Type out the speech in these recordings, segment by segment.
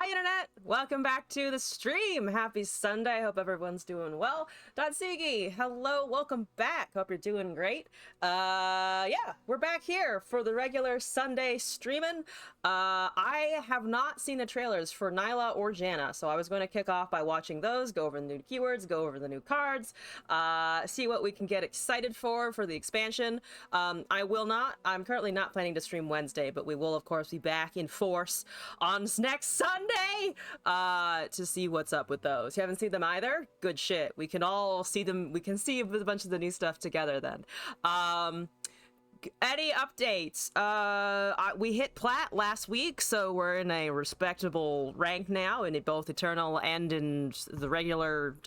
Hi Internet! Welcome back to the stream! Happy Sunday, hope everyone's doing well. Sigi, hello, welcome back, hope you're doing great. Yeah, we're back here for the regular Sunday streaming. I have not seen the trailers for Nyla or Janna, so I was going to kick off by watching those, go over the new keywords, go over the new cards, see what we can get excited for the expansion. I'm currently not planning to stream Wednesday, but we will of course be back in force on next Sunday to see what's up with those. You haven't seen them either? Good shit. We can all see them. We can see a bunch of the new stuff together then. Any updates? We hit plat last week, so we're in a respectable rank now in both Eternal and in the regular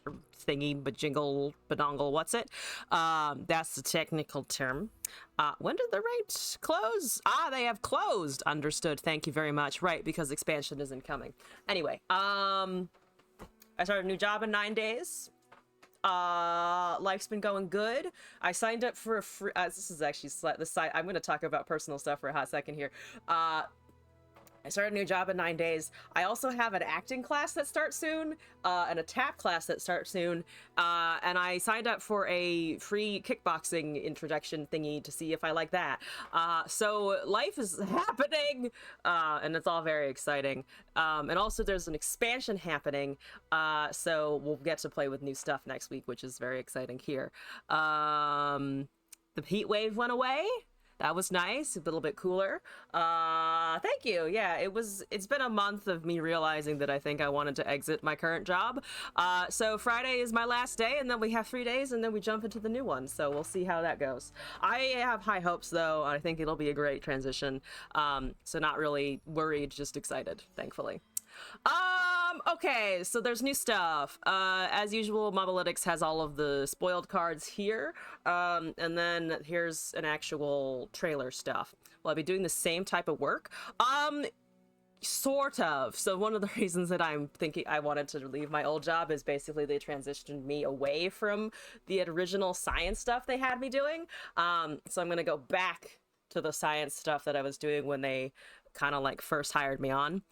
thingy, bajingle, badongle, what's it? That's the technical term. When did the ranks close? They have closed. Understood. Thank you very much. Right, because expansion isn't coming. Anyway, I started a new job in 9 days. Life's been going good. I signed up for a free this is actually the site. I'm going to talk about personal stuff for a hot second here. I started a new job in 9 days. I also have an acting class that starts soon, and a tap class that starts soon, and I signed up for a free kickboxing introduction thingy to see if I like that. So life is happening, and it's all very exciting. And also there's an expansion happening, so we'll get to play with new stuff next week, which is very exciting here. The heat wave went away. That was nice, a little bit cooler. Thank you. Yeah, it's been a month of me realizing that I think I wanted to exit my current job. So Friday is my last day, and then we have 3 days, and then we jump into the new one. So we'll see how that goes. I have high hopes, though. I think it'll be a great transition. So not really worried, just excited, thankfully. Okay, so there's new stuff. As usual, Mobalytics has all of the spoiled cards here. And then here's an actual trailer stuff. Will I be doing the same type of work? Sort of. So one of the reasons that I'm thinking I wanted to leave my old job is basically they transitioned me away from the original science stuff they had me doing. So I'm gonna go back to the science stuff that I was doing when they kind of like first hired me on,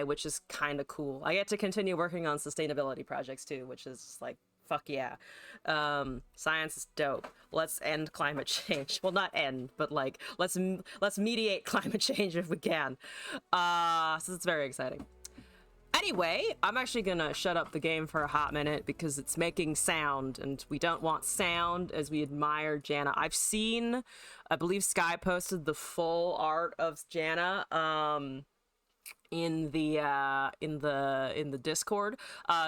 which is kind of cool. I get to continue working on sustainability projects too, which is like, fuck yeah. Science is dope. Let's end climate change. Well, not end, but like let's mediate climate change if we can. So it's very exciting. Anyway, I'm actually gonna shut up the game for a hot minute because it's making sound, and we don't want sound as we admire Janna. I've seen, I believe Sky posted the full art of Janna in the Discord.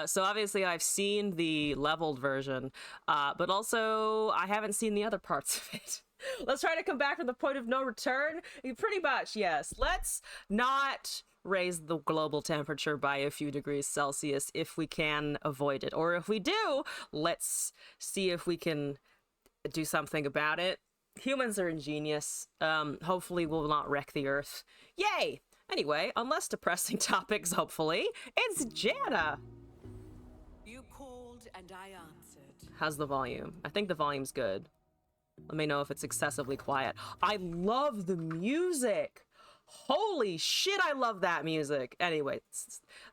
So obviously I've seen the leveled version, but also I haven't seen the other parts of it. Let's try to come back from the point of no return. Pretty much, yes. Let's not raise the global temperature by a few degrees Celsius if we can avoid it. Or if we do, let's see if we can do something about it. Humans are ingenious. Hopefully we'll not wreck the earth. Yay! Anyway, on less depressing topics, hopefully, it's Janna! You called and I answered. How's the volume? I think the volume's good. Let me know if it's excessively quiet. I love the music! Holy shit, I love that music! Anyway,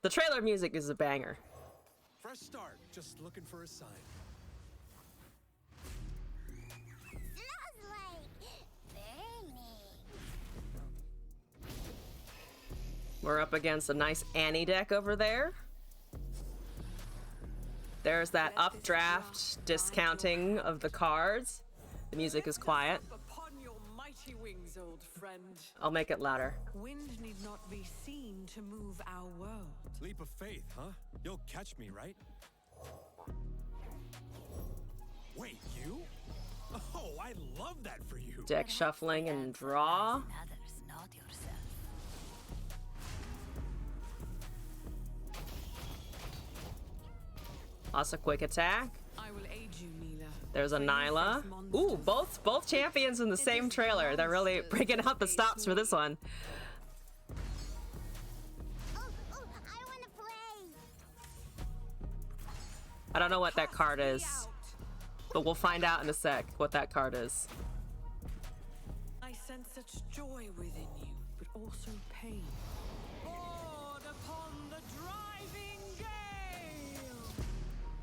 the trailer music is a banger. Fresh start, just looking for a sign. Smells like burning. We're up against a nice Annie deck over there. There's that updraft discounting of the cards. The music is quiet. Upon your mighty wings, old friend. I'll make it louder. Wind need not be seen to move our world. Leap of faith, huh? You'll catch me, right? Wait, you? Oh, I love that for you. Deck shuffling and draw. Others, not yourself. Lots of quick attack. I will aid you, Mila. There's a For you Nyla. face monsters. Ooh, both champions in the same trailer. They're really breaking out the stops for this one. Oh, I want to play. I don't know what that card is, but we'll find out in a sec what that card is. I sense such joy within you, but also pain. Oh,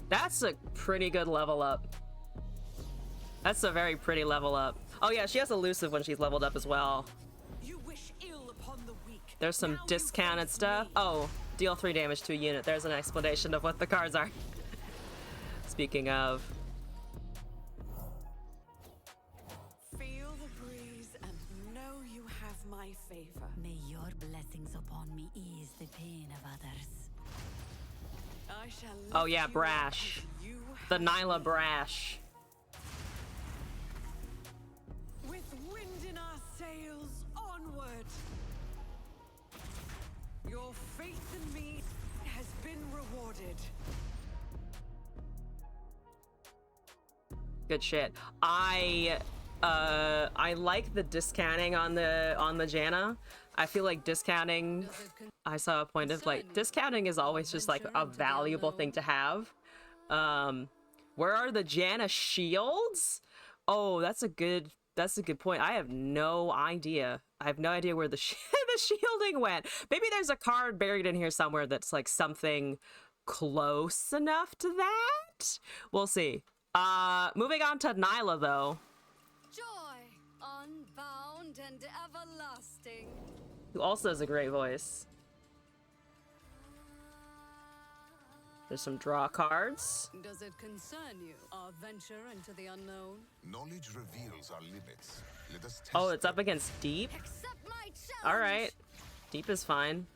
That's a pretty good level up. That's a very pretty level up. Oh yeah, she has elusive when she's leveled up as well. You wish ill upon the weak. There's some Now you discounted face stuff. me. Oh, deal 3 damage to a unit. There's an explanation of what the cards are. Speaking of. Feel the breeze and know you have my favor. May your blessings upon me ease the pain of others. I shall Oh lift yeah, you up Brash. as you The have Nyla me. Brash. With wind in our sails, onward. Your faith in me has been rewarded. Good shit. I like the discounting on the Janna. I feel like discounting, I saw a point of like discounting is always just like a valuable thing to have. Where are the Janna shields? Oh, that's a good point. I have no idea. I have no idea where the the shielding went. Maybe there's a card buried in here somewhere that's like something close enough to that. We'll see. Moving on to Nyla though, Joy, unbound and everlasting. who also has a great voice. There's some draw cards. Does it concern you, our venture into the unknown? Knowledge reveals our limits. Let us test Oh, it's them. up against Deep. Accept my challenge. All right, Deep is fine.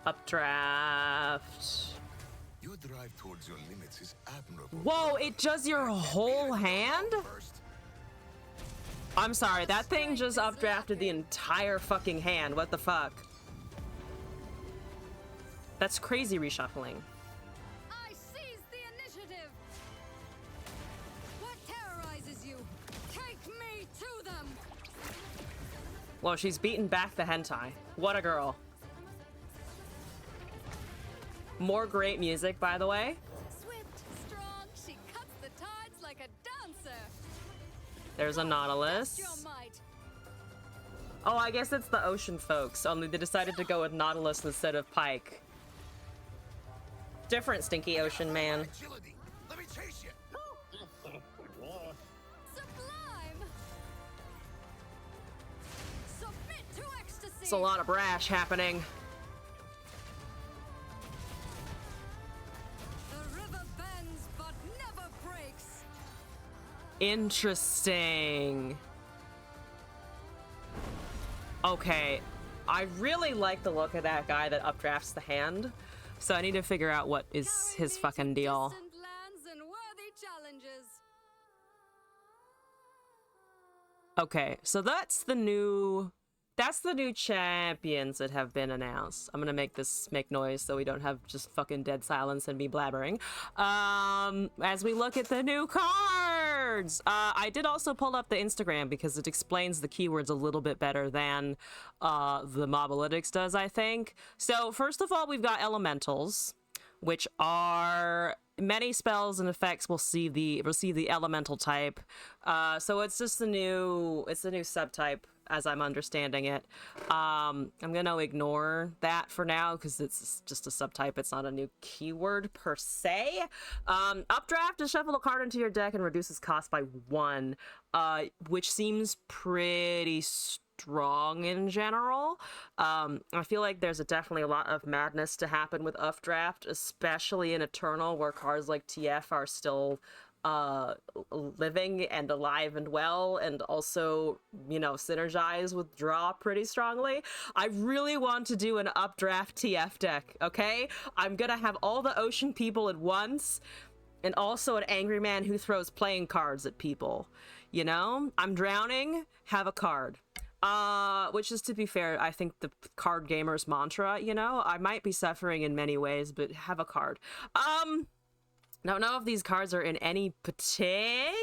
Updraft. Your drive towards your limits is admirable. Whoa, it does your whole hand? First, I'm sorry, that thing just updrafted the entire fucking hand. What the fuck? That's crazy reshuffling. I seize the initiative. What terrorizes you? Take me to them. Well, she's beaten back the hentai. What a girl. More great music, by the way. Swift, strong, she cuts the tides like a dancer. There's a Nautilus. Your might. Oh, I guess it's the ocean folks, only they decided to go with Nautilus instead of Pike. Different Stinky Ocean Man. agility. Let me chase you. Sublime. Submit to ecstasy. It's a lot of brash happening. The river bends but never breaks. Interesting. Okay, I really like the look of that guy that updrafts the hand, so I need to figure out what is Carry his me to fucking deal. distant lands and worthy challenges. Okay, so that's the new champions that have been announced. I'm gonna make this make noise so we don't have just fucking dead silence and me blabbering. As we look at the new cards, I did also pull up the Instagram because it explains the keywords a little bit better than the Mobalytics does, I think. So first of all, we've got elementals, which are many spells and effects will receive the elemental type. So it's just the new subtype as I'm understanding it. I'm gonna ignore that for now because it's just a subtype. It's not a new keyword per se. Updraft is shuffle a card into your deck and reduces cost by 1, which seems pretty strong in general. I feel like there's definitely a lot of madness to happen with Updraft, especially in Eternal, where cards like TF are still living and alive and well, and also, you know, synergize with draw pretty strongly. I really want to do an Updraft TF deck, okay? I'm gonna have all the ocean people at once, and also an angry man who throws playing cards at people. You know? I'm drowning, have a card. Which is, to be fair, I think the card gamer's mantra, you know? I might be suffering in many ways, but have a card. Don't know if these cards are in any particular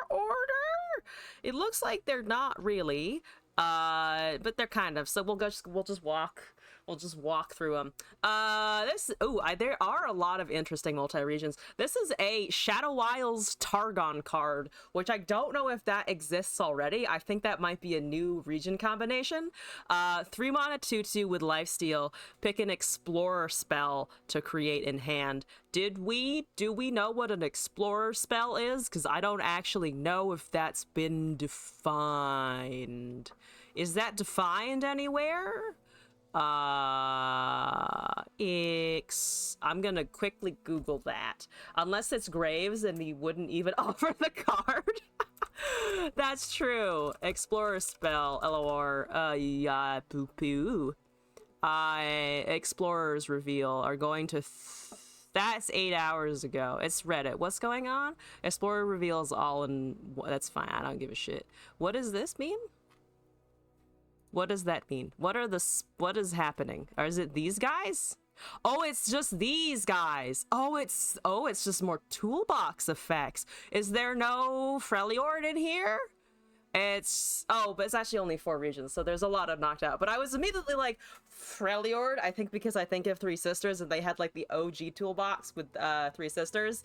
order. It looks like they're not really, but they're kind of. So we'll just walk We'll just walk through them. There are a lot of interesting multi-regions. This is a Shadow Isles Targon card, which I don't know if that exists already. I think that might be a new region combination. 3 mana 2/2 with lifesteal. Pick an explorer spell to create in hand. Do we know what an explorer spell is? Because I don't actually know if that's been defined. Is that defined anywhere? I'm gonna quickly Google that. Unless it's Graves and he wouldn't even offer the card. That's true. Explorer spell, LOR. Yeah, poo poo. Explorers reveal are going to. That's 8 hours ago. It's Reddit. What's going on? Explorer reveals all in. That's fine. I don't give a shit. What does this mean? What does that mean? What is happening? Or is it these guys? Oh, it's just these guys. Oh, it's just more toolbox effects. Is there no Freljord in here? But it's actually only 4 regions, so there's a lot of knocked out. But I was immediately like, Freljord, I think because I think of Three Sisters and they had like the OG toolbox with 3 Sisters.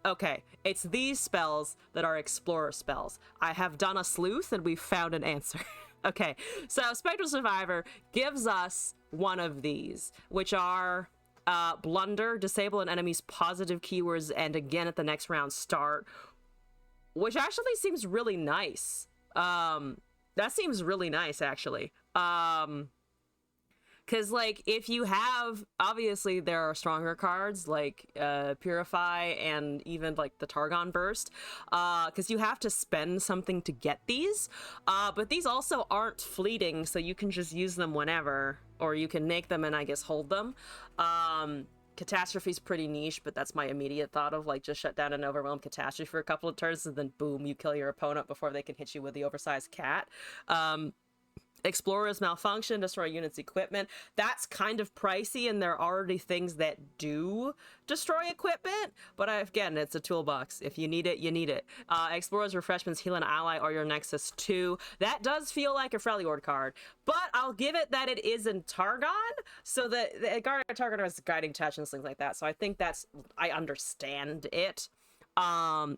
Okay, it's these spells that are explorer spells. I have done a sleuth and we've found an answer. Okay, so Spectral Survivor gives us one of these, which are Blunder, disable an enemy's positive keywords, and again at the next round start, which actually seems really nice. That seems really nice, actually. Because, like, if you have, obviously there are stronger cards, like Purify and even, like, the Targon Burst, because you have to spend something to get these, but these also aren't fleeting, so you can just use them whenever, or you can make them and, I guess, hold them. Catastrophe's pretty niche, but that's my immediate thought of, like, just shut down and overwhelm Catastrophe for a couple of turns, and then boom, you kill your opponent before they can hit you with the oversized cat. Explorers malfunction, destroy units equipment. That's kind of pricey, and there are already things that do destroy equipment, but again, it's a toolbox. If you need it, you need it. Explorers refreshments, heal an ally or your Nexus 2. That does feel like a Freljord card, but I'll give it that it is in Targon, so that Targon has guiding touch and things like that, so I think I understand it.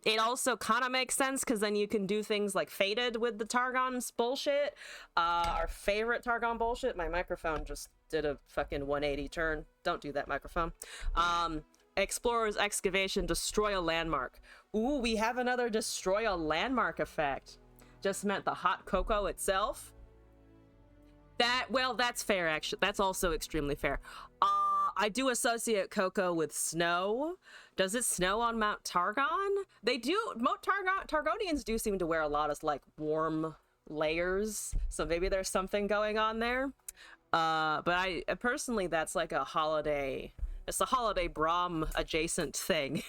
It also kind of makes sense because then you can do things like Fated with the Targon's bullshit. Our favorite Targon bullshit. My microphone just did a fucking 180 turn. Don't do that, microphone. Explorer's Excavation, destroy a landmark. Ooh, we have another destroy a landmark effect. Just meant the hot cocoa itself. That's fair, actually. That's also extremely fair. I do associate cocoa with snow. Does it snow on Mount Targon? They do. Targonians do seem to wear a lot of, like, warm layers, so maybe there's something going on there. But I personally, that's like a holiday. It's a holiday Braum adjacent thing.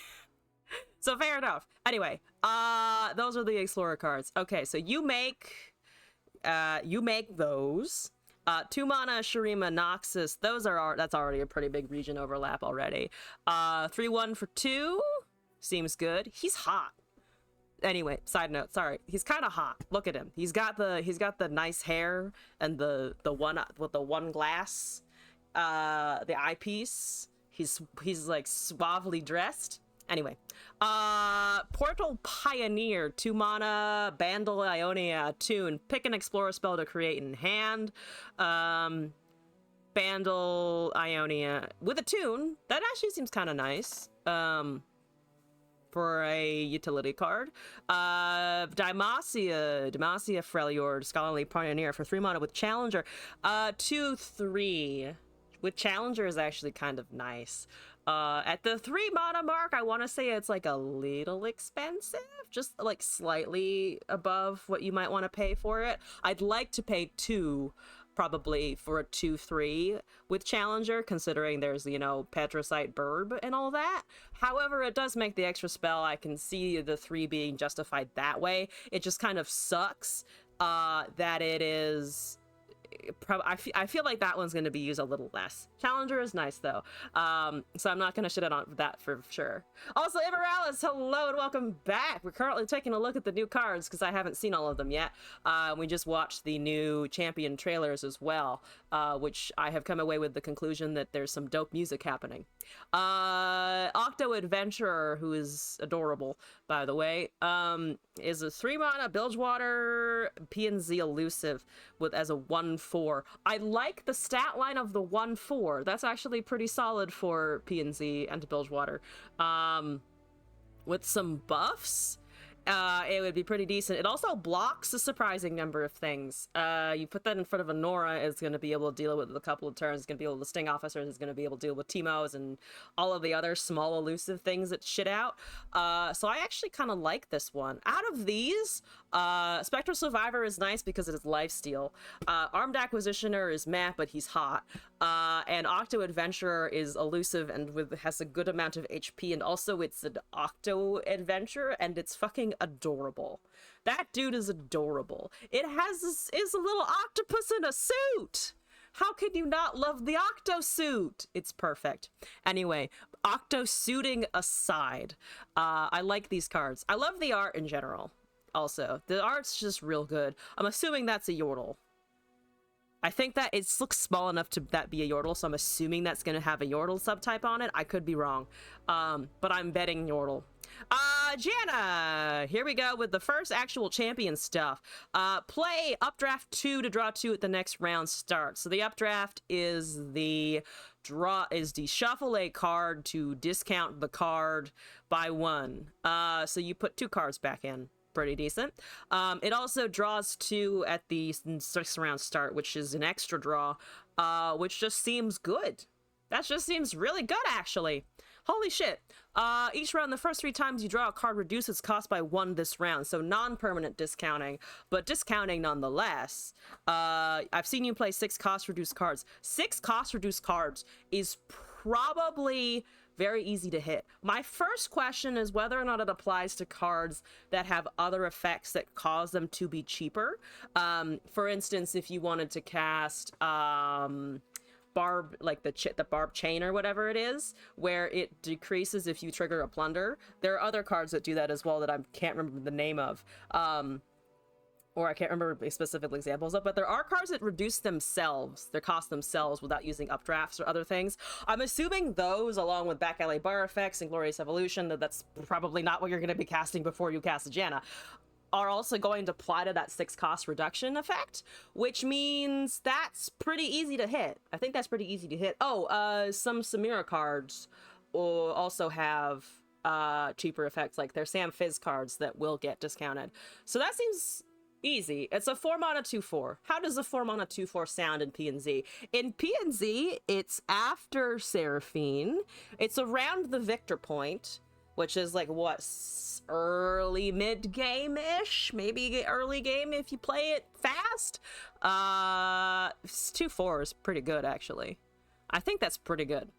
So fair enough. Anyway, those are the Explorer cards. Okay, so you make those. 2 mana Shurima Noxus, that's already a pretty big region overlap already. 3/1 for 2 seems good. He's hot. Anyway, side note, sorry. He's kind of hot. Look at him. He's got the nice hair and the one with the one glass, the eyepiece. He's like suavely dressed. Anyway, Portal Pioneer, 2 mana, Bandle Ionia, tune. Pick an Explorer spell to create in hand. Bandle Ionia with a tune. That actually seems kind of nice. For a utility card. Demacia Freljord, Scholarly Pioneer for 3 mana with Challenger. 2/3. With Challenger is actually kind of nice. At the 3 mana mark, I want to say it's like a little expensive, just like slightly above what you might want to pay for it. I'd like to pay 2 probably for a 2/3 with Challenger, considering there's, you know, Petrocite Burb and all that. However, it does make the extra spell. I can see the 3 being justified that way. It just kind of sucks that it is I feel like that one's going to be used a little less. Challenger is nice though, so I'm not going to shit on that for sure. Also, Immorales, hello and welcome back. We're currently taking a look at the new cards because I haven't seen all of them yet. We just watched the new champion trailers as well, which I have come away with the conclusion that there's some dope music happening. Octo Adventurer, who is adorable by the way, is a 3-mana Bilgewater PNZ elusive with as a 1/4. I like the stat line of the 1/4. That's actually pretty solid for PNZ and Bilgewater. With some buffs, it would be pretty decent. It also blocks a surprising number of things. You put that in front of a Nora, it's going to be able to deal with it a couple of turns. It's going to be able to sting officers. It's going to be able to deal with Teemos and all of the other small elusive things that shit out. So I actually kind of like this one. Out of these, Spectral Survivor is nice because it is lifesteal. Armed Acquisitioner is meh, but he's hot. And Octo Adventurer is elusive and has a good amount of HP, and also it's an Octo Adventure, and it's fucking adorable. That dude is adorable. It is a little octopus in a suit. How can you not love the Octo suit? It's perfect. Anyway, Octo suiting aside, I like these cards. I love the art in general. Also, the art's just real good. I'm assuming that's a Yordle. I think that it looks small enough to that be a Yordle, so I'm assuming that's going to have a Yordle subtype on it. I could be wrong, but I'm betting Yordle. Jana, here we go with the first actual champion stuff. Play updraft 2 to draw 2 at the next round start. So the updraft is the shuffle a card to discount the card by 1. So you put 2 cards back in. Pretty decent. It also draws 2 at the 6th round start, which is an extra draw, which just seems good. That just seems really good, actually. Holy shit. Each round, the first 3 times you draw a card reduces cost by 1 this round, so non-permanent discounting, but discounting nonetheless. I've seen you play 6 cost reduced cards. 6 cost reduced cards is probably very easy to hit. My first question is whether or not it applies to cards that have other effects that cause them to be cheaper. For instance, if you wanted to cast barb, like the barb chain or whatever it is, where it decreases if you trigger a plunder. There are other cards that do that as well that I can't remember the name of. Or I can't remember specific examples of, but there are cards that reduce themselves, their cost themselves, without using updrafts or other things. I'm assuming those, along with back alley bar effects and Glorious Evolution, that's probably not what you're going to be casting before you cast a Janna, are also going to apply to that 6 cost reduction effect, which means that's pretty easy to hit. I think that's pretty easy to hit. Oh, some Samira cards also have cheaper effects, like their Sam Fizz cards that will get discounted. So that seems easy. It's a 4-mana 2/4. How does a 4-mana 2/4 sound in PNZ? In PNZ, it's after Seraphine. It's around the Victor point, which is like what, early mid game ish, maybe early game if you play it fast. 2/4 is pretty good actually. I think that's pretty good.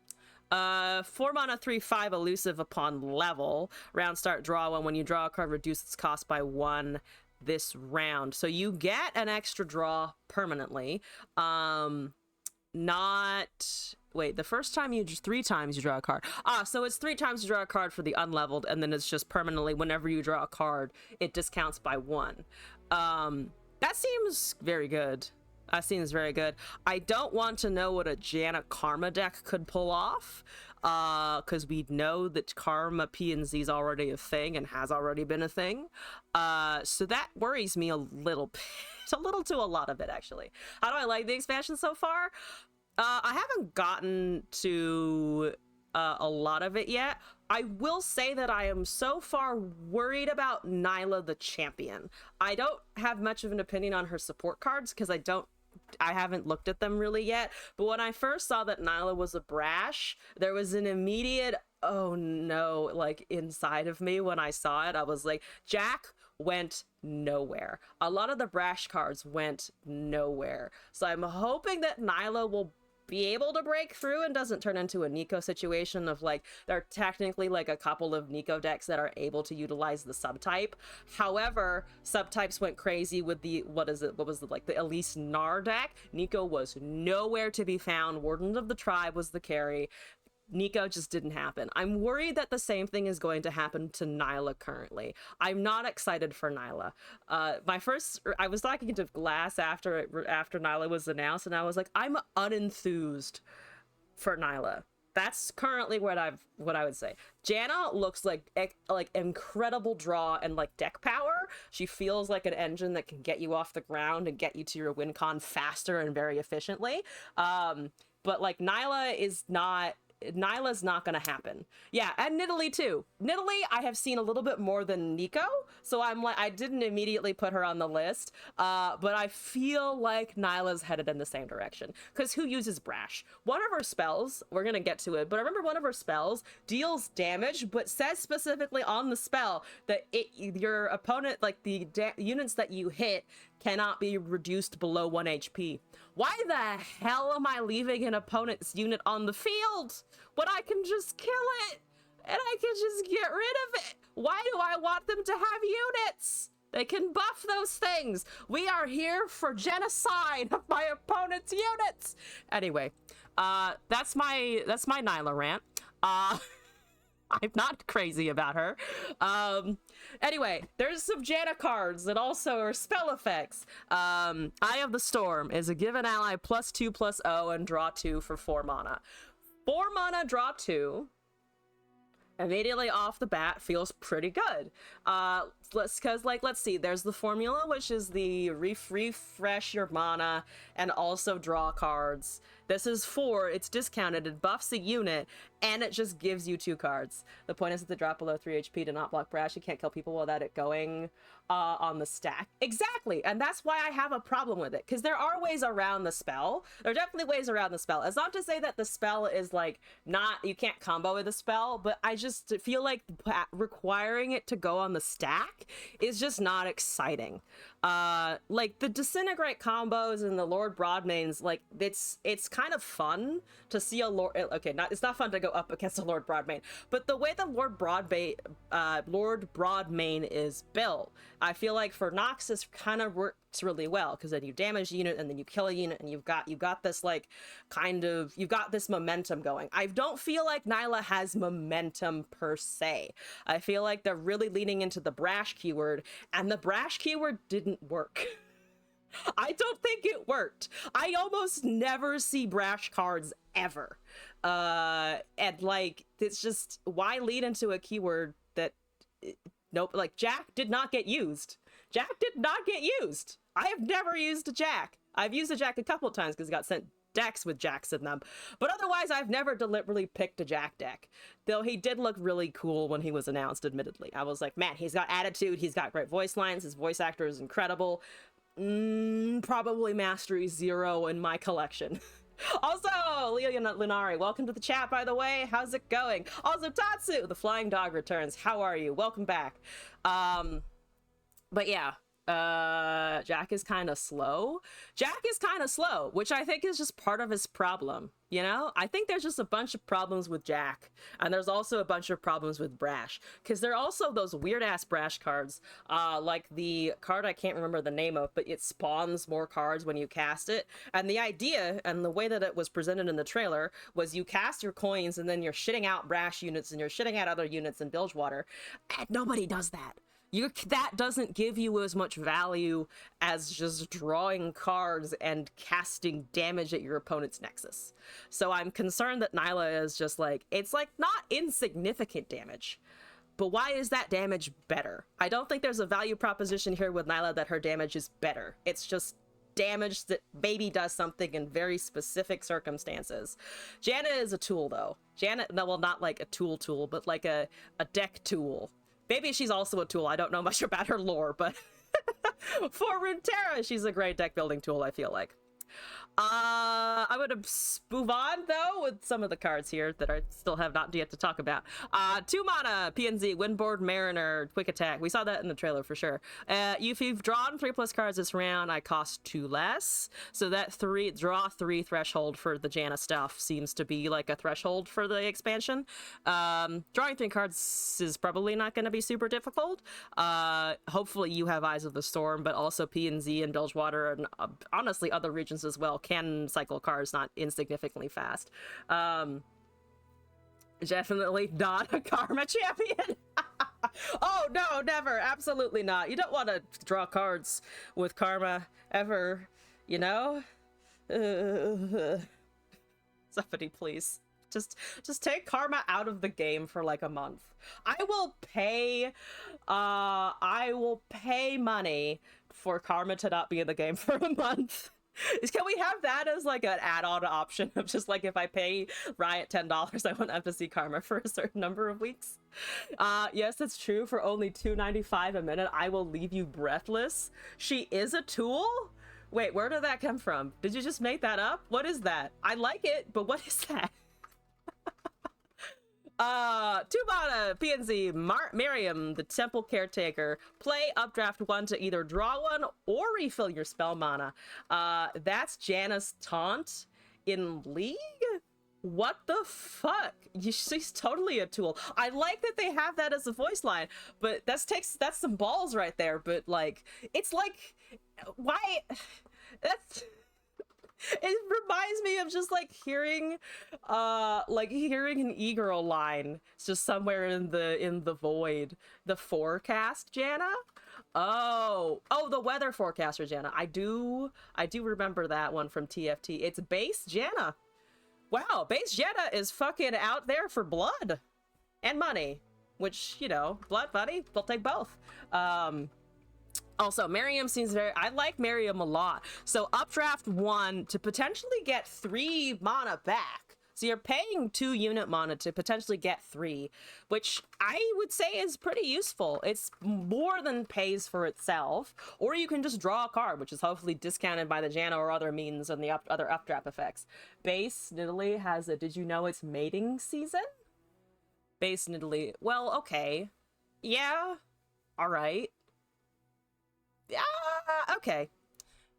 4-mana 3/5 elusive upon level. Round start, draw 1. When you draw a card, reduce its cost by 1 this round. So you get an extra draw permanently. Wait, the first time 3 times you draw a card. So it's 3 times you draw a card for the unleveled, and then it's just permanently whenever you draw a card, it discounts by 1. That seems very good. That seems very good. I don't want to know what a Janna Karma deck could pull off, because we know that Karma PNZ is already a thing and has already been a thing. So that worries me a little bit. A little to a lot of it, actually. How do I like the expansion so far? I haven't gotten to a lot of it yet. I will say that I am so far worried about Nyla the champion. I don't have much of an opinion on her support cards because I haven't looked at them really yet. But when I first saw that Nyla was a brash, there was an immediate, oh no, like inside of me when I saw it. I was like, Jack went nowhere. A lot of the brash cards went nowhere. So I'm hoping that Nyla will be able to break through and doesn't turn into a Nico situation of like, there are technically like a couple of Nico decks that are able to utilize the subtype. However, subtypes went crazy with the, what was it, like the Elise Nar deck. Nico was nowhere to be found. Warden of the Tribe was the carry. Nico just didn't happen. I'm worried that the same thing is going to happen to Nyla currently. I'm not excited for Nyla. I was talking to Glass after Nyla was announced, and I was like, I'm unenthused for Nyla. That's currently what I would say. Janna looks like incredible draw and like deck power. She feels like an engine that can get you off the ground and get you to your win con faster and very efficiently. But like Nyla's not gonna happen. Yeah, and Nidalee too. Nidalee I have seen a little bit more than Nico, so I'm like, I didn't immediately put her on the list, but I feel like Nyla's headed in the same direction. Because who uses Brash? One of her spells, we're gonna get to it, but I remember one of her spells deals damage, but says specifically on the spell that your opponent, like the units that you hit, cannot be reduced below 1 HP. Why the hell am I leaving an opponent's unit on the field when I can just kill it and I can just get rid of it? Why do I want them to have units? They can buff those things. We are here for genocide of my opponent's units. Anyway, that's my Nyla rant. I'm not crazy about her. Anyway, there's some Janna cards that also are spell effects. Eye of the Storm is a give an ally +2/+0 and draw 2 for 4 mana. 4 mana, draw 2. Immediately off the bat feels pretty good. Let's see, there's the formula, which is the refresh your mana and also draw cards. This is 4, it's discounted, it buffs a unit, and it just gives you 2 cards. The point is that they drop below 3 HP to not block Brash. You can't kill people without it going on the stack. Exactly, and that's why I have a problem with it, because there are ways around the spell. There are definitely ways around the spell. It's not to say that the spell is like, you can't combo with the spell, but I just feel like requiring it to go on the stack is just not exciting. Like the Disintegrate combos and the Lord Broadmains, like it's kind of fun to see a Lord. Okay, it's not fun to go up against a Lord Broadmain, but the way the Lord Broadmain is built, I feel like for Noxus kind of works really well, because then you damage a unit and then you kill a unit and you've got this like you've got this momentum going. I don't feel like Nyla has momentum per se. I feel like they're really leaning into the Brash keyword, and the Brash keyword didn't work. I don't think it worked. I almost never see Brash cards ever. And like, it's just, why lead into a keyword that, nope, like Jack did not get used. Jack did not get used. I have never used a Jack. I've used a Jack a couple times because it got sent decks with Jacks in them, but otherwise I've never deliberately picked a Jack deck, though he did look really cool when he was announced, admittedly. I was like, man, he's got attitude, he's got great voice lines, his voice actor is incredible. Probably Mastery 0 in my collection. Also, Lunari, welcome to the chat, by the way. How's it going? Also, Tatsu, the flying dog returns. How are you? Welcome back. But yeah, Jack is kind of slow. Jack is kind of slow, which I think is just part of his problem. You know, I think there's just a bunch of problems with Jack, and there's also a bunch of problems with Brash, because there are also those weird ass Brash cards, like the card I can't remember the name of, but it spawns more cards when you cast it. And the idea and the way that it was presented in the trailer was you cast your coins and then you're shitting out Brash units and you're shitting out other units in Bilgewater, and nobody does that. That doesn't give you as much value as just drawing cards and casting damage at your opponent's Nexus. So I'm concerned that Nyla is just like, it's like not insignificant damage, but why is that damage better? I don't think there's a value proposition here with Nyla that her damage is better. It's just damage that maybe does something in very specific circumstances. Janna is a tool though. Janna, no, well, not like a tool, but like a deck tool. Maybe she's also a tool. I don't know much about her lore, but for Runeterra, she's a great deck building tool, I feel like. I'm gonna move on though with some of the cards here that I still have not yet to talk about. 2 mana PNZ Windboard Mariner quick attack. We saw that in the trailer for sure. If you've drawn 3+ cards this round, I cost 2 less. So that draw 3 threshold for the Janna stuff seems to be like a threshold for the expansion. Drawing 3 cards is probably not going to be super difficult. Hopefully you have Eyes of the Storm, but also PNZ and Bilgewater and honestly other regions as well can cycle cards not insignificantly fast. Definitely not a Karma champion. Oh no, never, absolutely not. You don't want to draw cards with Karma ever, you know? Somebody please just take Karma out of the game for like a month. I will pay money for Karma to not be in the game for a month. Can we have that as like an add-on option of just like, if I pay Riot $10, I won't have to see Karma for a certain number of weeks? Yes, it's true. For only $2.95 a minute, I will leave you breathless. She is a tool? Wait, where did that come from? Did you just make that up? What is that? I like it, but what is that? 2 mana PNZ Miriam, the Temple Caretaker. Play updraft 1 to either draw 1 or refill your spell mana. That's Janna's taunt in League? What the fuck? She's totally a tool. I like that they have that as a voice line, but that's some balls right there. But like, it's like, why? It reminds me of just like hearing an e-girl line. It's just somewhere in the void. The forecast Janna? Oh, the weather forecaster Janna. I do remember that one from TFT. It's base Janna. Wow, base Janna is fucking out there for blood and money, which, you know, blood, money, we'll take both. Also, Miriam seems I like Miriam a lot. So updraft 1 to potentially get 3 mana back. So you're paying 2 unit mana to potentially get 3, which I would say is pretty useful. It's more than pays for itself. Or you can just draw a card, which is hopefully discounted by the Janna or other means and the other updraft effects. Base Nidalee has a did you know it's mating season? Base Nidalee. Well, okay. Yeah. Alright. Okay.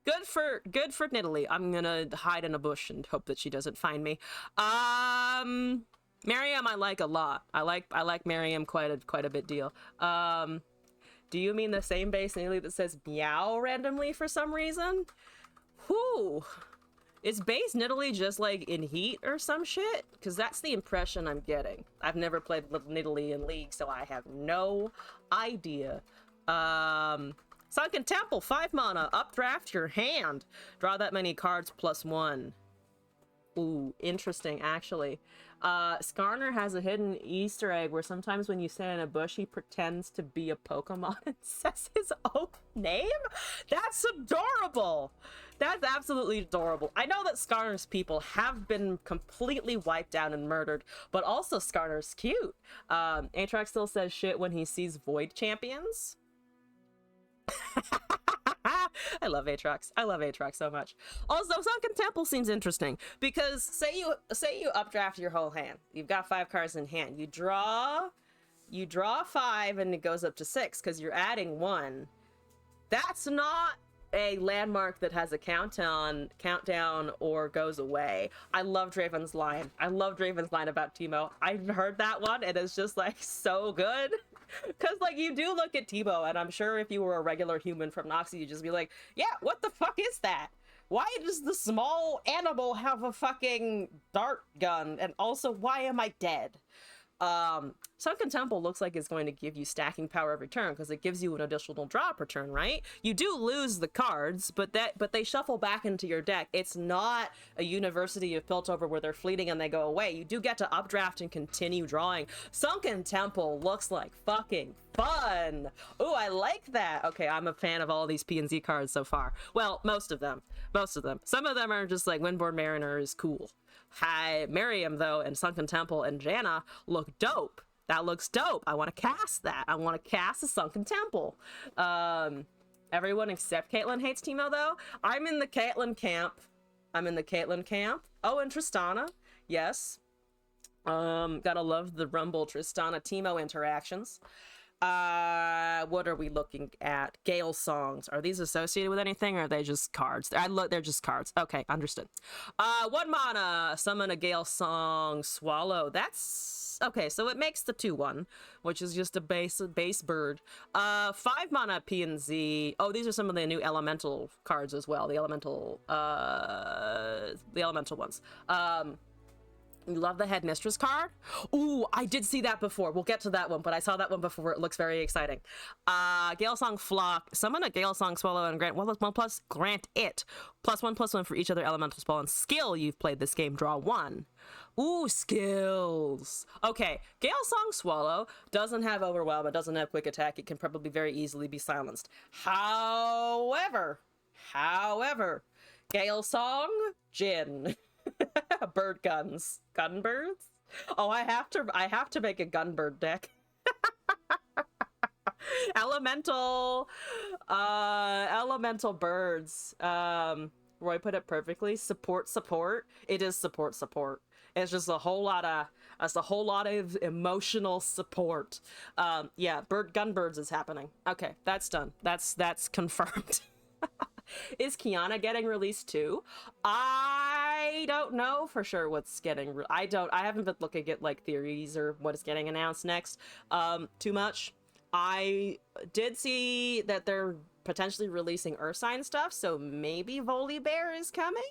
Good for Nidalee. I'm gonna hide in a bush and hope that she doesn't find me. Miriam I like a lot. I like Miriam quite a bit deal. Do you mean the same base Nidalee that says meow randomly for some reason? Whew. Is base Nidalee just like in Heat or some shit? Because that's the impression I'm getting. I've never played Nidalee in League, so I have no idea. Sunken Temple, 5 mana, updraft your hand. Draw that many cards +1. Ooh, interesting, actually. Skarner has a hidden Easter egg where sometimes when you stand in a bush, he pretends to be a Pokemon and says his own name? That's adorable! That's absolutely adorable. I know that Skarner's people have been completely wiped out and murdered, but also Skarner's cute. Aatrox still says shit when he sees Void Champions. I love Aatrox. I love Aatrox so much. Also, Sunken Temple seems interesting because say you updraft your whole hand. You've got 5 cards in hand. You draw 5 and it goes up to 6 because you're adding 1. That's not a landmark that has a countdown or goes away. I love Draven's line. I love Draven's line about Teemo. I've heard that one and it's just like so good. Because, like, you do look at Teemo, and I'm sure if you were a regular human from Noxie, you'd just be like, yeah, what the fuck is that? Why does the small animal have a fucking dart gun? And also, why am I dead? Sunken Temple looks like it's going to give you stacking power every turn because it gives you an additional draw per turn, right? You do lose the cards, but they shuffle back into your deck. It's not a University of Piltover where they're fleeting and they go away. You do get to updraft and continue drawing. Sunken Temple looks like fucking fun. Ooh, I like that. Okay, I'm a fan of all these PNZ cards so far. Well, most of them. Some of them are just like Windboard Mariner is cool. Hi, Miriam, though, and Sunken Temple and Janna look dope. That looks dope. I want to cast that. I want to cast a Sunken Temple. Everyone except Caitlyn hates Teemo, though. I'm in the Caitlyn camp. I'm in the Caitlyn camp. Oh, and Tristana. Yes. Gotta love the Rumble Tristana Teemo interactions. What are we looking at? Gale songs. Are these associated with anything, or are they just cards? They're just cards. Okay, understood. 1 mana, summon a Gale song, swallow. That's okay, so it makes the 2/1, which is just a base bird. 5 mana P and Z. Oh, these are some of the new elemental cards as well. The elemental ones. You love the Headmistress card? Ooh, I did see that before. We'll get to that one, but I saw that one before. It looks very exciting. Galesong Flock. Summon a Galesong Swallow and grant 1+1+, grant it. +1/+1 for each other elemental spell and skill you've played this game. Draw 1. Ooh, skills. Okay, Galesong Swallow doesn't have Overwhelm. It doesn't have Quick Attack. It can probably very easily be silenced. However, Galesong Jin. Bird guns. Gun birds? Oh, I have to make a gunbird deck. Elemental birds. Roy put it perfectly. Support. It is support. It's just a whole lot of emotional support. Yeah, gunbirds is happening. Okay, that's done. That's confirmed. Is Kiana getting released too? I don't know for sure what's getting. I haven't been looking at like theories or what is getting announced next. Too much. I did see that they're potentially releasing Ursine stuff, so maybe Volibear is coming.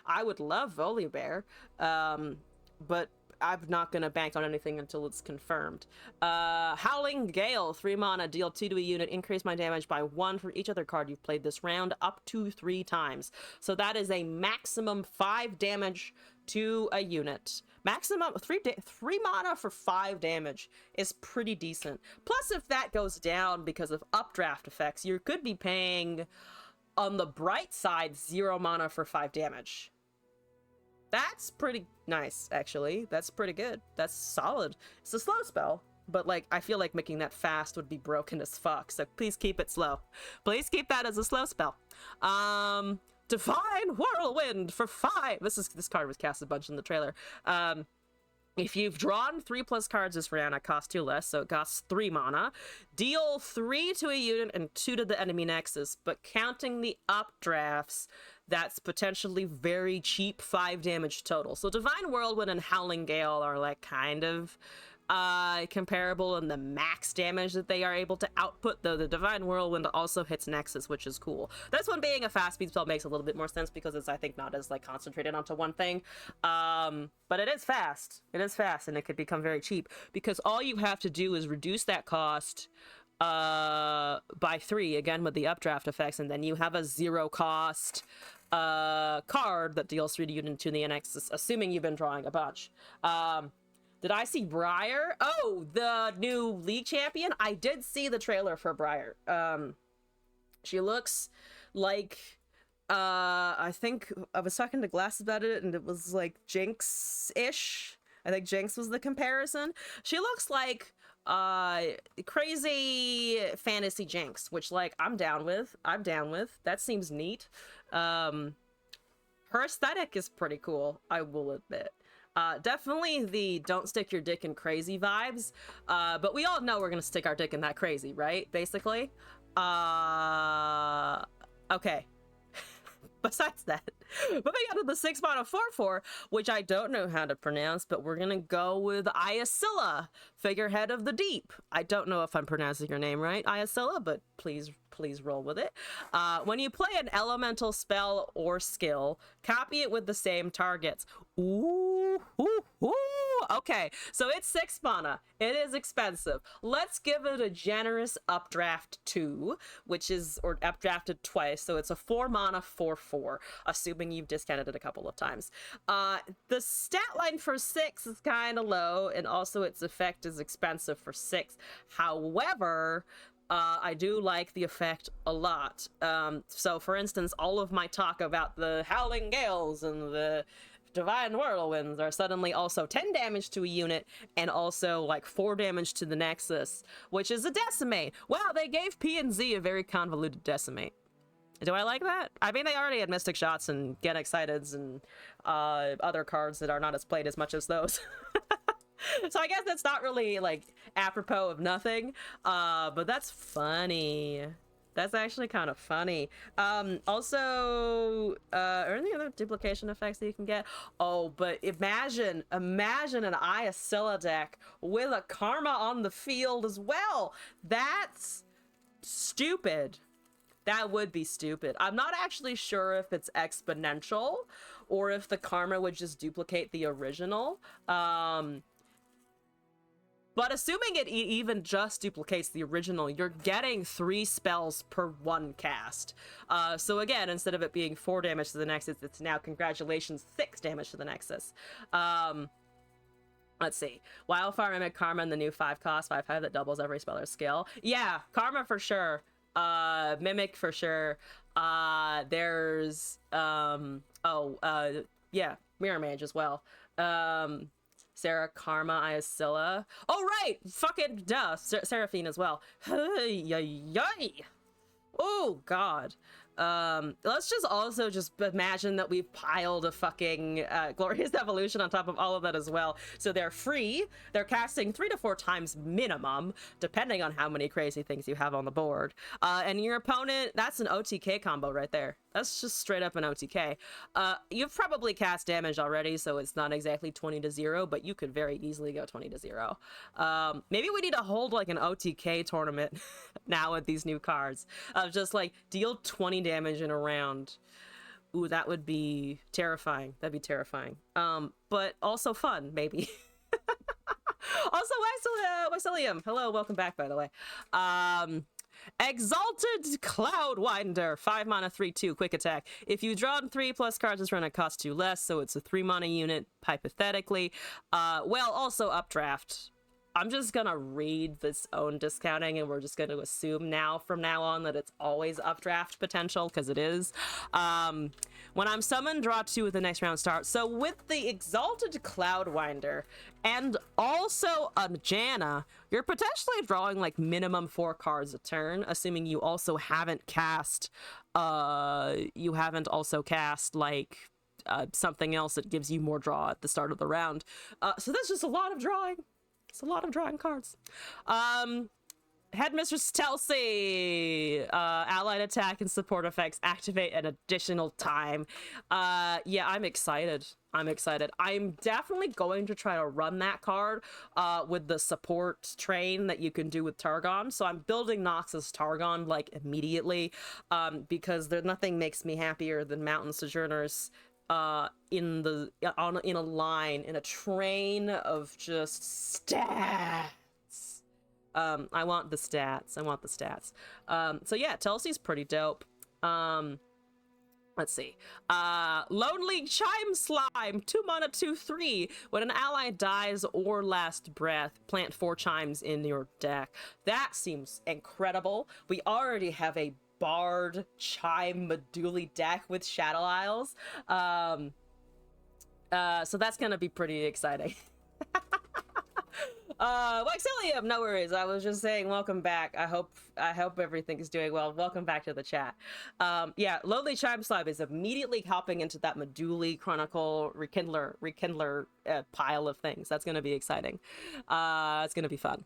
I would love Volibear, but I'm not gonna bank on anything until it's confirmed. Howling Gale, 3 mana, deal 2 to a unit, increase my damage by 1 for each other card you've played this round, up to 3 times. So that is a maximum 5 damage to a unit. Maximum 3 mana for 5 damage is pretty decent. Plus, if that goes down because of updraft effects, you could be paying, on the bright side, 0 mana for 5 damage. That's pretty nice, actually. That's pretty good. That's solid. It's a slow spell, but like I feel like making that fast would be broken as fuck. So please keep it slow. Please keep that as a slow spell. Divine Whirlwind for 5. This card was cast a bunch in the trailer. If you've drawn 3+ cards this round, it costs 2 less, so it costs 3 mana. Deal 3 to a unit and 2 to the enemy nexus, but counting the updrafts, that's potentially very cheap 5 damage total. So Divine Whirlwind and Howling Gale are like kind of comparable in the max damage that they are able to output, though the Divine Whirlwind also hits Nexus, which is cool. This one being a fast speed spell makes a little bit more sense because it's, I think, not as like concentrated onto one thing. But it is fast. It is fast, and it could become very cheap because all you have to do is reduce that cost by 3, again with the updraft effects, and then you have a 0 cost card that deals 3 to unit to the Nexus, assuming you've been drawing a bunch. Did I see Briar? Oh, the new League champion? I did see the trailer for Briar. She looks like, I think I was talking to Glass about it, and it was like Jinx-ish. I think Jinx was the comparison. She looks like crazy fantasy Jinx, which like I'm down with. That seems neat. Her aesthetic is pretty cool, I will admit. Definitely the don't stick your dick in crazy vibes, but we all know we're gonna stick our dick in that crazy, right? Basically. Okay. Besides that, moving on to the 6 mana 4/4, which I don't know how to pronounce, but we're gonna go with Iasilla, figurehead of the deep. I don't know if I'm pronouncing your name right, Iasilla, but please roll with it. When you play an elemental spell or skill, copy it with the same targets. Ooh. Okay, so it's 6 mana. It is expensive. Let's give it a generous updraft 2, which is, or updrafted twice, so it's a 4 mana 4/4, assuming you've discounted it a couple of times. The stat line for 6 is kind of low, and also its effect is expensive for 6. However, I do like the effect a lot. So for instance, all of my talk about the Howling Gales and the Divine Whirlwinds are suddenly also 10 damage to a unit and also like 4 damage to the Nexus, which is a decimate. Wow, they gave P and Z a very convoluted decimate. Do I like that? I mean, they already had Mystic Shots and Get Exciteds and other cards that are not as played as much as those. So I guess that's not really, like, apropos of nothing, but that's funny. That's actually kind of funny. Also, are there any other duplication effects that you can get? Oh, but imagine an Iacilla deck with a Karma on the field as well. That's stupid. That would be stupid. I'm not actually sure if it's exponential or if the Karma would just duplicate the original. But assuming it even just duplicates the original, you're getting 3 spells per 1 cast. So again, instead of it being 4 damage to the Nexus, it's now, congratulations, 6 damage to the Nexus. Let's see. Wildfire, Mimic, Karma, and the new 5 cost, 5/5 that doubles every speller's skill. Yeah, Karma for sure. Mimic for sure. There's, yeah, Mirror Mage as well. Sarah, Karma, Iacilla. Oh, right! Fucking duh! Seraphine as well. Yay! Oh, God. Let's just also just imagine that we've piled a fucking Glorious Evolution on top of all of that as well. So they're free. They're casting 3 to 4 times minimum, depending on how many crazy things you have on the board. And your opponent, that's an OTK combo right there. That's just straight up an OTK. You've probably cast damage already, so it's not exactly 20-0, but you could very easily go 20-0. Maybe we need to hold like an OTK tournament now with these new cards of just like deal 20 damage in a round. Ooh, that would be terrifying. That'd be terrifying. But also fun, maybe. Also, Waxilium. Hello, welcome back, by the way. Exalted Cloudwinder, 5 mana, 3/2, quick attack. If you draw 3 plus cards this run, it costs 2 less, so it's a 3 mana unit, hypothetically. Well, also updraft. I'm just gonna read this own discounting, and we're just gonna assume from now on that it's always updraft potential, because it is. When I'm summoned, draw 2 with the next round start. So with the Exalted Cloudwinder and also a Janna, you're potentially drawing like minimum 4 cards a turn, assuming you also haven't cast like something else that gives you more draw at the start of the round. So that's just a lot of drawing. It's a lot of drawing cards. Headmistress Telsey, allied attack and support effects activate an additional time. Yeah, I'm excited. I'm definitely going to try to run that card with the support train that you can do with Targon. So I'm building Nox's Targon like immediately because nothing makes me happier than Mountain Sojourners in a line, in a train of just stats. I want the stats. So yeah, Telsey's pretty dope. Let's see. Lonely Chime Slime, 2 mana, 2/3. When an ally dies or last breath, plant 4 chimes in your deck. That seems incredible. We already have a Bard Chime Meduli deck with Shadow Isles. So that's gonna be pretty exciting. Waxilium, no worries. I was just saying welcome back. I hope everything is doing well. Welcome back to the chat. Yeah, Lonely Chime Slime is immediately hopping into that Meduli Chronicle Rekindler pile of things. That's gonna be exciting. It's gonna be fun.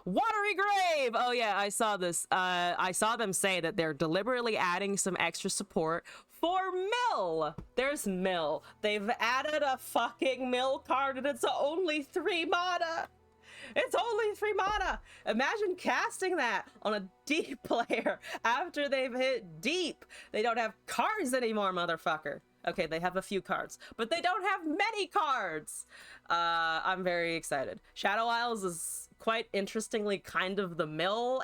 Watery Grave! Oh yeah, I saw this. I saw them say that they're deliberately adding some extra support for Mill. There's Mill. They've added a fucking Mill card and it's only 3 mana. It's only 3 mana. Imagine casting that on a deep player after they've hit deep. They don't have cards anymore, motherfucker. Okay, they have a few cards, but they don't have many cards. I'm very excited. Shadow Isles is quite interestingly kind of the mill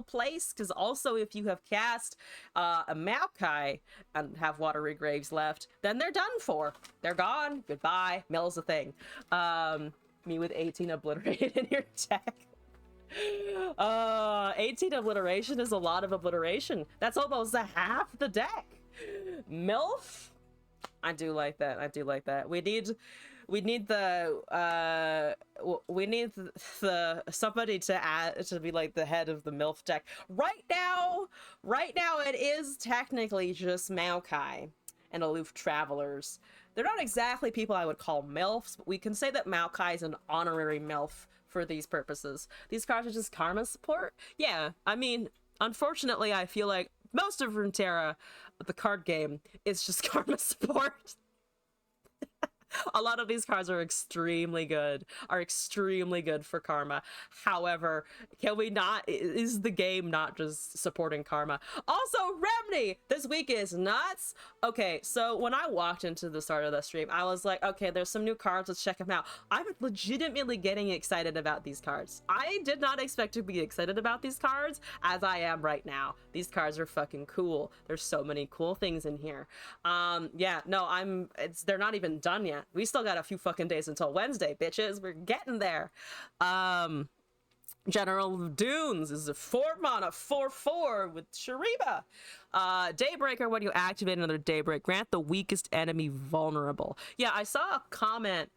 place, because also if you have cast a Maokai and have Watery Graves left, then they're done for. They're gone. Goodbye. Mill's a thing. Me with 18 obliterated in your deck. 18 obliteration is a lot of obliteration. That's almost a half the deck. MILF? I do like that. I do like that. We need the somebody to add to be like the head of the MILF deck. Right now it is technically just Maokai and Aloof Travelers. They're not exactly people I would call MILFs, but we can say that Maokai is an honorary MILF for these purposes. These cards are just karma support. Yeah, I mean, unfortunately, I feel like most of Runeterra, the card game, is just karma support. A lot of these cards are extremely good for karma. However, can we not, is the game not just supporting karma? Also, Remedy this week is nuts. Okay, so when I walked into the start of the stream, I was like, okay, there's some new cards, let's check them out. I'm legitimately getting excited about these cards. I did not expect to be excited about these cards as I am right now. These cards are fucking cool. There's so many cool things in here. Yeah, no, they're not even done yet. We still got a few fucking days until Wednesday, bitches. We're getting there. General of Dunes is a 4-mana 4/4 with Shuriba. Daybreaker, when you activate another Daybreak, grant the weakest enemy vulnerable. Yeah, I saw a comment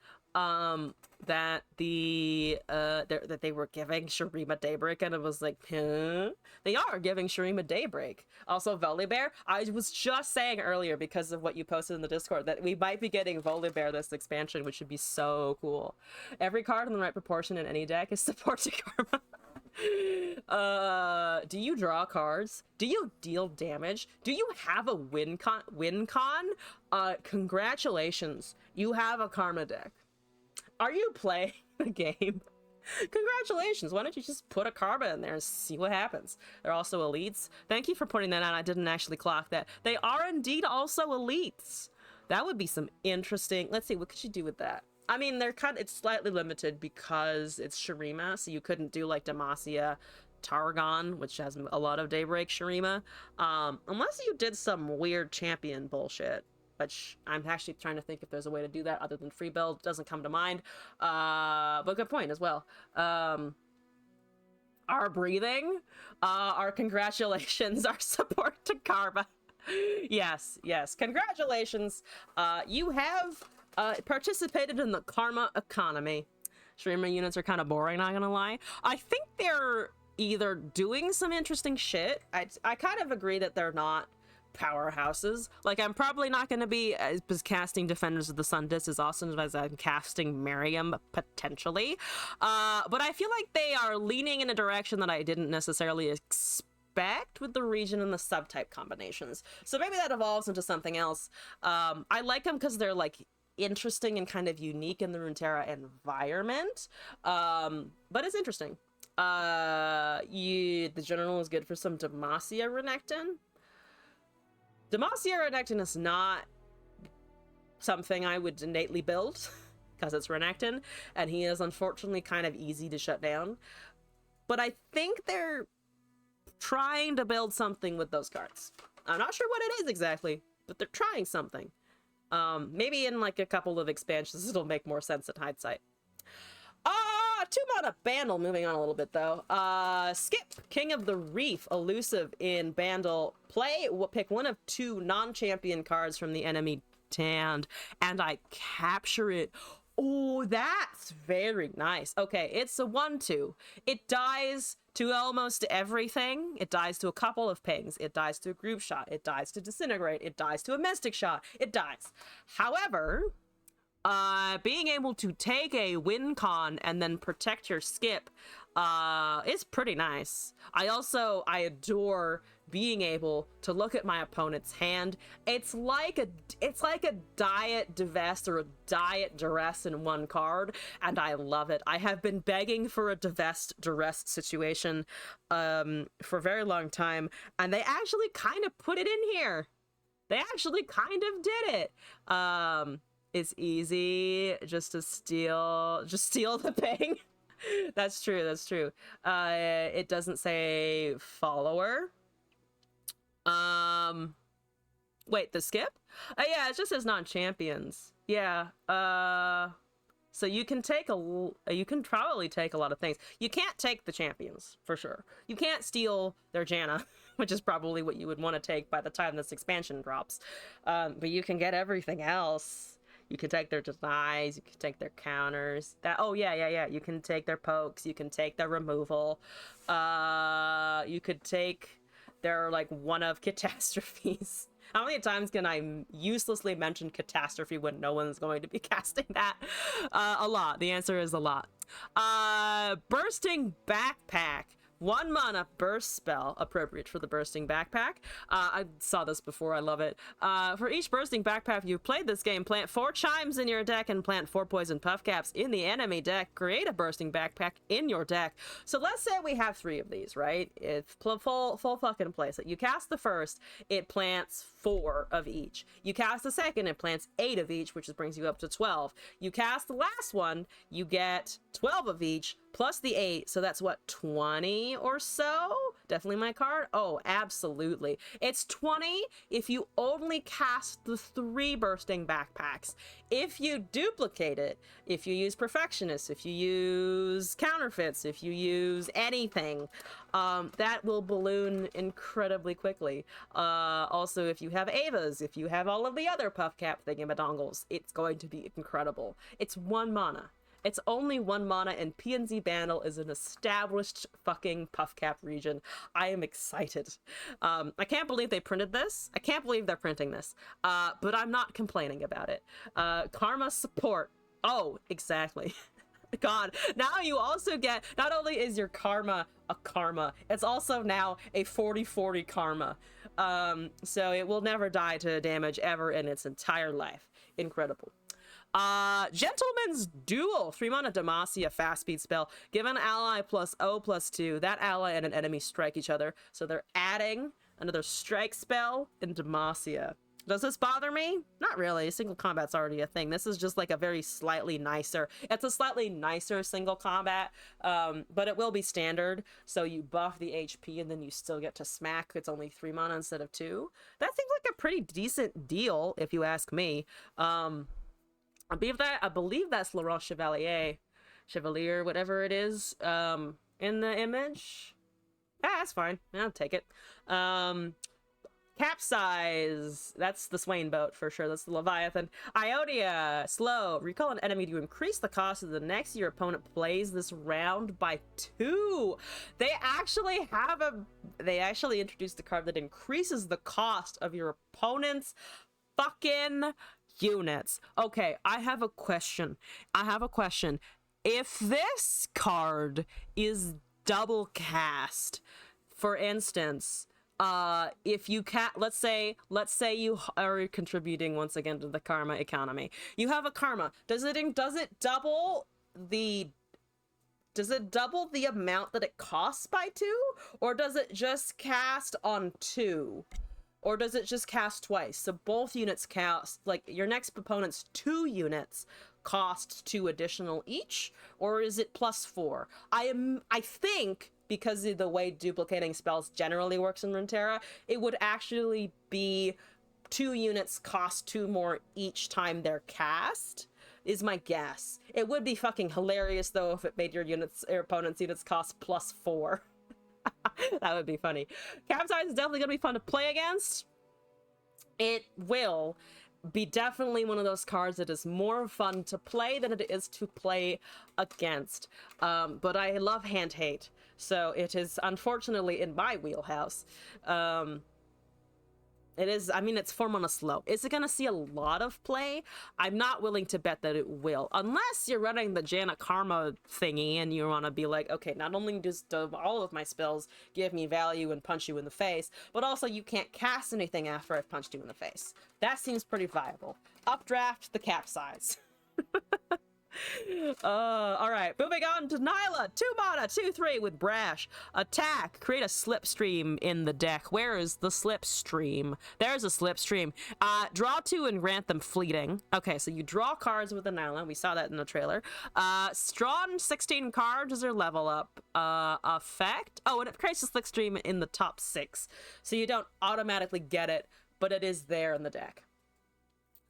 that that they were giving Shurima Daybreak, and it was like, huh? They are giving Shurima Daybreak. Also, Volibear. I was just saying earlier, because of what you posted in the Discord, that we might be getting Volibear this expansion, which would be so cool. Every card in the right proportion in any deck is support to karma. Do you draw cards? Do you deal damage? Do you have a win con? Congratulations, you have a karma deck. Are you playing the game? Congratulations, why don't you just put a karma in there and see what happens? They're also elites. Thank you for pointing that out. I didn't actually clock that. They are indeed also elites. That would be some interesting, let's see, what could you do with that? I mean, it's slightly limited because it's Shurima, so you couldn't do like Demacia Tarragon, which has a lot of Daybreak Shurima, unless you did some weird champion bullshit, which I'm actually trying to think if there's a way to do that other than free build. Doesn't come to mind, but good point as well. Our breathing, our congratulations, our support to karma. Yes, congratulations. You have participated in the karma economy. Streamer units are kind of boring, not gonna lie. I think they're either doing some interesting shit. I kind of agree that they're not powerhouses. Like, I'm probably not going to be as casting Defenders of the Sun Disc as awesome as I'm casting Miriam, potentially. But I feel like they are leaning in a direction that I didn't necessarily expect with the region and the subtype combinations. So maybe that evolves into something else. I like them because they're like interesting and kind of unique in the Runeterra environment. But it's interesting. The general is good for some Demacia Renekton. Demacia Renekton is not something I would innately build because it's Renekton, and he is unfortunately kind of easy to shut down. But I think they're trying to build something with those cards. I'm not sure what it is exactly, but they're trying something. Maybe in like a couple of expansions it'll make more sense at hindsight. 2-mana Bandle, moving on a little bit though. Skip, King of the Reef, elusive in Bandle. Pick one of 2 non-champion cards from the enemy hand, and I capture it. Oh, that's very nice. Okay, it's a 1/2. It dies to almost everything. It dies to a couple of pings. It dies to a group shot. It dies to disintegrate. It dies to a mystic shot. It dies. However, being able to take a win con and then protect your skip is pretty nice. I adore being able to look at my opponent's hand. It's like a diet divest or a diet duress in one card, and I love it. I have been begging for a divest duress situation for a very long time, and they actually kind of put it in here. They actually kind of did it. It's easy just to steal the ping. That's true. It doesn't say follower. Wait, the skip? Yeah, it just says non-champions. Yeah. So you can probably take a lot of things. You can't take the champions, for sure. You can't steal their Janna. which is probably what you would want to take by the time this expansion drops. But you can get everything else. You can take their denies, you can take their counters. Oh yeah. You can take their pokes, you can take their removal. You could take their like one of catastrophes. How many times can I uselessly mention catastrophe when no one's going to be casting that? A lot. The answer is a lot. Bursting Backpack. 1 mana burst spell, appropriate for the bursting backpack. I saw this before, I love it. For each bursting backpack you've played this game, plant 4 chimes in your deck and plant 4 poison puff caps in the enemy deck. Create a bursting backpack in your deck. So let's say we have 3 of these, right? It's full fucking place. You cast the first, it plants 4 of each. You cast the second, it plants 8 of each, which brings you up to 12. You cast the last one, you get 12 of each, plus the 8, so that's what, 20 or so? Definitely my card? Oh, absolutely. It's 20 if you only cast the 3 bursting backpacks. If you duplicate it, if you use Perfectionist, if you use Counterfeits, if you use anything, that will balloon incredibly quickly. Also, if you have Avas, if you have all of the other puff cap thingamadongles, it's going to be incredible. It's 1 mana. It's only 1 mana, and PNZ Bandle is an established fucking puff cap region. I am excited. I can't believe they printed this. I can't believe they're printing this. But I'm not complaining about it. Karma support. Oh, exactly. God, now you also get, not only is your karma a karma, it's also now a 40/40 karma. So it will never die to damage ever in its entire life. Incredible. Gentleman's Duel, 3 mana Demacia fast speed spell. Give an ally +0/+2. That ally and an enemy strike each other. So they're adding another strike spell in Demacia. Does this bother me? Not really. Single combat's already a thing. This is just like a very slightly nicer, it's a slightly nicer single combat, but it will be standard. So you buff the HP and then you still get to smack. It's only 3 mana instead of 2. That seems like a pretty decent deal, if you ask me. I believe that's Laurent Chevalier, whatever it is, in the image. That's fine. I'll take it. Capsize. That's the Swain boat for sure. That's the Leviathan. Ionia. Slow. Recall an enemy to increase the cost of the next your opponent plays this round by 2. They actually introduced a card that increases the cost of your opponent's fucking units. Okay, I have a question. If this card is double cast, for instance, if you let's say you are contributing once again to the karma economy. You have a karma. Does it double the amount that it costs by 2, or does it just cast on 2? Or does it just cast twice? So both units cast, like your next opponent's 2 units cost 2 additional each, or is it +4? I think, because of the way duplicating spells generally works in Runeterra, it would actually be 2 units cost 2 more each time they're cast, is my guess. It would be fucking hilarious though if it made your opponent's units cost +4. That would be funny. Capsize is definitely going to be fun to play against. It will be definitely one of those cards that is more fun to play than it is to play against. But I love hand hate, so it is unfortunately in my wheelhouse. It is, I mean, it's 4 mana slow. Is it going to see a lot of play? I'm not willing to bet that it will. Unless you're running the Janet Karma thingy and you want to be like, okay, not only does all of my spells give me value and punch you in the face, but also you can't cast anything after I've punched you in the face. That seems pretty viable. Updraft the Capsize. Alright, moving on to Nyla. 2 mana, 2/3 with Brash. Attack. Create a slipstream in the deck. Where is the slipstream? There's a slipstream. Draw 2 and grant them fleeting. Okay, so you draw cards with the Nyla. We saw that in the trailer. Drawn 16 cards as their level up. Effect. Oh, and it creates a slipstream in the top 6. So you don't automatically get it, but it is there in the deck.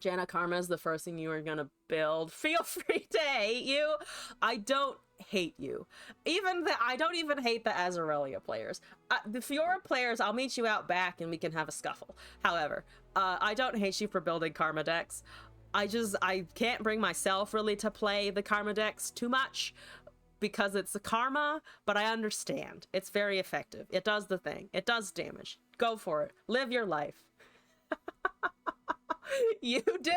Jana Karma is the first thing you are gonna build. Feel free to hate you. I don't hate you. I don't even hate the Azarelia players. The Fiora players, I'll meet you out back and we can have a scuffle. However, I don't hate you for building Karma decks. I can't bring myself really to play the Karma decks too much because it's a Karma, but I understand. It's very effective. It does the thing. It does damage. Go for it. Live your life. You do?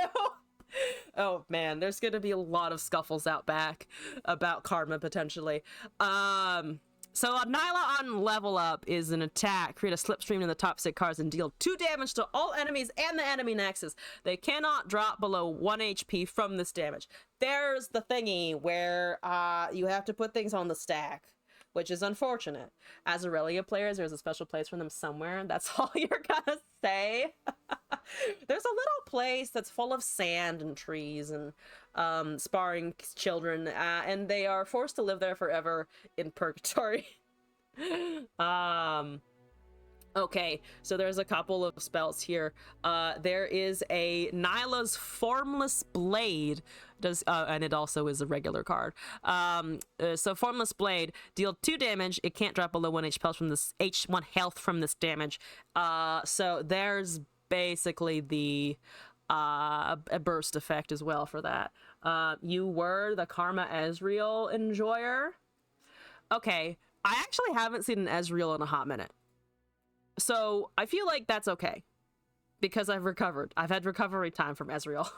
Oh man, there's gonna be a lot of scuffles out back about Karma potentially. So a Nyla on level up is an attack. Create a slipstream in the top 6 cards and deal 2 damage to all enemies and the enemy nexus. They cannot drop below 1 HP from this damage. There's the thingy where you have to put things on the stack, which is unfortunate. As Aurelia players, there's a special place for them somewhere. That's all you're gonna say. There's a little place that's full of sand and trees and sparring children, and they are forced to live there forever in purgatory. Okay, so there's a couple of spells here. There is a Nyla's Formless Blade, and it also is a regular card. So Formless Blade, deal 2 damage. It can't drop below 1 1 health from this damage. So there's basically the a burst effect as well for that. You were the Karma Ezreal enjoyer. Okay, I actually haven't seen an Ezreal in a hot minute. So I feel like that's okay because I've recovered. I've had recovery time from Ezreal.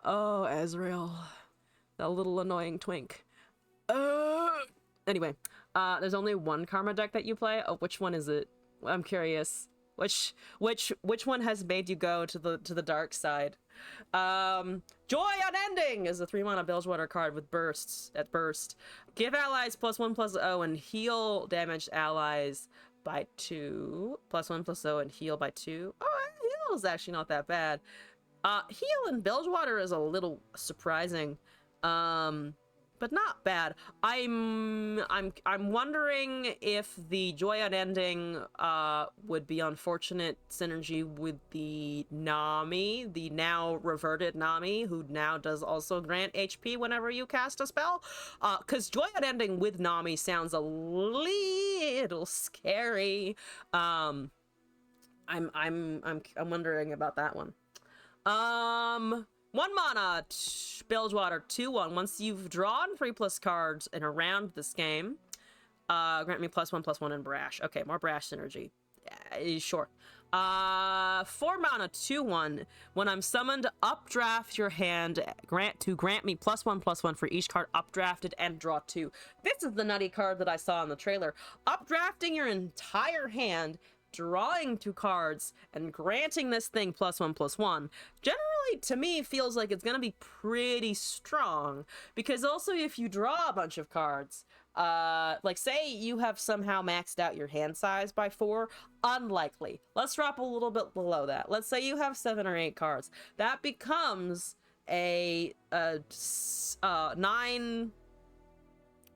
Oh, Ezreal, that little annoying twink. Anyway, there's only one Karma deck that you play. Oh, which one is it? I'm curious. Which one has made you go to the dark side? Joy Unending is a 3-mana Bilgewater card with bursts at burst. Give allies +1/+0 and heal damaged allies by 2. +1/+0 and heal by 2. Oh, heal is actually not that bad. Heal in Bilgewater is a little surprising. But not bad. I'm wondering if the Joy Unending would be unfortunate synergy with the Nami, the now reverted Nami, who now does also grant HP whenever you cast a spell. Because Joy Unending with Nami sounds a little scary. I'm wondering about that one. 1 mana, Bilgewater, 2/1. Once you've drawn 3+ cards in a round this game, grant me +1/+1 and Brash. Okay, more Brash synergy. Sure. 4 mana, 2/1. When I'm summoned, updraft your hand. Grant me +1/+1 for each card updrafted and draw 2. This is the nutty card that I saw in the trailer. Updrafting your entire hand, drawing 2 cards, and granting this thing +1/+1 generally to me feels like it's gonna be pretty strong, because also if you draw a bunch of cards, like say you have somehow maxed out your hand size by 4, unlikely. Let's drop a little bit below that. Let's say you have 7 or 8 cards. That becomes a 9.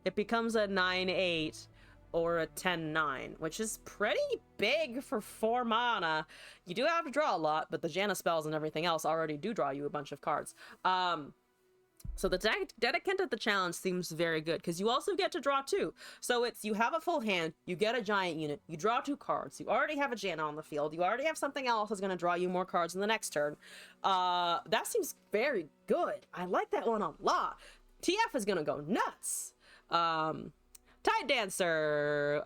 It becomes a 9/8 or a 10/9, which is pretty big for 4 mana. You do have to draw a lot, but the Janna spells and everything else already do draw you a bunch of cards. So the Dedicant at the challenge seems very good, because you also get to draw 2. So it's, you have a full hand, you get a giant unit, you draw 2 cards, you already have a Janna on the field, you already have something else that's going to draw you more cards in the next turn. That seems very good. I like that one a lot. TF is going to go nuts. Tide Dancer,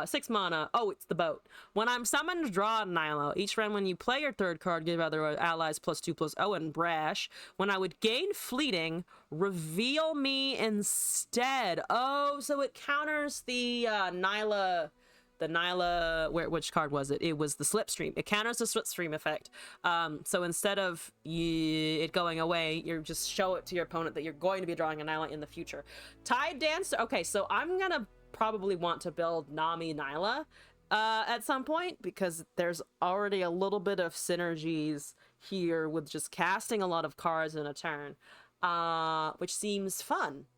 6 mana. Oh, it's the boat. When I'm summoned, draw a Nyla. Each round when you play your 3rd card, give other allies +2/+0 and Brash. When I would gain Fleeting, reveal me instead. Oh, so it counters the Nyla... which card was it? It was the Slipstream. It counters the Slipstream effect. So instead of it going away, you just show it to your opponent that you're going to be drawing a Nyla in the future. Tide Dancer. Okay, so I'm gonna probably want to build Nami Nyla at some point, because there's already a little bit of synergies here with just casting a lot of cards in a turn, which seems fun.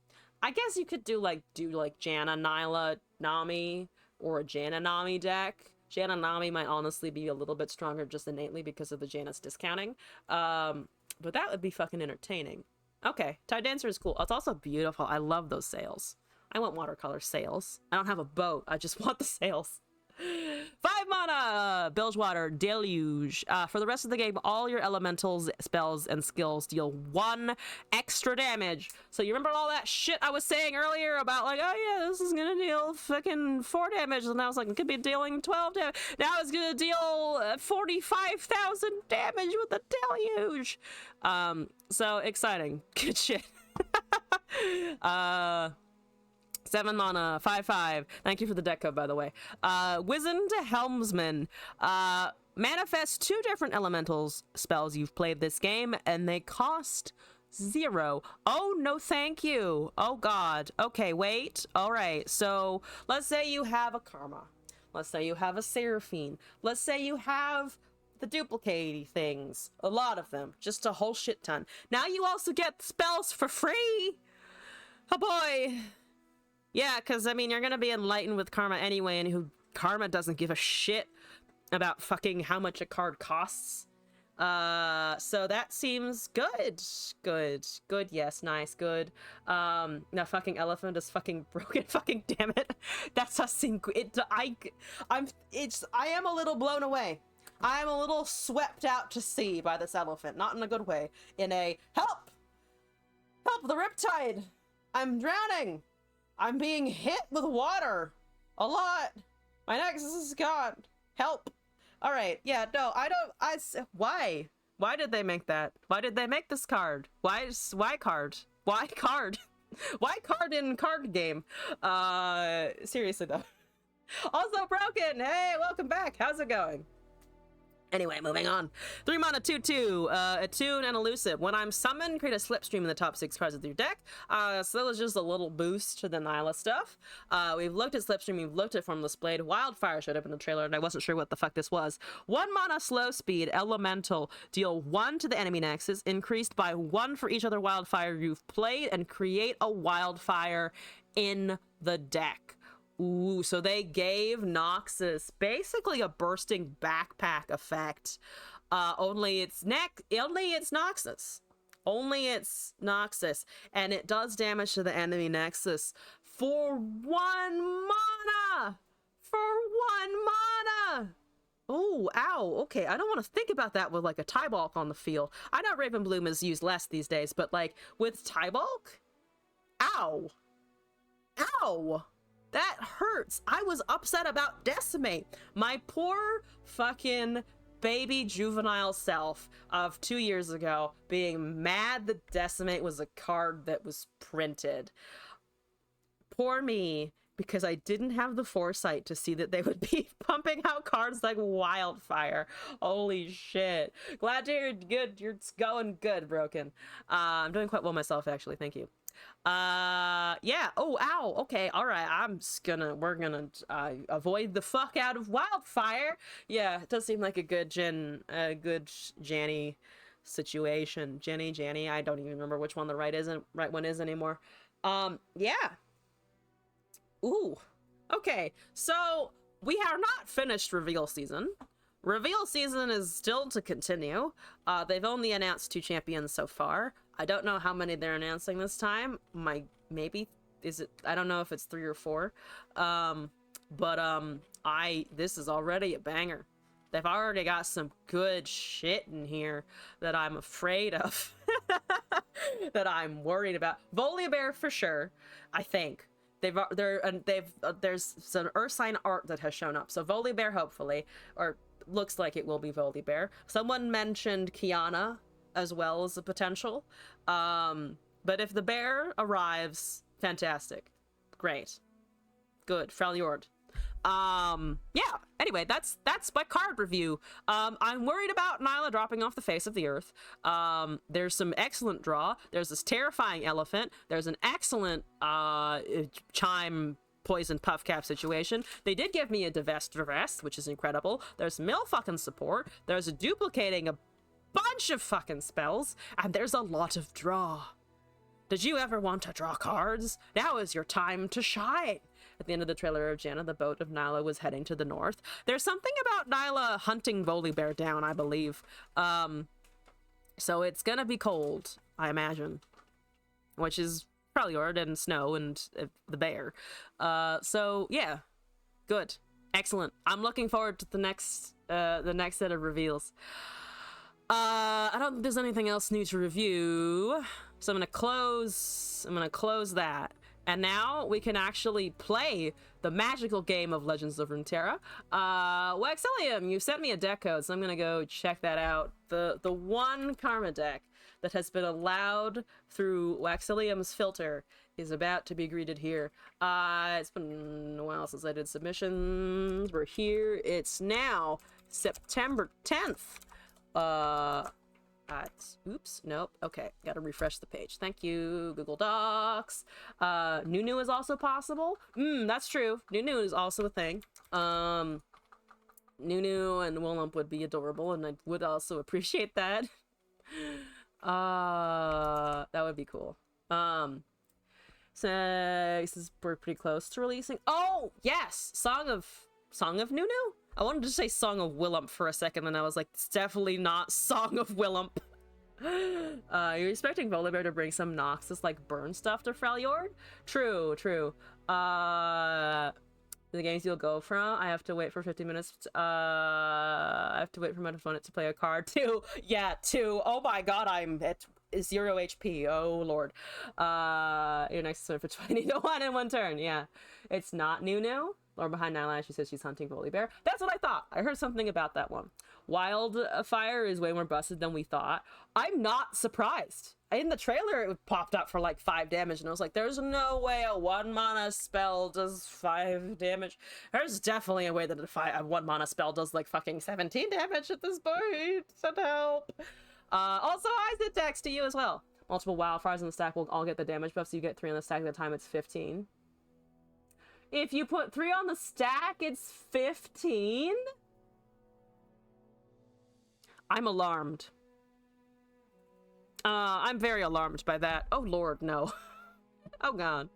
I guess you could do like Janna, Nyla, Nami, or a Janna Nami deck, Jananami might honestly be a little bit stronger just innately because of the Janus discounting. But that would be fucking entertaining. Okay, Tide Dancer is cool. It's also beautiful. I love those sails. I want watercolor sails. I don't have a boat. I just want the sails. 5 mana! Bilgewater, Deluge. For the rest of the game, all your elementals, spells, and skills deal 1 extra damage. So you remember all that shit I was saying earlier about like, oh yeah, this is gonna deal fucking 4 damage, and I was like, it could be dealing 12 damage. Now it's gonna deal 45,000 damage with the Deluge. So exciting. Good shit. 7 mana, 5/5. Thank you for the deck code, by the way. Wizened Helmsman. Manifest 2 different elementals spells you've played this game, and they cost 0. Oh, no thank you. Oh, God. Okay, wait. All right. So let's say you have a Karma. Let's say you have a Seraphine. Let's say you have the duplicating things. A lot of them. Just a whole shit ton. Now you also get spells for free. Oh, boy. Yeah, because, I mean, you're going to be enlightened with Karma anyway, and who Karma doesn't give a shit about fucking how much a card costs. So that seems good. Good, yes, nice, good. Now fucking elephant is fucking broken, fucking damn it. That's a I am a little blown away. I'm a little swept out to sea by this elephant, not in a good way. In a, help! Help, the riptide! I'm drowning! I'm being hit with water a lot. My nexus is gone. Help. All right. Yeah, no, why? Why did they make that? Why did they make this card? Why card? Why card? Why card in card game? Seriously though. Also broken. Hey, welcome back. How's it going? Anyway, moving on. 3 mana, 2/2, attune and elusive. When I'm summoned, create a slipstream in the top 6 cards of your deck. So that was just a little boost to the Nyla stuff. We've looked at slipstream, we've looked at Formless Blade. Wildfire showed up in the trailer, and I wasn't sure what the fuck this was. 1 mana, slow speed, elemental. Deal 1 to the enemy nexus, increased by 1 for each other wildfire you've played, and create a wildfire in the deck. Ooh, so they gave Noxus basically a bursting backpack effect. Only it's Noxus. Only it's Noxus. And it does damage to the enemy Nexus for 1 mana! For 1 mana! Oh, ow, okay, I don't want to think about that with like a Tybulk on the field. I know Ravenbloom is used less these days, but like with Tybulk? Ow! Ow! That hurts. I was upset about Decimate. My poor fucking baby juvenile self of 2 years ago being mad that Decimate was a card that was printed. Poor me, because I didn't have the foresight to see that they would be pumping out cards like wildfire. Holy shit. Glad to hear you're good. You're going good, Broken. I'm doing quite well myself, actually. Thank you. Yeah. Oh, ow. Okay. All right. We're gonna avoid the fuck out of wildfire. Yeah, it does seem like a good Janny situation. Janny. I don't even remember which one the right one is anymore. Yeah. Ooh. Okay. So we are not finished reveal season. Reveal season is still to continue. They've only announced 2 champions so far. I don't know how many they're announcing this time. I don't know if it's 3 or 4. This is already a banger. They've already got some good shit in here that I'm afraid of. That I'm worried about. Volibear for sure, I think. There's some Ursine art that has shown up. So Volibear hopefully, or looks like it will be Volibear. Someone mentioned Kiana as well as a potential. But if the bear arrives, fantastic. Great. Good. Freljord. Yeah, anyway, that's my card review. I'm worried about Nyla dropping off the face of the earth. There's some excellent draw. There's this terrifying elephant. There's an excellent chime poison puff cap situation. They did give me a divest, which is incredible. There's mill fucking support. There's a duplicating a bunch of fucking spells, and there's a lot of draw. Did you ever want to draw cards? Now is your time to shine. At the end of the trailer of Janna, the boat of Nyla was heading to the north. There's something about Nyla hunting Volibear down, I believe. So it's gonna be cold, I imagine. Which is Freljord and snow and the bear. So yeah, good, excellent. I'm looking forward to the next set of reveals. I don't think there's anything else new to review, so I'm gonna close that, and now we can actually play the magical game of Legends of Runeterra. Waxilium, you sent me a deck code, so I'm gonna go check that out. The one Karma deck that has been allowed through Waxilium's filter is about to be greeted here. It's been a while since I did submissions. We're here. It's now September 10th. Oops, nope. Okay, gotta refresh the page. Thank you, Google Docs. Nunu is also possible. That's true. Nunu is also a thing. Nunu and Willump would be adorable, and I would also appreciate that. That would be cool. So this is we're pretty close to releasing. Oh yes, Song of Nunu. I wanted to say Song of Willump for a second, and I was like, it's definitely not Song of Willump. You're expecting Volibear to bring some Noxus like burn stuff to Freljord? True. The games you'll go from, I have to wait for 50 minutes. I have to wait for my opponent to play a card too. Yeah, too. Oh my god, I'm at 0 HP. Oh lord. Your next turn for 20 to 1 in 1 turn. Yeah, it's not Nunu. Or behind Nyla, she says she's hunting Volibear. That's what I thought. I heard something about that one. Wildfire is way more busted than we thought. I'm not surprised. In the trailer, it popped up for like 5 damage, and I was like, there's no way a 1 mana spell does 5 damage. There's definitely a way that a 1 mana spell does like fucking 17 damage at this point. Send help. Also, I did text to you as well. Multiple wildfires in the stack will all get the damage buff, so you get 3 on the stack at the time. It's 15. If you put 3 on the stack, it's 15? I'm alarmed. I'm very alarmed by that. Oh lord, no. Oh god.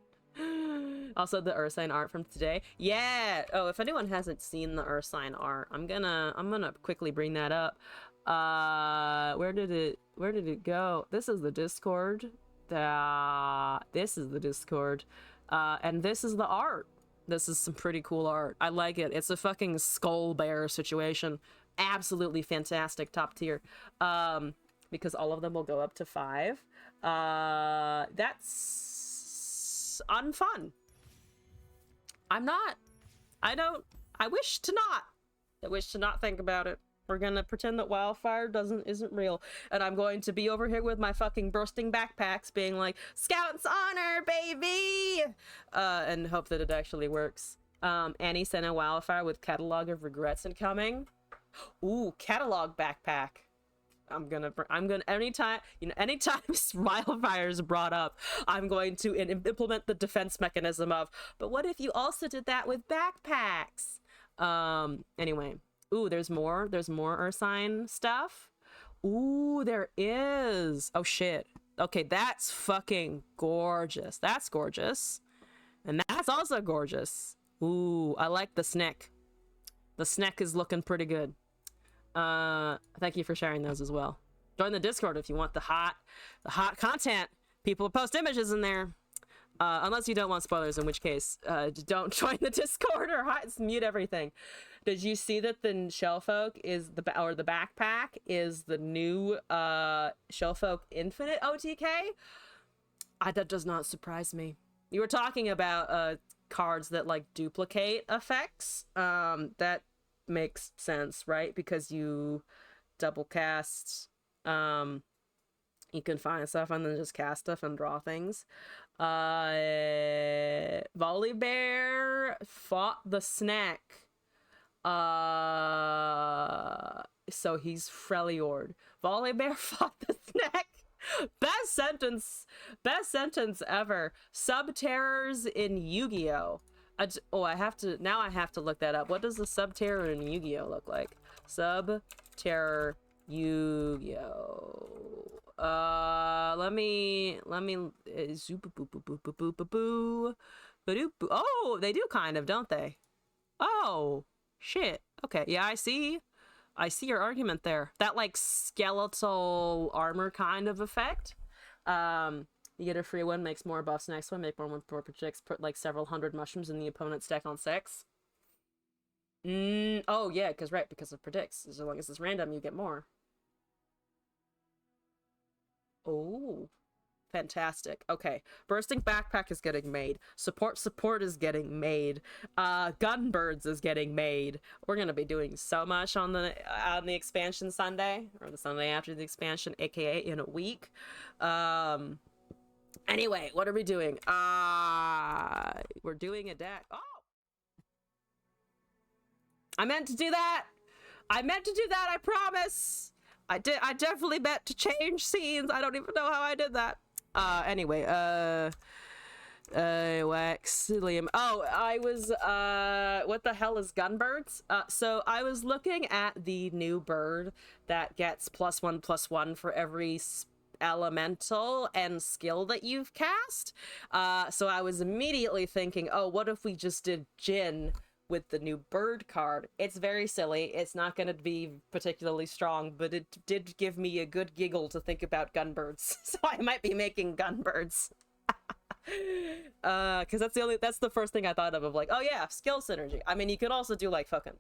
Also, the Ursine art from today. Yeah! Oh, if anyone hasn't seen the Ursine art, I'm gonna quickly bring that up. Where did it go? This is the Discord. This is the Discord. And this is the art. This is some pretty cool art. I like it. It's a fucking skull bear situation. Absolutely fantastic, top tier. Because all of them will go up to 5. That's unfun. I wish to not think about it. We're gonna pretend that wildfire isn't real, and I'm going to be over here with my fucking bursting backpacks being like, Scout's honor, baby! And hope that it actually works. Annie sent a wildfire with catalog of regrets incoming. Ooh, catalog backpack. I'm gonna anytime wildfire is brought up, I'm going to implement the defense mechanism of, but what if you also did that with backpacks? Anyway. Ooh, there's more Ursine stuff. Ooh, there is. Oh shit. Okay, that's fucking gorgeous. That's gorgeous. And that's also gorgeous. Ooh, I like the snack. The snack is looking pretty good. Thank you for sharing those as well. Join the Discord if you want the hot content. People post images in there. Unless you don't want spoilers, in which case, don't join the Discord or mute everything. Did you see that the Shellfolk is the backpack is the new Shellfolk Infinite OTK? That does not surprise me. You were talking about cards that like duplicate effects. That makes sense, right? Because you double cast. You can find stuff and then just cast stuff and draw things. Volibear fought the snack. So he's Freljord. Volibear fought the snack. Best sentence ever. Subterrors in Yu-Gi-Oh! I have to look that up. What does the Subterror in Yu-Gi-Oh! Look like? Subterror Yu-Gi-Oh! Let me zoop boo boo boo boo boo boo boo. Oh, they do kind of, don't they? Oh, shit. Okay, yeah, I see your argument there. That, like, skeletal armor kind of effect. You get a free one, makes more buffs next one, make more projects, put, like, several hundred mushrooms in the opponent's deck on 6. Oh, yeah, because of predicts. As long as it's random, you get more. Oh. Fantastic. Okay. Bursting Backpack is getting made. Support is getting made. Gunbirds is getting made. We're gonna be doing so much on the expansion Sunday, or the Sunday after the expansion, aka in a week. Anyway, what are we doing? We're doing a deck. Oh! I meant to do that! I promise! I definitely meant to change scenes. I don't even know how I did that. Anyway, Wax, Liam. Oh, I was, what the hell is Gunbirds? So I was looking at the new bird that gets +1/+1 for every elemental and skill that you've cast. So I was immediately thinking, oh, what if we just did Jin with the new bird card? It's very silly. It's not going to be particularly strong, but it did give me a good giggle to think about Gunbirds. So I might be making Gunbirds. Because that's the first thing I thought of like, oh yeah, skill synergy. I mean, you could also do like fucking,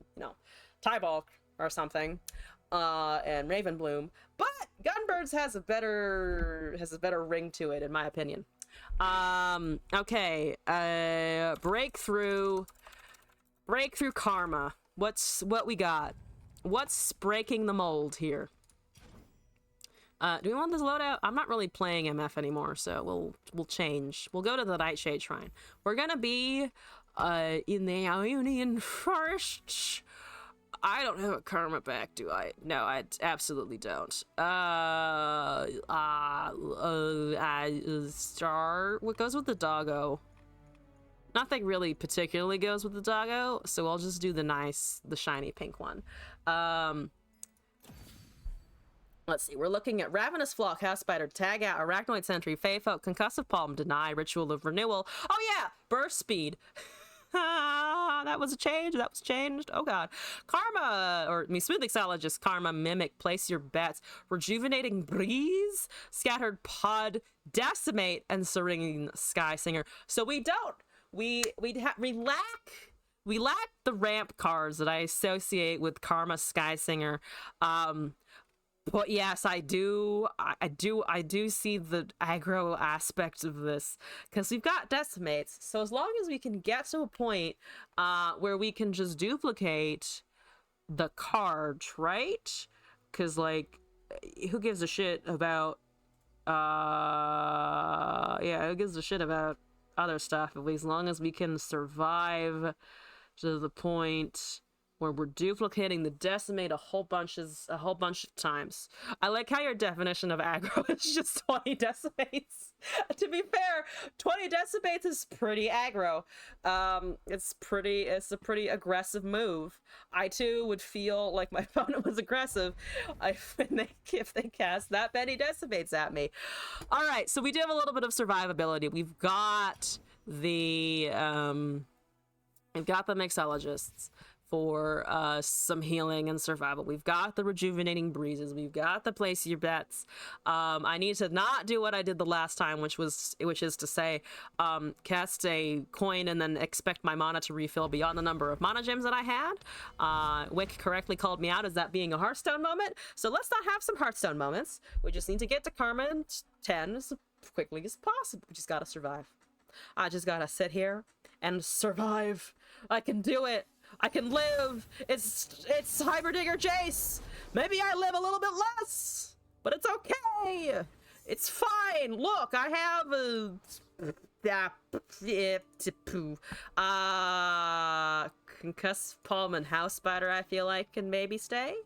Tybulk or something, and Ravenbloom, but Gunbirds has a better ring to it, in my opinion. Okay, Breakthrough Karma. What we got? What's breaking the mold here? Do we want this loadout? I'm not really playing MF anymore, so we'll change. We'll go to the Nightshade Shrine. We're gonna be in the Ionian Forest. I don't have a Karma back, do I? No, I absolutely don't. Star. What goes with the doggo? Nothing really particularly goes with the doggo, so I'll just do the shiny pink one. Let's see, we're looking at Ravenous Flock, House Spider, Tag Out, Arachnoid Sentry, Fey Folk, Concussive Palm, Deny, Ritual of Renewal. Oh yeah! Burst Speed. That was changed. Oh god. Karma, Smooth Mixologist, Karma, Mimic, Place Your Bets, Rejuvenating Breeze, Scattered Pod, Decimate, and Serene Sky Singer. So we lack the ramp cards that I associate with Karma Sky Singer. But yes, I do see the aggro aspect of this, because we've got decimates. So as long as we can get to a point where we can just duplicate the cards, right? Because like, who gives a shit about who gives a shit about other stuff, as long as we can survive to the point where we're duplicating the decimate a whole bunch of times. I like how your definition of aggro is just 20 decimates. To be fair, 20 decimates is pretty aggro. It's a pretty aggressive move. I too would feel like my opponent was aggressive if they cast that many decimates at me. All right, so we do have a little bit of survivability. We've got the mixologists for some healing and survival. We've got the rejuvenating breezes. We've got the place your bets. I need to not do what I did the last time, which is to say, cast a coin and then expect my mana to refill beyond the number of mana gems that I had. Wick correctly called me out as that being a Hearthstone moment. So let's not have some Hearthstone moments. We just need to get to Karma in 10 as quickly as possible. We just gotta survive. I just gotta sit here and survive. I can do it. I can live. It's Hyperdigger Jace. Maybe I live a little bit less, but it's okay. It's fine. Look, I have Concussive Palm and House Spider. I feel like can maybe stay.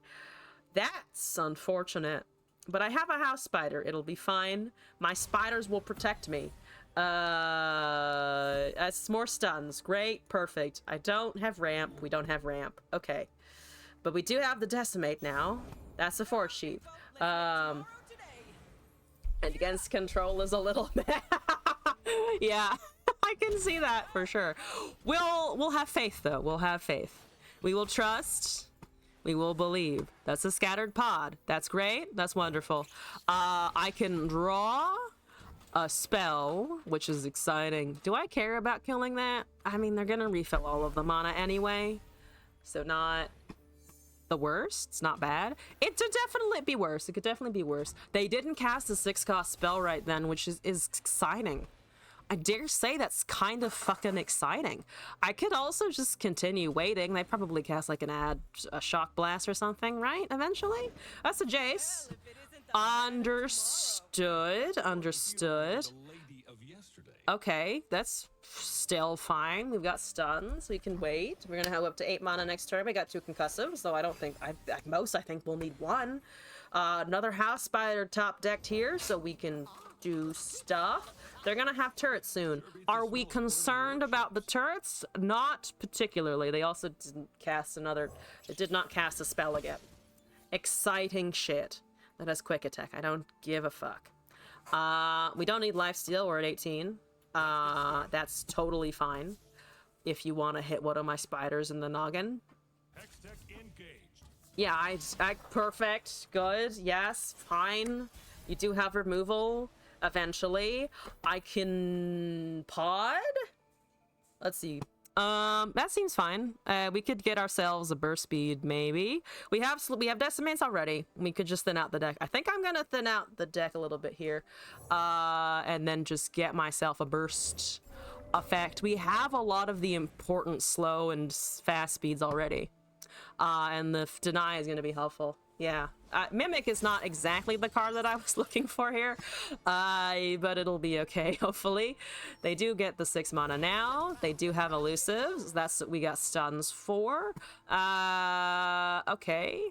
That's unfortunate, but I have a House Spider. It'll be fine. My spiders will protect me. It's more stuns. Great, perfect. I don't have ramp. We don't have ramp. Okay. But we do have the decimate now. That's a Force Sheep. And against control is a little bit. Yeah. I can see that for sure. We'll have faith though. We'll have faith. We will trust. We will believe. That's a scattered pod. That's great. That's wonderful. I can draw a spell, which is exciting. Do I care about killing that? I mean, they're gonna refill all of the mana anyway, so not the worst. It's not bad. It could definitely be worse. It could definitely be worse. They didn't cast a 6-cost spell right then, which is exciting. I dare say that's kind of fucking exciting. I could also just continue waiting. They probably cast like a shock blast or something, right? Eventually? That's a Jace. Understood. Understood. Okay, that's still fine. We've got stuns. We can wait. We're gonna have up to 8 mana next turn. We got 2 concussive, so I don't think at most I think we'll need 1. Another house spider top decked here, so we can do stuff. They're gonna have turrets soon. Are we concerned about the turrets? Not particularly. They also didn't cast they did not cast a spell again. Exciting shit. That has quick attack. I don't give a fuck. We don't need lifesteal. We're at 18. That's totally fine. If you want to hit one of my spiders in the noggin. Yeah, I perfect. Good. Yes. Fine. You do have removal. Eventually. I can pod? Let's see. That seems fine. We could get ourselves a burst speed, maybe. We have decimates already. We could just thin out the deck. I think I'm gonna thin out the deck a little bit here. And then just get myself a burst effect. We have a lot of the important slow and fast speeds already. And the deny is gonna be helpful. Yeah. Mimic is not exactly the card that I was looking for here, but it'll be okay, hopefully. They do get the 6 mana now. They do have elusives. That's what we got stuns for. Okay.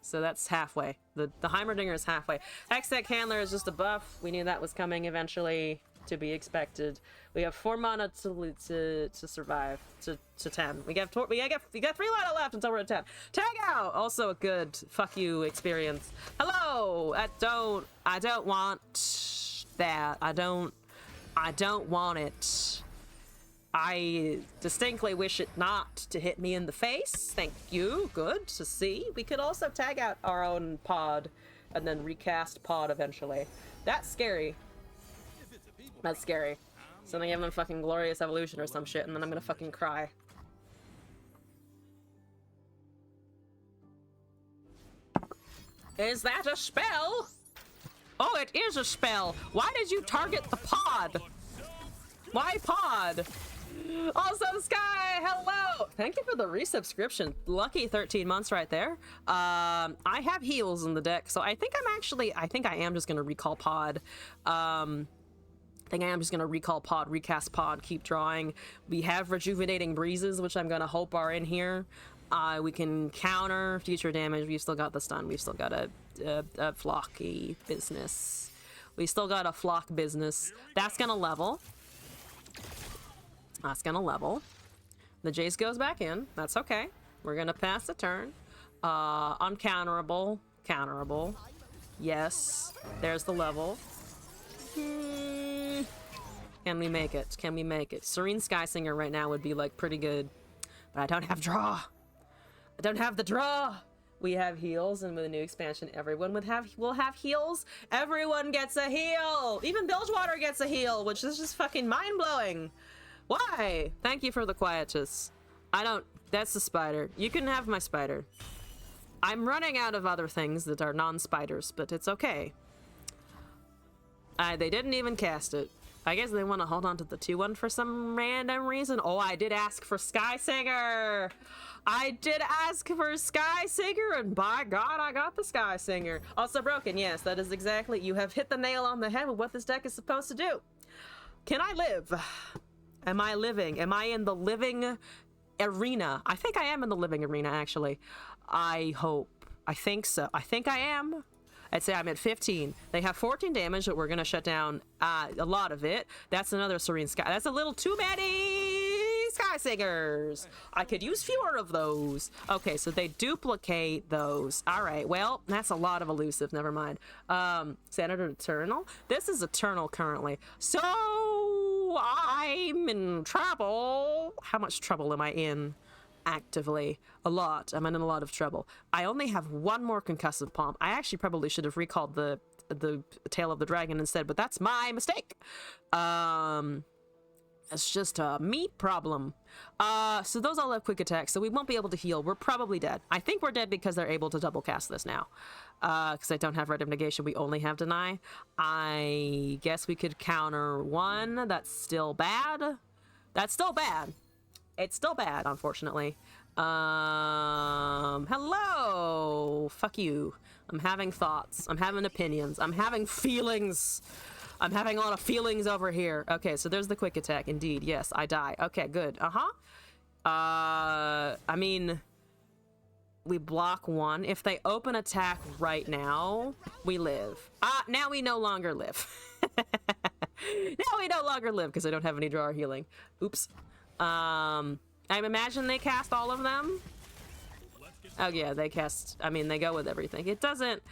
So that's halfway. The Heimerdinger is halfway. Hextech Handler is just a buff. We knew that was coming eventually, to be expected. We have 4 mana to survive to 10. We got 3 mana left until we're at 10. Tag out, also a good fuck you experience. Hello. I don't want that. I don't want it. I distinctly wish it not to hit me in the face. Thank you. Good to see. We could also tag out our own pod and then recast pod eventually. That's scary. That's scary. So they give them fucking glorious evolution or some shit, and then I'm gonna fucking cry. Is that a spell? Oh, it is a spell. Why did you target the pod? Why pod? Also, Sky, hello. Thank you for the resubscription. Lucky 13 months right there. I have heals in the deck, so I think I am just gonna recall pod. I think I am just gonna recall pod, recast pod, keep drawing. We have rejuvenating breezes, which I'm gonna hope are in here. We can counter future damage. We've still got the stun. We've still got a flocky business. We still got a flock business. That's gonna level. That's gonna level. The Jace goes back in. That's okay. We're gonna pass the turn. Uncounterable. Counterable. Yes. There's the level. Can we make it? Can we make it? Serene Skysinger right now would be like pretty good, but I don't have draw. I don't have the draw. We have heals, and with the new expansion, everyone will have heals. Everyone gets a heal. Even Bilgewater gets a heal, which is just fucking mind blowing. Why? Thank you for the quietus. That's the spider. You can have my spider. I'm running out of other things that are non-spiders, but it's okay. They didn't even cast it. I guess they want to hold on to the 2-1 for some random reason. Oh, I did ask for Skysinger. I did ask for Skysinger, and by God, I got the Skysinger. Also broken, yes, that is exactly. You have hit the nail on the head with what this deck is supposed to do. Can I live? Am I living? Am I in the living arena? I think I am in the living arena, actually. I hope. I think so. I think I am. I'd say I'm at 15. They have 14 damage that we're going to shut down a lot of it. That's another Serene Sky. That's a little too many Sky Singers. I could use fewer of those. Okay, so they duplicate those. All right, well, that's a lot of elusive. Never mind. Senator Eternal. This is Eternal currently. So I'm in trouble. How much trouble am I in? Actively. A lot. I'm in a lot of trouble. I only have one more concussive palm. I actually probably should have recalled the tail of the dragon instead, but that's my mistake. It's just a me problem. So those all have quick attacks, so we won't be able to heal. We're probably dead. I think we're dead because they're able to double cast this now. Because I don't have Red of Negation, we only have Deny. I guess we could counter one. That's still bad. That's still bad. It's still bad, unfortunately. Hello! Fuck you. I'm having thoughts. I'm having opinions. I'm having feelings. I'm having a lot of feelings over here. Okay, so there's the quick attack. Indeed, yes, I die. Okay, good. I mean, we block one. If they open attack right now, we live. Now we no longer live. Now we no longer live because I don't have any draw or healing. Oops. I imagine they cast all of them. Oh yeah, they cast, I mean, they go with everything. It doesn't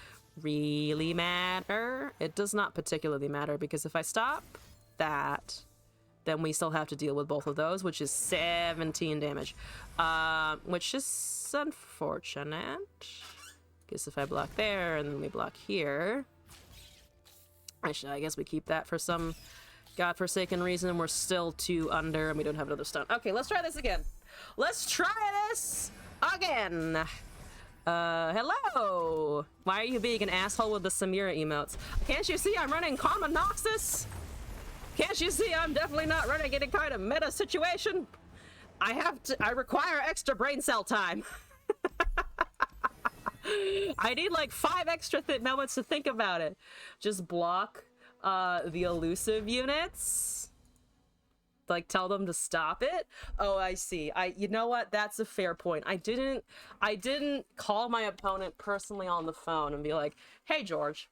really matter. It does not particularly matter because if I stop that, then we still have to deal with both of those, which is 17 damage, which is unfortunate. Guess if I block there and then we block here, I guess we keep that for some godforsaken reason. We're still 2 under and we don't have another stun. Okay, let's try this again. Let's try this again. Hello! Why are you being an asshole with the Samira emotes? Can't you see I'm running Common Noxus? Can't you see I'm definitely not running any kind of meta situation? I require extra brain cell time. I need like 5 extra moments to think about it. Just block the elusive units. Like tell them to stop it. Oh, I see. You know what? That's a fair point. I didn't call my opponent personally on the phone and be like, "Hey George,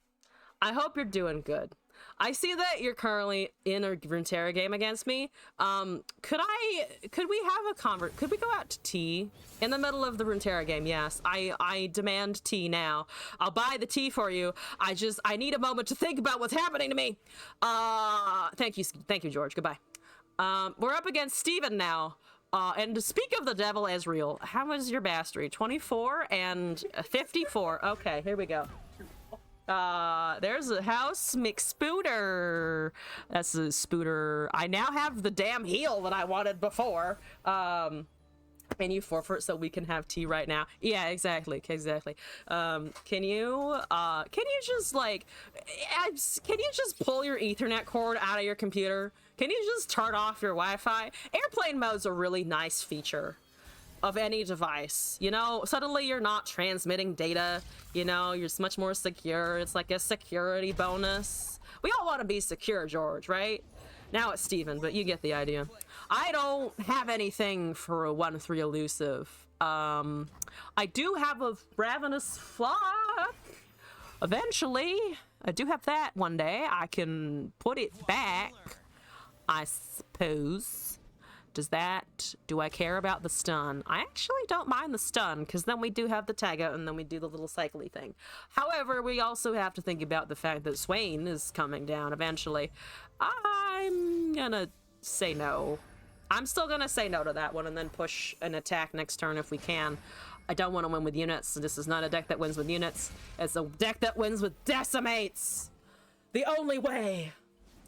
I hope you're doing good. I see that you're currently in a Runeterra game against me. Could we go out to tea in the middle of the Runeterra game? Yes, I demand tea now. I'll buy the tea for you. I need a moment to think about what's happening to me. Thank you, George. Goodbye." We're up against Steven now. And to speak of the devil, Ezreal, how is your mastery? 24 and 54. Okay, here we go. There's a house McSpooter. That's a Spooter. I now have the damn heal that I wanted before. And you forfeit so we can have tea right now. Yeah, exactly. Can you just like, can you just pull your Ethernet cord out of your computer? Can you just turn off your Wi-Fi? Airplane mode's a really nice feature of any device. You know, suddenly you're not transmitting data. You know, you're much more secure. It's like a security bonus. We all want to be secure, George, right? Now it's Steven, but you get the idea. I don't have anything for a 1-3 elusive. I do have a Ravenous Flock. Eventually. I do have that one day. I can put it back, I suppose. Do I care about the stun? I actually don't mind the stun, because then we do have the tag out and then we do the little cycly thing. However, we also have to think about the fact that Swain is coming down eventually. I'm gonna say no. I'm still gonna say no to that one and then push an attack next turn if we can. I don't want to win with units. This is not a deck that wins with units. It's a deck that wins with decimates. The only way.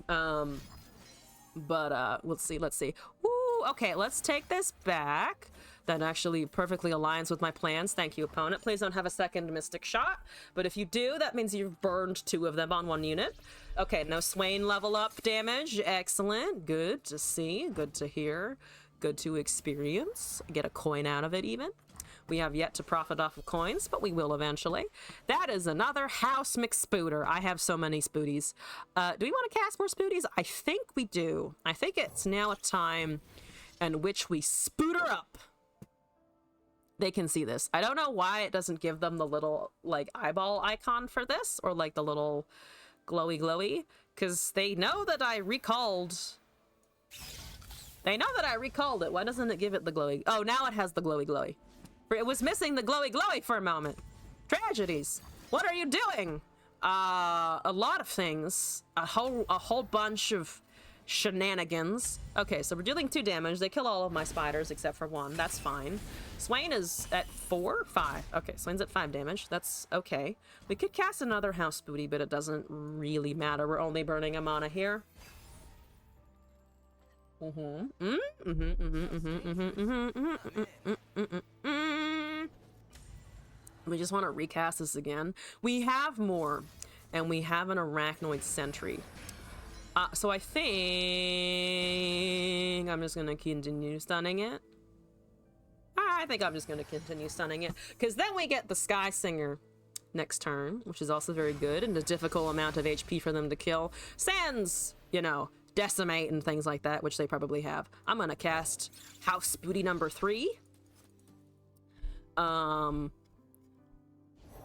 But let's see. Woo, okay, let's take this back. That actually perfectly aligns with my plans. Thank you, opponent. Please don't have a second Mystic Shot. But if you do, that means you've burned 2 of them on 1 unit. Okay, no Swain level up damage. Excellent. Good to see. Good to hear. Good to experience. Get a coin out of it even. We have yet to profit off of coins, but we will eventually. That is another House McSpooter. I have so many spooties. Do we want to cast more spooties? I think we do. I think it's now a time in which we spooter up. They can see this. I don't know why it doesn't give them the little, like, eyeball icon for this, or, like, the little glowy, because they know that I recalled... They know that I recalled it. Why doesn't it give it the glowy? Oh, now it has the glowy. It was missing the glowy for a moment. Tragedies. What are you doing? A lot of things. A whole bunch of shenanigans. Okay, so we're dealing 2 damage. They kill all of my spiders except for 1. That's fine. Swain is at 4? 5. Okay, Swain's at 5 damage. That's okay. We could cast another House Booty, but it doesn't really matter. We're only burning a mana here. We just want to recast this again. We have more, and we have an Arachnoid Sentry. So I think I'm just going to continue stunning it. I think I'm just going to continue stunning it, because then we get the Sky Singer next turn, which is also very good, and a difficult amount of HP for them to kill. Sans, you know, Decimate and things like that, which they probably have. I'm going to cast House Booty number 3.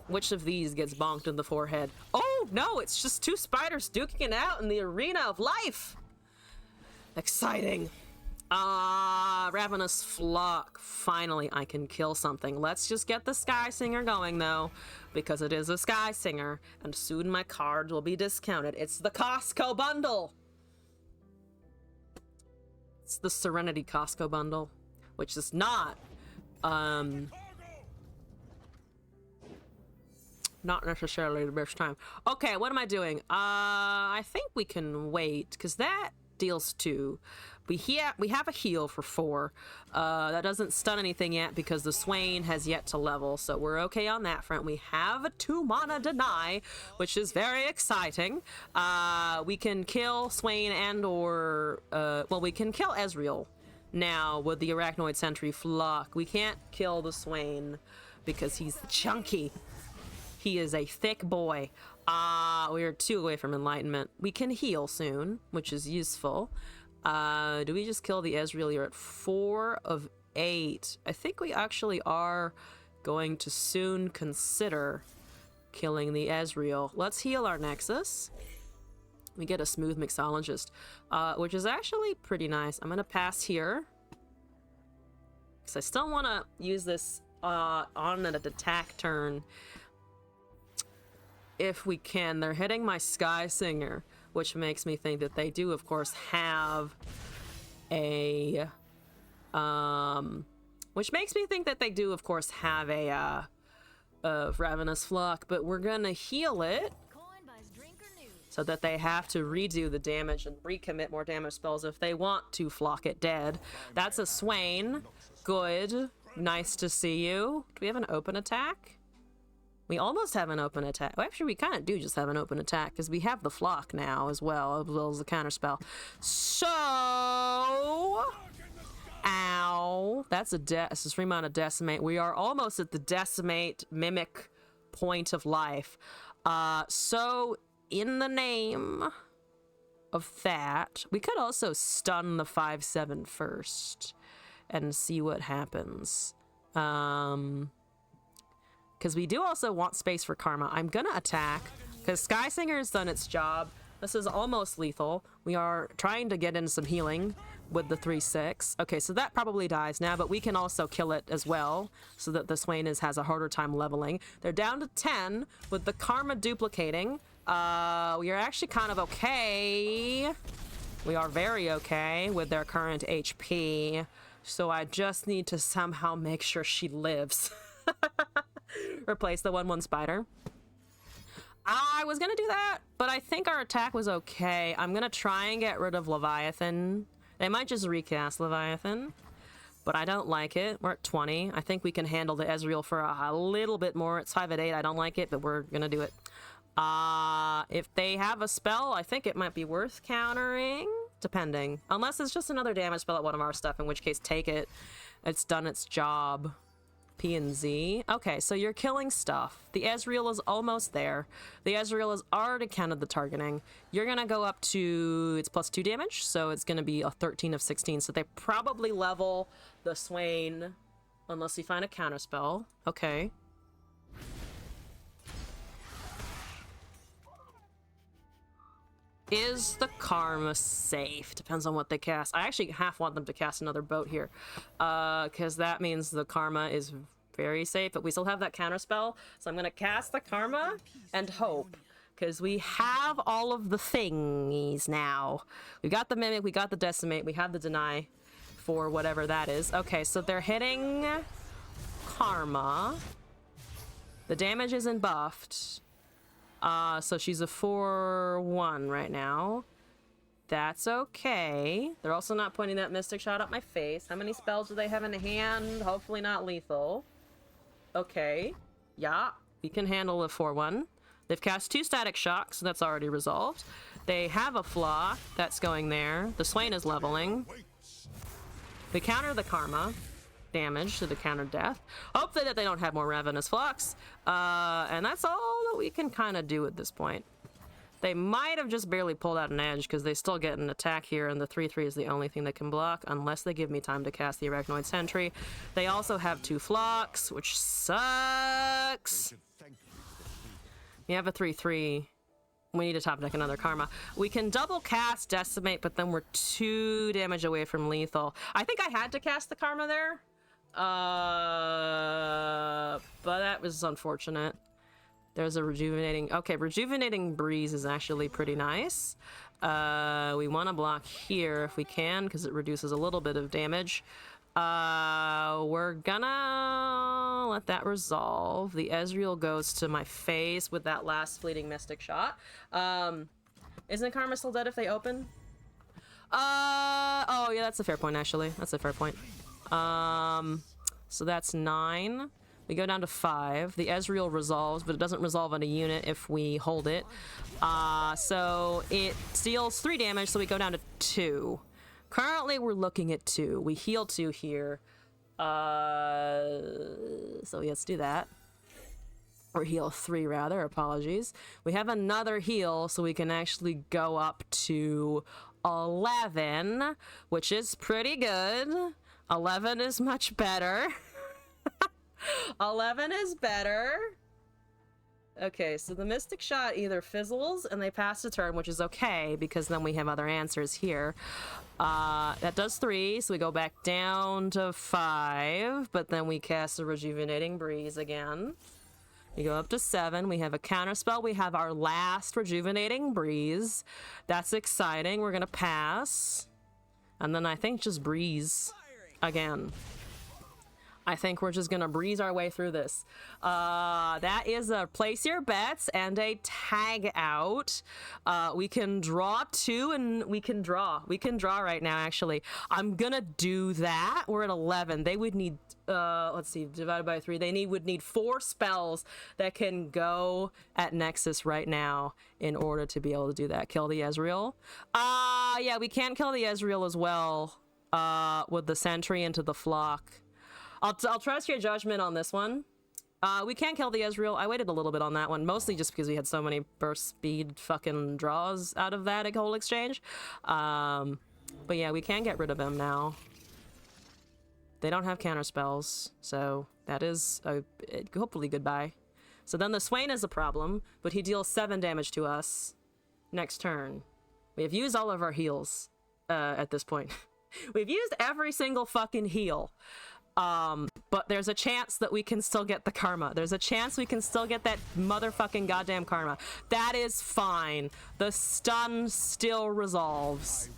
Which of these gets bonked in the forehead? Oh, no, it's just 2 spiders duking it out in the arena of life. Exciting. Ravenous Flock. Finally, I can kill something. Let's just get the Sky Singer going, though, because it is a Sky Singer, and soon my cards will be discounted. It's the Costco bundle. It's the Serenity Costco bundle, which is not, not necessarily the best time. Okay, what am I doing? I think we can wait, because that deals 2. We have a heal for 4. That doesn't stun anything yet because the Swain has yet to level, so we're okay on that front. We have a 2 mana deny, which is very exciting. We can kill Swain and or well, we can kill Ezreal now with the Arachnoid Sentry Flock. We can't kill the Swain because he's chunky. He is a thick boy. We are 2 away from Enlightenment. We can heal soon, which is useful. Do we just kill the Ezreal? You're at 4 of 8. I think we actually are going to soon consider killing the Ezreal. Let's heal our Nexus. We get a Smooth Mixologist, which is actually pretty nice. I'm going to pass here, because I still want to use this on an attack turn if we can. They're hitting my Sky Singer, which makes me think that they do, of course, have a Ravenous Flock, but we're gonna heal it so that they have to redo the damage and recommit more damage spells if they want to flock it dead. That's a Swain. Good. Nice to see you. Do we have an open attack? We almost have an open attack. Well, actually, we kind of do just have an open attack, because we have the Flock now as well as the counterspell. So... Ow. That's a 3 mana Decimate. We are almost at the Decimate Mimic point of life. So, in the name of that, we could also stun the 5/7 first and see what happens. Because we do also want space for Karma. I'm gonna attack, because Sky Singer has done its job. This is almost lethal. We are trying to get in some healing with the 3/6. Okay, so that probably dies now, but we can also kill it as well, so that the Swain has a harder time leveling. They're down to 10 with the Karma duplicating. We are actually kind of okay. We are very okay with their current HP. So I just need to somehow make sure she lives. Replace the 1/1 spider. I was gonna do that, but I think our attack was okay. I'm gonna try and get rid of Leviathan. They might just recast Leviathan, but I don't like it. We're at 20. I think we can handle the Ezreal for a little bit more. It's 5 at 8. I don't like it, but we're gonna do it. If they have a spell, I think it might be worth countering, depending. Unless it's just another damage spell at one of our stuff, in which case take it. It's done its job. P and Z. Okay, so you're killing stuff. The Ezreal is almost there. The Ezreal has already counted the targeting. You're gonna go up to, it's +2 damage, so it's gonna be a 13 of 16. So they probably level the Swain, unless you find a counterspell. Okay. Is the Karma safe? Depends on what they cast. I actually half want them to cast another boat here, because that means the Karma is very safe, but we still have that counterspell. So I'm going to cast the Karma and hope, because we have all of the thingies now. We got the Mimic, we got the Decimate, we have the Deny for whatever that is. Okay, so they're hitting Karma. The damage isn't buffed. So she's a 4-1 right now. That's okay. They're also not pointing that Mystic Shot at my face. How many spells do they have in hand? Hopefully not lethal. Okay. Yeah, we can handle a 4-1. They've cast 2 Static Shocks, so that's already resolved. They have a Flaw. That's going there. The Swain is leveling. We counter the Karma damage to the counter death. Hopefully that they don't have more Ravenous Flux. And that's all that we can kind of do at this point. They might have just barely pulled out an edge because they still get an attack here, and the 3/3 is the only thing that can block unless they give me time to cast the Arachnoid Sentry. They also have 2 Flux, which sucks. We have a 3/3. We need to top deck another Karma. We can double cast Decimate, but then we're 2 damage away from lethal. I think I had to cast the Karma there. But that was unfortunate. There's a rejuvenating... Okay, rejuvenating breeze is actually pretty nice. We want to block here if we can, because it reduces a little bit of damage. We're gonna let that resolve. The Ezreal goes to my face with that last fleeting Mystic Shot. Isn't Karma still dead if they open? Oh yeah, that's a fair point, actually. That's a fair point. So that's 9. We go down to 5. The Ezreal resolves, but it doesn't resolve on a unit if we hold it. So it deals 3 damage, so we go down to 2. Currently, we're looking at 2. We heal 2 here. So let's do that. Or heal 3, rather. Apologies. We have another heal, so we can actually go up to 11, which is pretty good. 11 is much better. 11 is better. Okay, so the Mystic Shot either fizzles and they pass a turn, which is okay, because then we have other answers here. That does 3, so we go back down to 5, but then we cast a Rejuvenating Breeze again. We go up to 7, we have a counterspell, we have our last Rejuvenating Breeze. That's exciting, we're gonna pass. And then I think just breeze again. I think we're just gonna breeze our way through this. That is a place your bets and a tag out. We can draw 2 and we can draw. We can draw right now, actually. I'm gonna do that. We're at 11. They would need, let's see, divided by 3. They would need 4 spells that can go at Nexus right now in order to be able to do that. Kill the Ezreal. Yeah, we can't kill the Ezreal as well with the Sentry into the Flock. I'll trust your judgment on this one. We can't kill the Ezreal. I waited a little bit on that one, mostly just because we had so many burst speed fucking draws out of that whole exchange. But yeah, we can get rid of him now. They don't have counter spells, so that is hopefully goodbye. So then the Swain is a problem, but he deals 7 damage to us next turn. We have used all of our heals at this point. We've used every single fucking heal. But there's a chance that we can still get the Karma. There's a chance we can still get that motherfucking goddamn Karma. That is fine. The stun still resolves.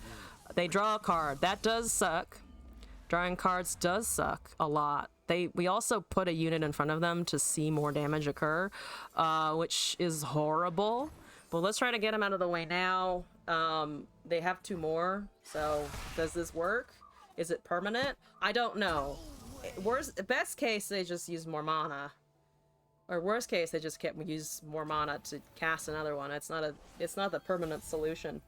They draw a card. That does suck. Drawing cards does suck a lot. We also put a unit in front of them to see more damage occur, which is horrible. But let's try to get them out of the way now. They have 2 more, so does this work? Is it permanent? I don't know. Best case, they just use more mana. Or worst case, they just use more mana to cast another one. It's not the permanent solution.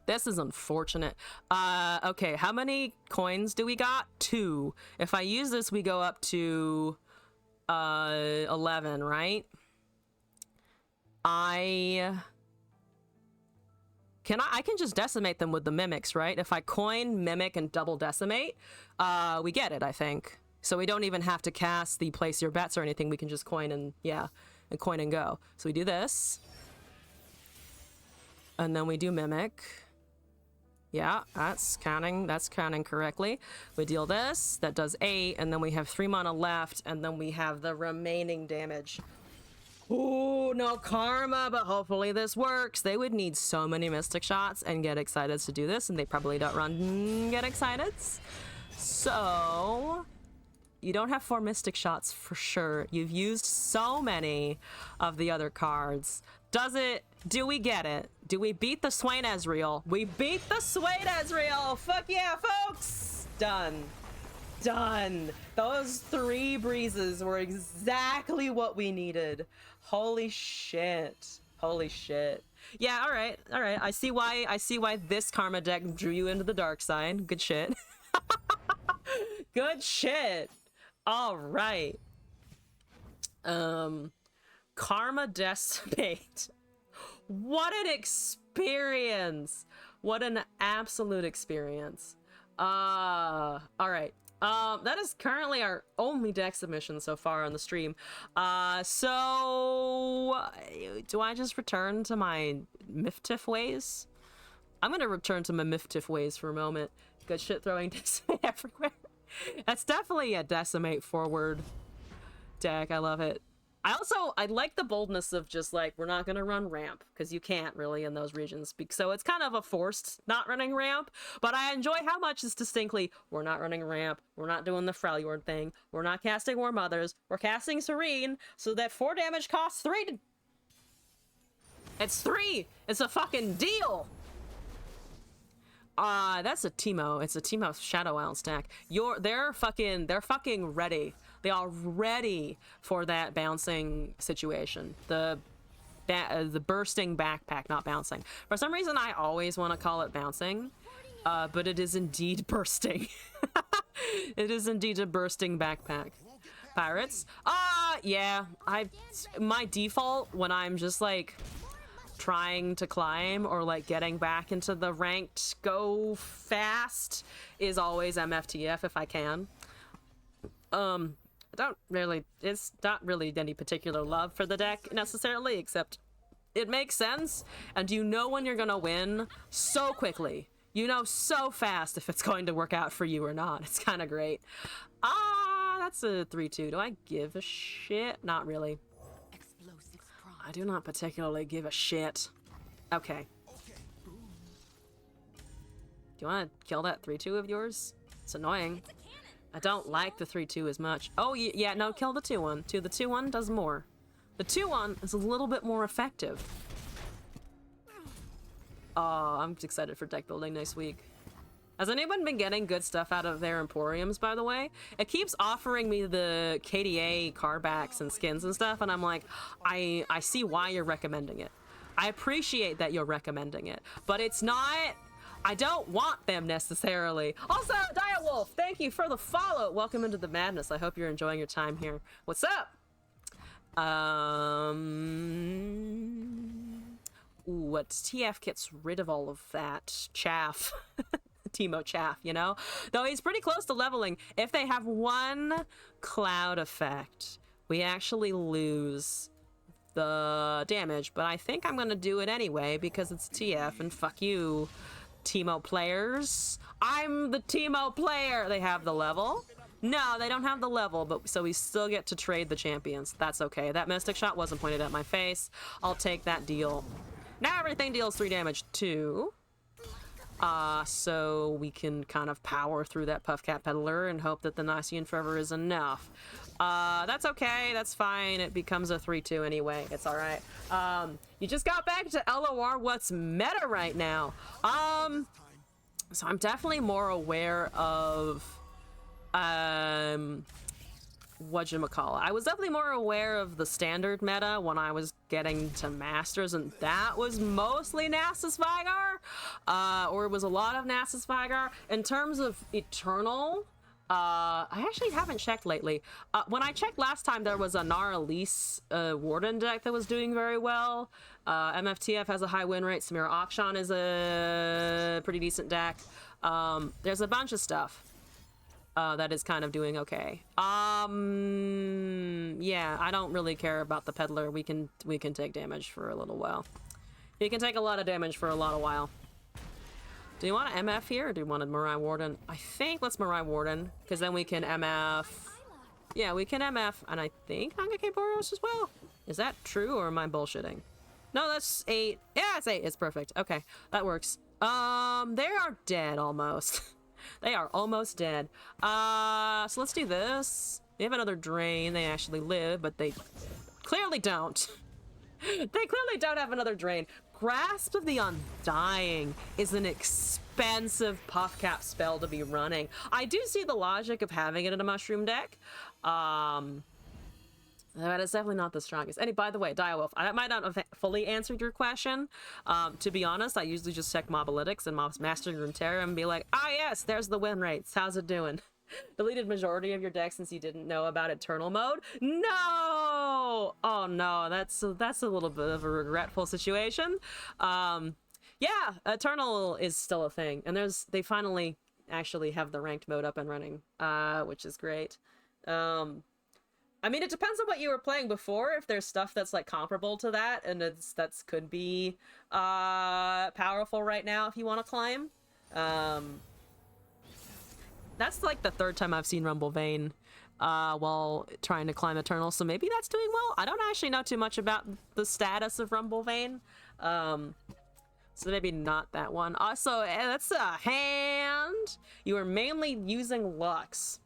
This is unfortunate. Okay, how many coins do we got? 2. If I use this, we go up to 11, right? I can just decimate them with the mimics, right? If I coin, mimic, and double decimate, we get it, I think. So we don't even have to cast the place your bets or anything. We can just coin and, yeah, and coin and go. So we do this. And then we do mimic. Yeah, that's counting correctly. We deal this, that does 8, and then we have 3 mana left, and then we have the remaining damage. Ooh, no karma, but hopefully this works. They would need so many Mystic Shots and get excited to do this, and they probably don't run get excited. So you don't have 4 Mystic Shots for sure. You've used so many of the other cards. Do we get it? Do we beat the Swain Ezreal? We beat the Swain Ezreal! Fuck yeah, folks! Done. Done. Those 3 breezes were exactly what we needed. Holy shit. Holy shit. Yeah, alright. Alright. I see why this karma deck drew you into the dark side. Good shit. Good shit. Alright. Karma Decimate. What an experience. What an absolute experience. Alright. That is currently our only deck submission so far on the stream. So do I just return to my Miftiff ways? I'm gonna return to my Miftiff ways for a moment. Good shit throwing Decimate everywhere. That's definitely a Decimate forward deck. I love it. I like the boldness of just like, we're not going to run ramp because you can't really in those regions. So it's kind of a forced not running ramp, but I enjoy how much it's distinctly, we're not running ramp. We're not doing the Freljord thing. We're not casting War Mothers. We're casting Serene so that 4 damage costs 3. It's 3. It's a fucking deal. That's a Teemo. It's a Teemo Shadow Isle stack. They're fucking ready. They are ready for that bouncing situation. The bursting backpack, not bouncing. For some reason, I always want to call it bouncing, but it is indeed bursting. It is indeed a bursting backpack. Pirates? Yeah. My default when I'm just like trying to climb or like getting back into the ranked go fast is always MFTF if I can. It's not really any particular love for the deck necessarily, except it makes sense and you know when you're gonna win so quickly. You know so fast if it's going to work out for you or not. It's kind of great. That's a 3-2. Do I give a shit? Not really. I do not particularly give a shit. Okay. Do you want to kill that 3-2 of yours? It's annoying. I don't like the 3-2 as much. Oh, yeah, no, kill the 2-1. The 2-1 does more. The 2-1 is a little bit more effective. Oh, I'm excited for deck building next week. Has anyone been getting good stuff out of their Emporiums, by the way? It keeps offering me the KDA carbacks and skins and stuff, and I'm like, I see why you're recommending it. I appreciate that you're recommending it, but it's not... I don't want them necessarily. Also, Direwolf, thank you for the follow. Welcome into the madness. I hope you're enjoying your time here. What's up? What TF gets rid of all of that chaff. Teemo chaff, you know? Though he's pretty close to leveling. If they have 1 cloud effect, we actually lose the damage, but I think I'm gonna do it anyway because it's TF and fuck you, Teemo players. I'm the Teemo player. They have the level. No, they don't have the level, but so we still get to trade the champions. That's okay. That Mystic Shot wasn't pointed at my face. I'll take that deal. Now everything deals 3 damage too. So we can kind of power through that Puffcat Peddler and hope that the Nician Forever is enough. That's okay, that's fine. It becomes a 3-2 anyway. It's alright. You just got back to LOR. What's meta right now? So I'm definitely more aware of whatchamacallit. I was definitely more aware of the standard meta when I was getting to Masters, and that was mostly Nasus Vigar, or it was a lot of Nasus Vigar. In terms of Eternal, I actually haven't checked lately. When I checked last time, there was a Nara Elise Warden deck that was doing very well. MFTF has a high win rate. Samira Akshan is a pretty decent deck. There's a bunch of stuff that is kind of doing okay. Yeah, I don't really care about the Peddler. We can take damage for a little while. You can take a lot of damage for a lot of while. Do you want to MF here, or do you want a Mirai Warden? I think let's Mirai Warden, because then we can MF. Yeah, we can MF, and I think Hangake Boros as well. Is that true, or am I bullshitting? No, that's 8. Yeah, it's 8. It's perfect. Okay, that works. They are dead almost. They are almost dead. So let's do this. They have another drain. They actually live, but they clearly don't. They clearly don't have another drain. Grasp of the Undying is an expensive puff cap spell to be running. I do see the logic of having it in a mushroom deck. But it's definitely not the strongest. And by the way, Direwolf, I might not have fully answered your question. To be honest, I usually just check Mobalytics and Mob's Mastering Runeterra and be like, ah yes, there's the win rates. How's it doing? Deleted majority of your deck since you didn't know about Eternal mode? No! Oh no, that's a little bit of a regretful situation. Yeah, Eternal is still a thing. And they finally actually have the ranked mode up and running, which is great. I mean, it depends on what you were playing before. If there's stuff that's like comparable to that, and that's could be powerful right now if you want to climb. That's like the 3rd time I've seen Rumble Vein while trying to climb Eternal, so maybe that's doing well. I don't actually know too much about the status of Rumble Vein, so maybe not that one. Also, that's a hand. You are mainly using Lux.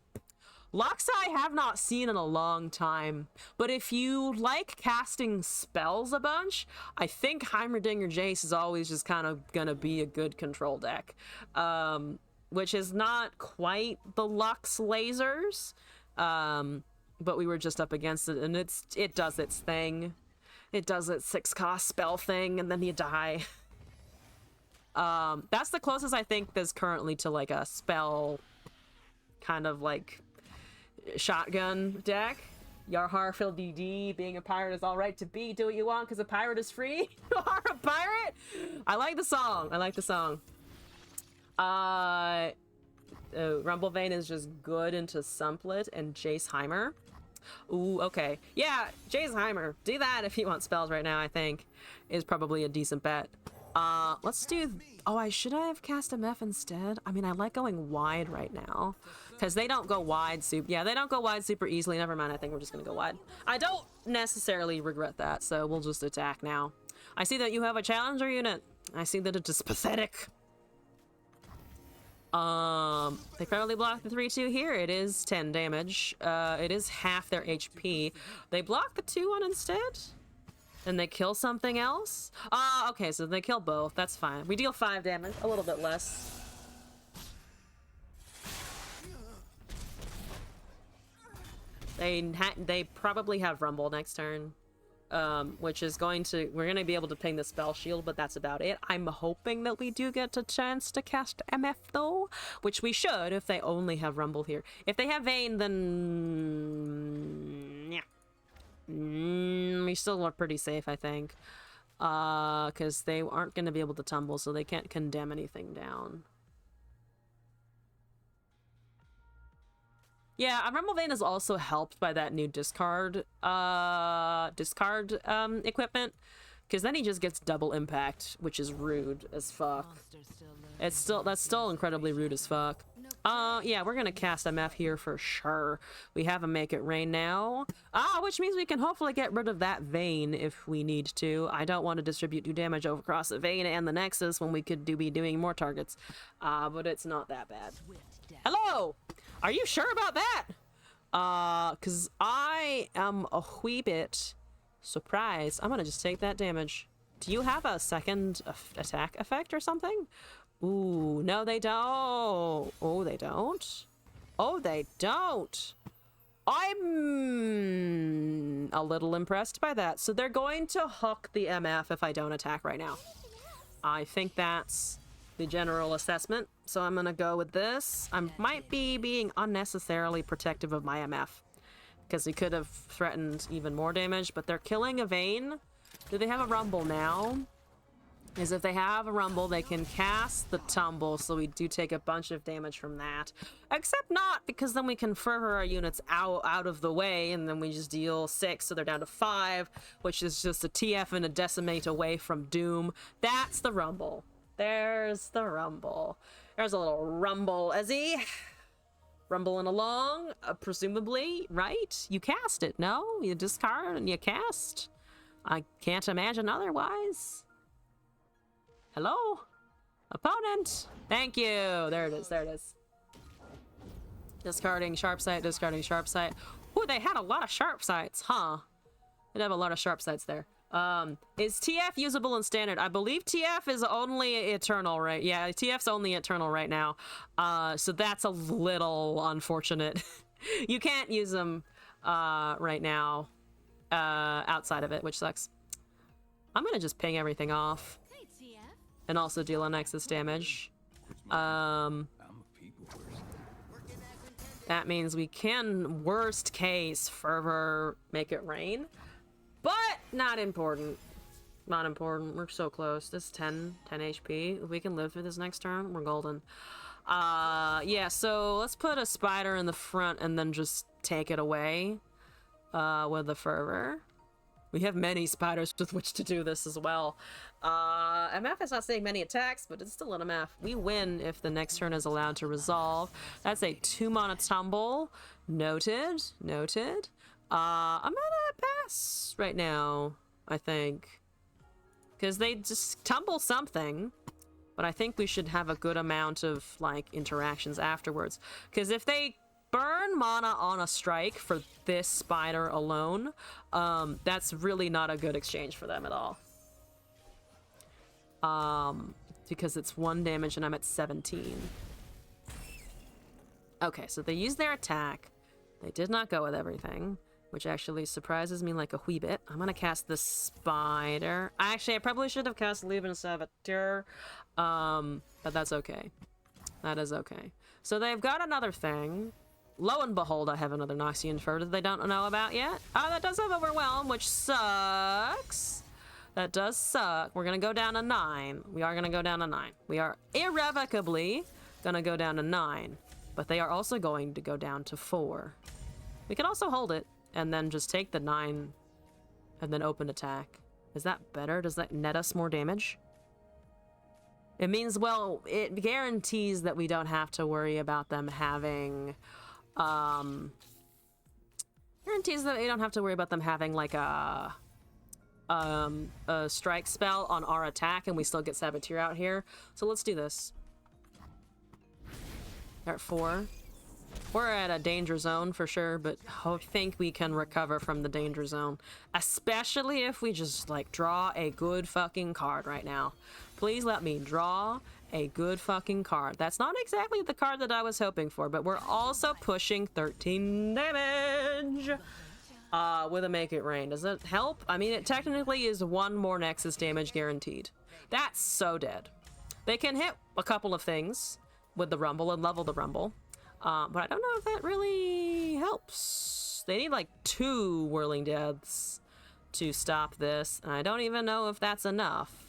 Lux I have not seen in a long time, but if you like casting spells a bunch, I think Heimerdinger Jace is always just kind of gonna be a good control deck. Which is not quite the Lux lasers, but we were just up against it, and it does its thing. It does its 6-cost spell thing, and then you die. That's the closest I think there's currently to like a spell kind of like shotgun deck. Yarharfil DD, being a pirate is all right to be. Do what you want because a pirate is free. You are a pirate? I like the song. I like the song. Rumble Vein is just good into Sumplet and Jace Heimer. Ooh, okay. Yeah, Jace Heimer. Do that if you want spells right now, I think. Is probably a decent bet. Let's do... Oh, I should have cast MF instead. I mean, I like going wide right now. Because they don't go wide super... Yeah, they don't go wide super easily. Never mind, I think we're just going to go wide. I don't necessarily regret that, so we'll just attack now. I see that you have a challenger unit. I see that it is pathetic. They probably blocked the 3-2 here. It is 10 damage. It is half their HP. They block the 2-1 instead? And they kill something else? Okay, so they kill both. That's fine. We deal 5 damage, a little bit less. They probably have Rumble next turn. Which is we're going to be able to ping the spell shield, but that's about it. I'm hoping that we do get a chance to cast MF though, which we should if they only have Rumble here. If they have Vayne, then yeah. We still are pretty safe, I think. Because they aren't going to be able to tumble, so they can't condemn anything down. Yeah, Rumble Vein is also helped by that new discard equipment, because then he just gets double impact, which is rude as fuck. That's still incredibly rude as fuck. Yeah, we're gonna cast MF here for sure. We have a Make It Rain now. Which means we can hopefully get rid of that Vein if we need to. I don't want to distribute 2 damage over across the Vein and the Nexus when we could be doing more targets. But it's not that bad. Hello! Are you sure about that? Cause I am a wee bit surprised. I'm gonna just take that damage. Do you have a second attack effect or something? Ooh, no they don't. Oh, they don't? Oh, they don't. I'm a little impressed by that. So they're going to hook the MF if I don't attack right now. I think that's the general assessment. So I'm gonna go with this. I might be being unnecessarily protective of my MF because he could have threatened even more damage, but they're killing a Vayne. Do they have a Rumble now? Is if they have a Rumble, they can cast the Tumble, so we do take a bunch of damage from that. Except not, because then we can fervor our units out of the way, and then we just deal 6, so they're down to 5, which is just a TF and a Decimate away from Doom. That's the Rumble. There's the rumble. There's a little rumble, Ezzy. Rumbling along, presumably, right? You cast it, no? You discard and you cast? I can't imagine otherwise. Hello? Opponent! Thank you! There it is, there it is. Discarding sharp sight, discarding sharp sight. Ooh, they had a lot of sharp sights, huh? They'd have a lot of sharp sights there. Is TF usable in standard? I believe TF is only eternal, right? Yeah, TF's only eternal right now. So that's a little unfortunate. You can't use them right now outside of it, which sucks. I'm gonna just ping everything off Hey, TF. and also deal an excess damage. That means we can, worst case, fervor, make it rain. But not important. Not important. We're so close. This is 10 HP. If we can live through this next turn, we're golden. Yeah, so let's put a spider in the front and then just take it away with the fervor. We have many spiders with which to do this as well. MF is not saying many attacks, but it's still an MF. We win if the next turn is allowed to resolve. That's a 2-mana tumble. Noted. Noted. I'm gonna pass right now, I think. Because they just tumble something. But I think we should have a good amount of, like, interactions afterwards. Because if they burn mana on a strike for this spider alone, that's really not a good exchange for them at all. Because it's 1 damage and I'm at 17. Okay, so they used their attack. They did not go with everything, which actually surprises me like a wee bit. I'm gonna cast the spider. Actually, I probably should have cast Leaven Saboteur, but that's okay. That is okay. So they've got another thing. Lo and behold, I have another Noxian Fur that they don't know about yet. Oh, that does have Overwhelm, which sucks. That does suck. We're gonna go down to 9. We are gonna go down to 9. We are irrevocably gonna go down to 9. But they are also going to go down to 4. We can also hold it and then just take the 9 and then open attack. Is that better? Does that net us more damage? It means, well, it guarantees that we don't have to worry about them having, guarantees that we don't have to worry about them having like a strike spell on our attack and we still get Saboteur out here. So let's do this. They're at 4. We're at a danger zone for sure, but I think we can recover from the danger zone. Especially if we just, like, draw a good fucking card right now. Please let me draw a good fucking card. That's not exactly the card that I was hoping for, but we're also pushing 13 damage with a Make It Rain. Does it help? I mean, it technically is 1 more Nexus damage guaranteed. That's so dead. They can hit a couple of things with the Rumble and level the Rumble. But I don't know if that really helps. They need like 2 Whirling Deaths to stop this, and I don't even know if that's enough.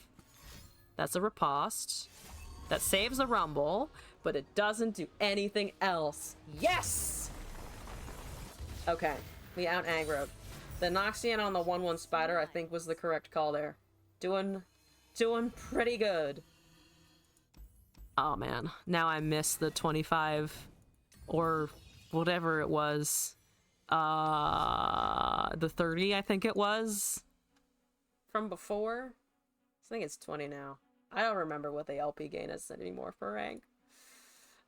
That's a riposte. That saves a Rumble, but it doesn't do anything else. Yes! Okay, we out-aggroed. The Noxian on the 1/1 spider, I think, was the correct call there. Doing pretty good. Oh man, now I miss the 25... or whatever it was, the 30, I think it was, from before. I think it's 20 now. I don't remember what the LP gain is anymore for rank.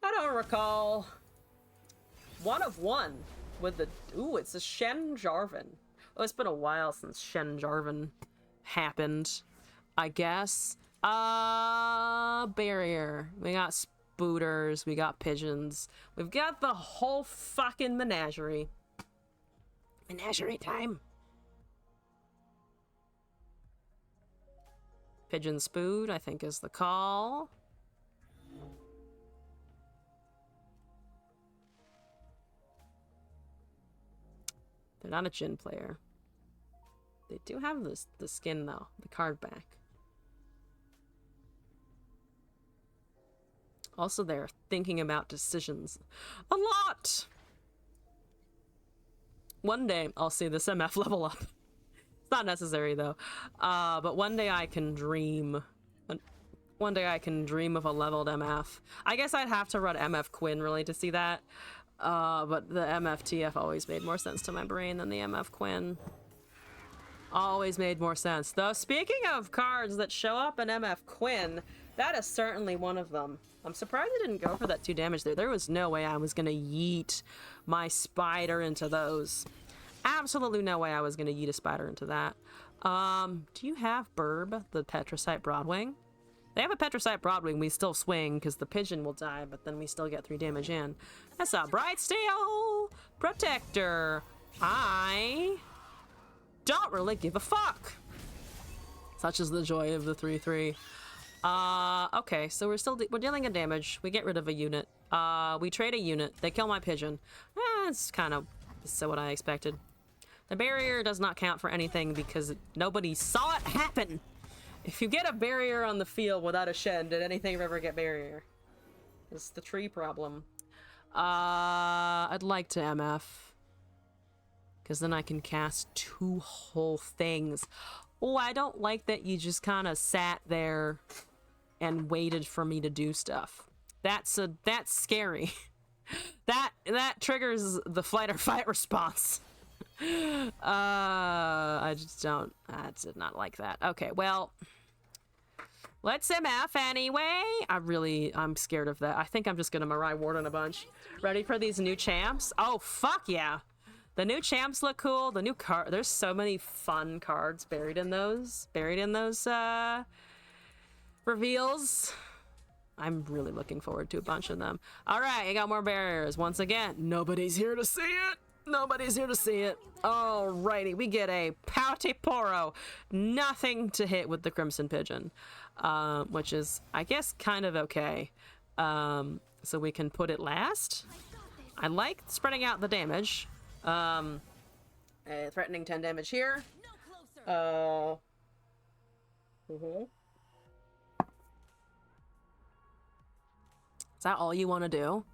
I don't recall. 1 of 1 with the, ooh, it's a Shen Jarvan. Oh, it's been a while since Shen Jarvan happened, I guess. Barrier. We got Spooters, we got pigeons. We've got the whole fucking menagerie. Menagerie time. Pigeon Spood, I think, is the call. They're not a Jhin player. They do have this, the skin, though. The card back. Also, they're thinking about decisions a lot. One day, I'll see this MF level up. It's not necessary, though. But one day I can dream one day I can dream of a leveled MF. I guess I'd have to run MF Quinn really to see that. But the MFTF always made more sense to my brain than the MF Quinn. Always made more sense. Though, speaking of cards that show up in MF Quinn, that is certainly one of them. I'm surprised I didn't go for that 2 damage there. There was no way I was gonna yeet my spider into those. Absolutely no way I was gonna yeet a spider into that. Do you have Burb, the Petricite Broadwing? They have a Petricite Broadwing, we still swing because the pigeon will die, but then we still get 3 damage in. That's a Bright Steel Protector. I don't really give a fuck. Such is the joy of the 3/3. Okay, so we're dealing a damage. We get rid of a unit. We trade a unit. They kill my pigeon. It's kind of so what I expected. The barrier does not count for anything because nobody saw it happen. If you get a barrier on the field without a shed, did anything ever get barrier? It's the tree problem. I'd like to MF. Because then I can cast 2 whole things. Oh, I don't like that you just kind of sat there and waited for me to do stuff. That's scary. that triggers the flight or fight response. I did not like that. Okay, well, let's MF anyway. I'm scared of that. I think I'm just gonna Mirai Warden a bunch. Ready for these new champs? Oh, fuck yeah. The new champs look cool. The new card, there's so many fun cards buried in those reveals. I'm really looking forward to a bunch of them. All right, I got more barriers. Once again, nobody's here to see it. Nobody's here to see it. Alrighty, we get a Pouty Poro. Nothing to hit with the Crimson Pigeon, which is, I guess, kind of okay. So we can put it last. I like spreading out the damage. Threatening 10 damage here. Is that all you want to do?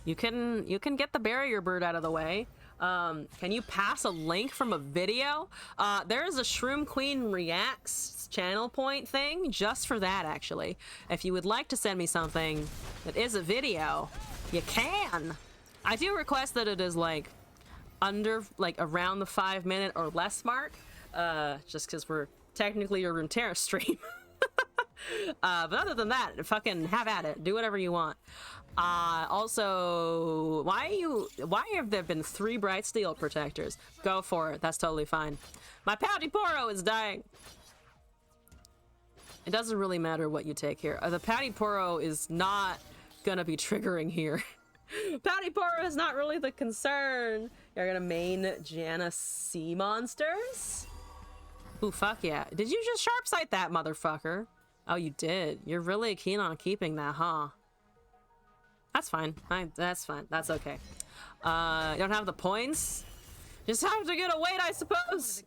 You can get the barrier bird out of the way. Can you pass a link from a video? There is a Shroom Queen Reacts channel point thing just for that, actually. If you would like to send me something that is a video, you can. I do request that it is like around the 5-minute or less mark, just because we're technically a Runeterra stream. But other than that, fucking have at it. Do whatever you want. Also, why have there been 3 Bright Steel Protectors? Go for it. That's totally fine. My Pouty Poro is dying. It doesn't really matter what you take here. The Pouty Poro is not gonna be triggering here. Pouty Poro is not really the concern. You're gonna main Janna Sea Monsters? Ooh, fuck yeah. Did you just sharp sight that motherfucker? Oh, you did. You're really keen on keeping that, huh? That's fine. That's fine. That's okay. You don't have the points? Just have to get a wait, I suppose.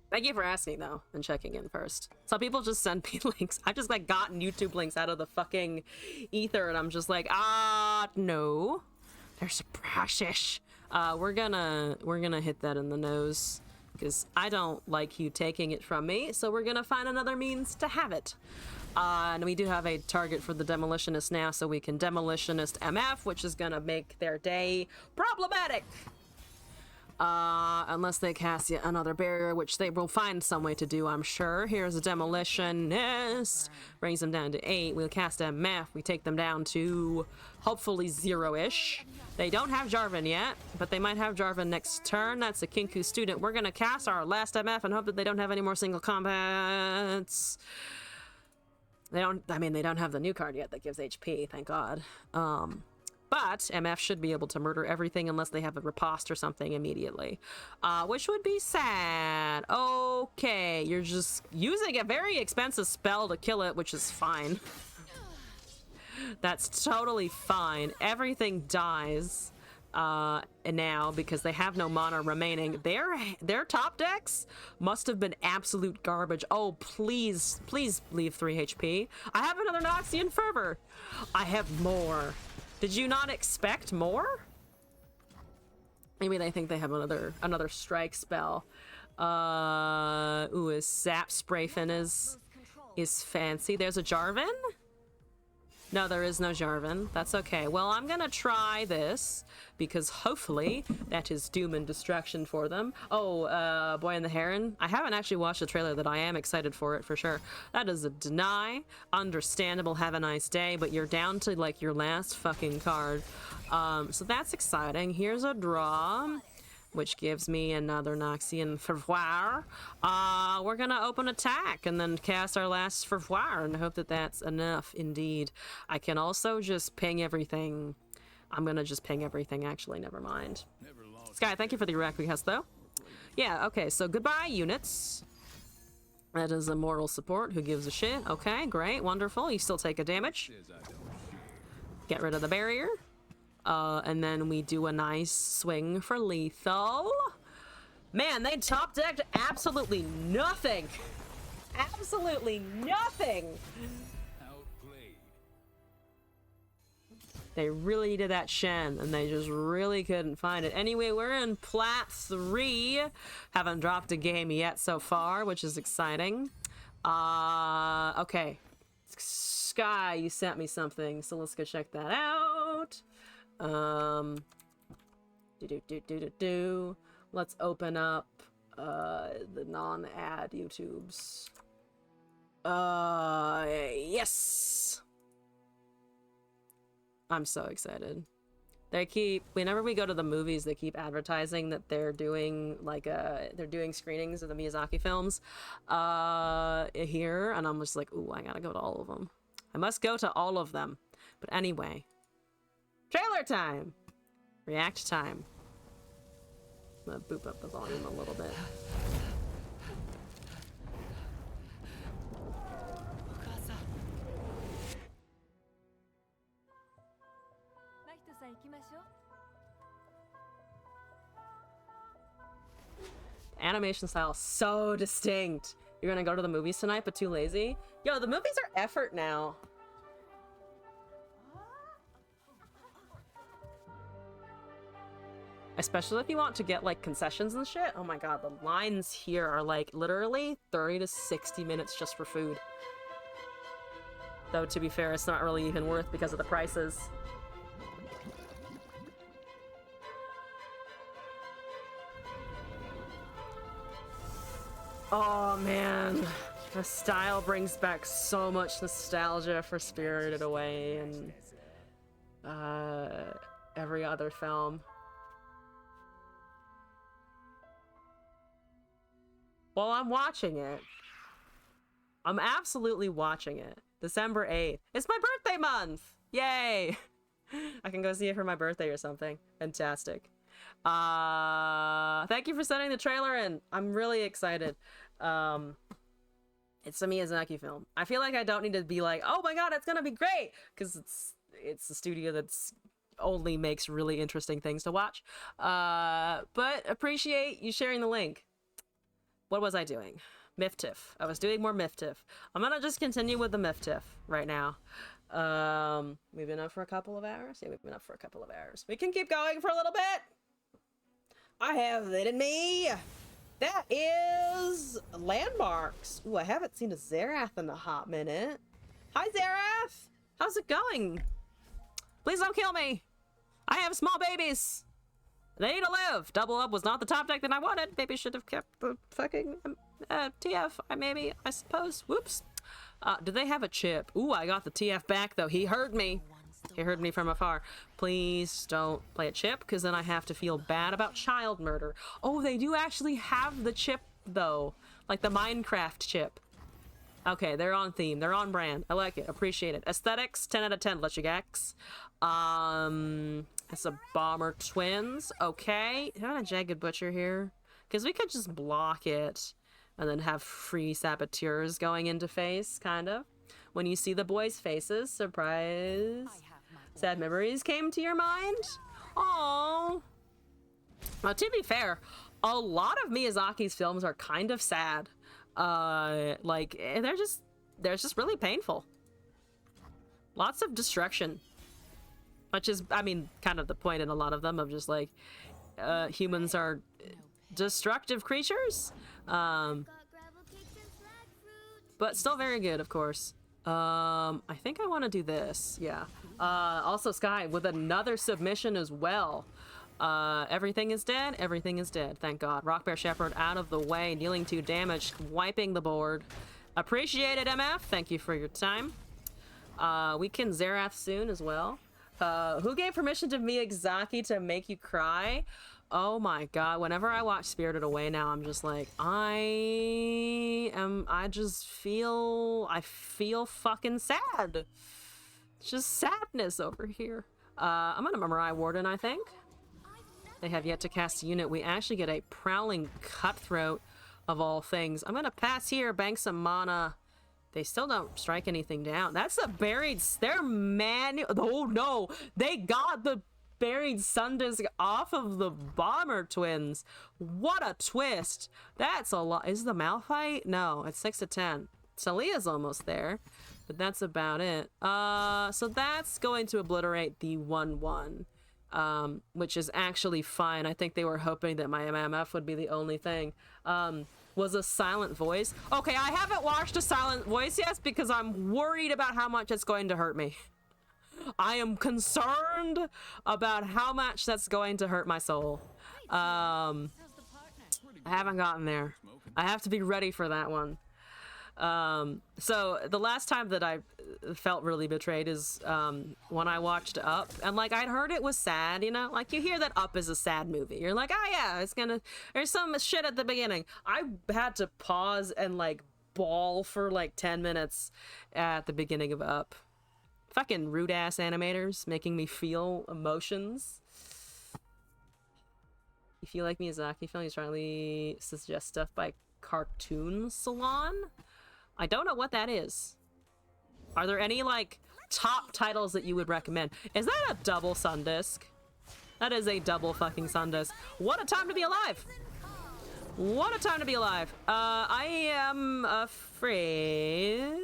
Thank you for asking, though, and checking in first. Some people just send me links. I've just, like, gotten YouTube links out of the fucking ether, and I'm just like, no. They're so precious. We're gonna hit that in the nose, because I don't like you taking it from me, so we're gonna find another means to have it. And we do have a target for the Demolitionist now, so we can Demolitionist MF, which is gonna make their day problematic. Unless they cast yet another barrier, which they will find some way to do, I'm sure. Here's a Demolitionist. Brings them down to 8. We'll cast MF. We take them down to hopefully 0-ish. They don't have Jarvan yet, but they might have Jarvan next turn. That's a Kinku student. We're gonna cast our last MF and hope that they don't have any more single combats. They don't have the new card yet that gives HP, thank God. But MF should be able to murder everything unless they have a riposte or something immediately. Which would be sad. Okay, you're just using a very expensive spell to kill it, which is fine. That's totally fine. Everything dies now because they have no mana remaining. Their top decks must have been absolute garbage. Oh, please, please leave 3 HP. I have another Noxian Fervor. I have more. Did you not expect more? Maybe they think they have another strike spell. Ooh, is Sap Sprayfin is is fancy. There's a Jarvan? No, there is no Jarvan. That's okay. Well, I'm gonna try this because hopefully that is doom and destruction for them. Oh, Boy and the Heron. I haven't actually watched the trailer, that I am excited for it for sure. That is a deny. Understandable, have a nice day, but you're down to like your last fucking card. So that's exciting. Here's a draw, which gives me another Noxian Fervoir. We're gonna open attack and then cast our last Fervoir and hope that that's enough indeed. I can also just ping everything. I'm gonna just ping everything, actually, never mind. Sky, thank you for the request though. Yeah, okay, so goodbye units. That is a mortal support, who gives a shit. Okay, great, wonderful, you still take a damage. Get rid of the barrier. And then we do a nice swing for lethal. Man, they top decked absolutely nothing. Absolutely nothing. Outplayed. They really needed that Shen, and they just really couldn't find it. Anyway, we're in Plat 3. Haven't dropped a game yet so far, which is exciting. Okay. Sky, you sent me something, so let's go check that out. Let's open up the non-ad YouTubes. Yes. I'm so excited. They keep, whenever we go to the movies, they keep advertising that they're doing like they're doing screenings of the Miyazaki films here, and I'm just like, ooh, I gotta go to all of them. I must go to all of them. But anyway, trailer time, react time. I'm gonna boop up the volume a little bit. Animation style so distinct. You're gonna go to the movies tonight, but too lazy? Yo, the movies are effort now. Especially if you want to get like concessions and shit. Oh my god, the lines here are like literally 30 to 60 minutes just for food. Though to be fair, it's not really even worth because of the prices. Oh man, the style brings back so much nostalgia for Spirited Away and every other film. Well, I'm watching it. I'm absolutely watching it. December 8th. It's my birthday month! Yay! I can go see it for my birthday or something. Fantastic. Thank you for sending the trailer in. I'm really excited. It's a Miyazaki film. I feel like I don't need to be like, oh my god, it's gonna be great! Because it's a studio that's only makes really interesting things to watch. But appreciate you sharing the link. What was I doing? Miftiff. I was doing more Miftiff. I'm gonna just continue with the Miftiff right now. We've been up for a couple of hours? Yeah, we've been up for a couple of hours. We can keep going for a little bit. I have it in me. That is Landmarks. Ooh, I haven't seen a Xerath in a hot minute. Hi, Xerath. How's it going? Please don't kill me. I have small babies. They need to live. Double up was not the top deck that I wanted. Maybe should have kept the fucking TF. I suppose. Whoops. Do they have a chip? Ooh, I got the TF back though. He heard me. He heard me from afar. Please don't play a chip, because then I have to feel bad about child murder. Oh, they do actually have the chip though. Like the Minecraft chip. Okay, they're on theme. They're on brand. I like it. Appreciate it. Aesthetics, 10 out of 10. Let you gax. It's a Bomber Twins. Okay. Do I have a Jagged Butcher here? Because we could just block it and then have free saboteurs going into face, kind of. When you see the boys' faces, surprise. Sad memories came to your mind? Aww. Well, to be fair, a lot of Miyazaki's films are kind of sad. Like, they're just really painful. Lots of destruction. Which is, I mean, kind of the point in a lot of them of just like, humans are destructive creatures. but still very good, of course. I think I want to do this. Yeah. Also Sky with another submission as well. Everything is dead. Everything is dead. Thank God. Rock Bear Shepherd out of the way, dealing 2 damage, wiping the board. Appreciate it, MF. Thank you for your time. We can Zerath soon as well. Who gave permission to Miyazaki to make you cry? Oh my God. Whenever I watch Spirited Away now, I'm just like, I feel fucking sad. It's just sadness over here. I'm gonna Marai Warden, I think. They have yet to cast a unit. We actually get a Prowling Cutthroat of all things. I'm gonna pass here, bank some mana. They still don't strike anything down. That's the buried. They're oh no, they got the buried Sundisk off of the Bomber Twins. What a twist. That's a lot. Is the Malphite? No, it's 6 to 10. Talia's almost there, but that's about it. So that's going to obliterate the 1/1. Which is actually fine. I think they were hoping that my MMF would be the only thing. Was a Silent Voice. Okay, I haven't watched a Silent Voice yet because I'm worried about how much it's going to hurt me. I am concerned about how much that's going to hurt my soul. I haven't gotten there. I have to be ready for that one. So the last time that I felt really betrayed is when I watched Up, and like I'd heard it was sad, you know, like you hear that Up is a sad movie, you're like, oh yeah, there's some shit at the beginning. I had to pause and like bawl for like 10 minutes at the beginning of Up. Fucking rude ass animators making me feel emotions. You feel like Miyazaki film, he's trying to suggest stuff by Cartoon Salon. I don't know what that is. Are there any, like, top titles that you would recommend? Is that a double Sundisk? That is a double fucking Sundisk. What a time to be alive! What a time to be alive. I am afraid...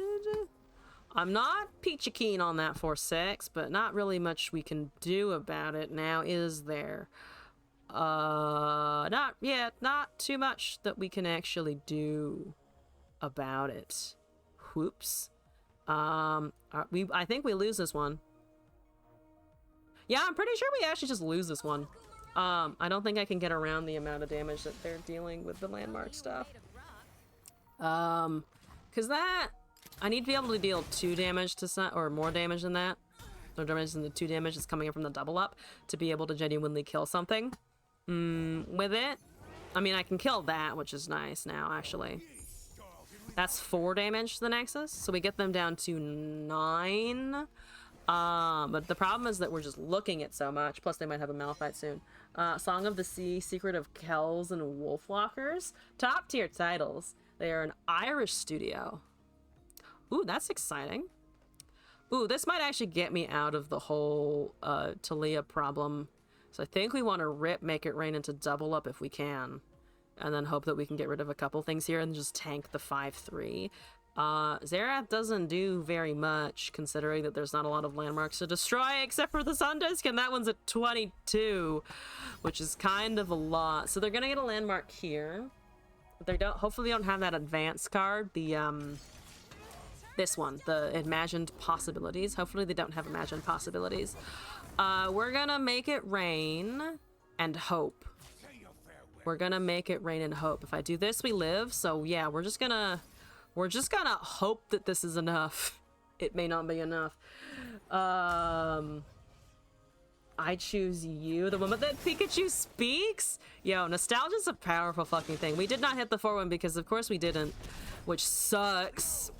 I'm not peachy keen on that 4/6, but not really much we can do about it now, is there? Not too much that we can actually do about it. Whoops. I think we lose this one. Yeah, I'm pretty sure we actually just lose this one. I don't think I can get around the amount of damage that they're dealing with the landmark stuff. Cause that, I need to be able to deal 2 damage to or more damage than that. No damage than the 2 damage that's coming in from the double up to be able to genuinely kill something. With it, I mean, I can kill that, which is nice now, actually. That's 4 damage to the Nexus, so we get them down to 9. But the problem is that we're just looking at so much, plus they might have a Malphite soon. Song of the Sea, Secret of Kells, and Wolfwalkers. Top tier titles. They are an Irish studio. Ooh, that's exciting. Ooh, this might actually get me out of the whole Talia problem. So I think we want to Make It Rain into double up if we can. And then hope that we can get rid of a couple things here and just tank the 5/3. Zerath doesn't do very much, considering that there's not a lot of landmarks to destroy except for the Sundisk, and that one's at 22, which is kind of a lot. So they're gonna get a landmark here. They don't. Hopefully, they don't have that advanced card. The this one, the Imagined Possibilities. Hopefully, they don't have Imagined Possibilities. We're gonna Make It Rain and hope. We're gonna Make It Rain and hope. If I do this, we live. So yeah, we're just gonna hope that this is enough. It may not be enough. I choose you. The moment that Pikachu speaks? Yo, nostalgia's a powerful fucking thing. We did not hit the 4-1 because of course we didn't, which sucks.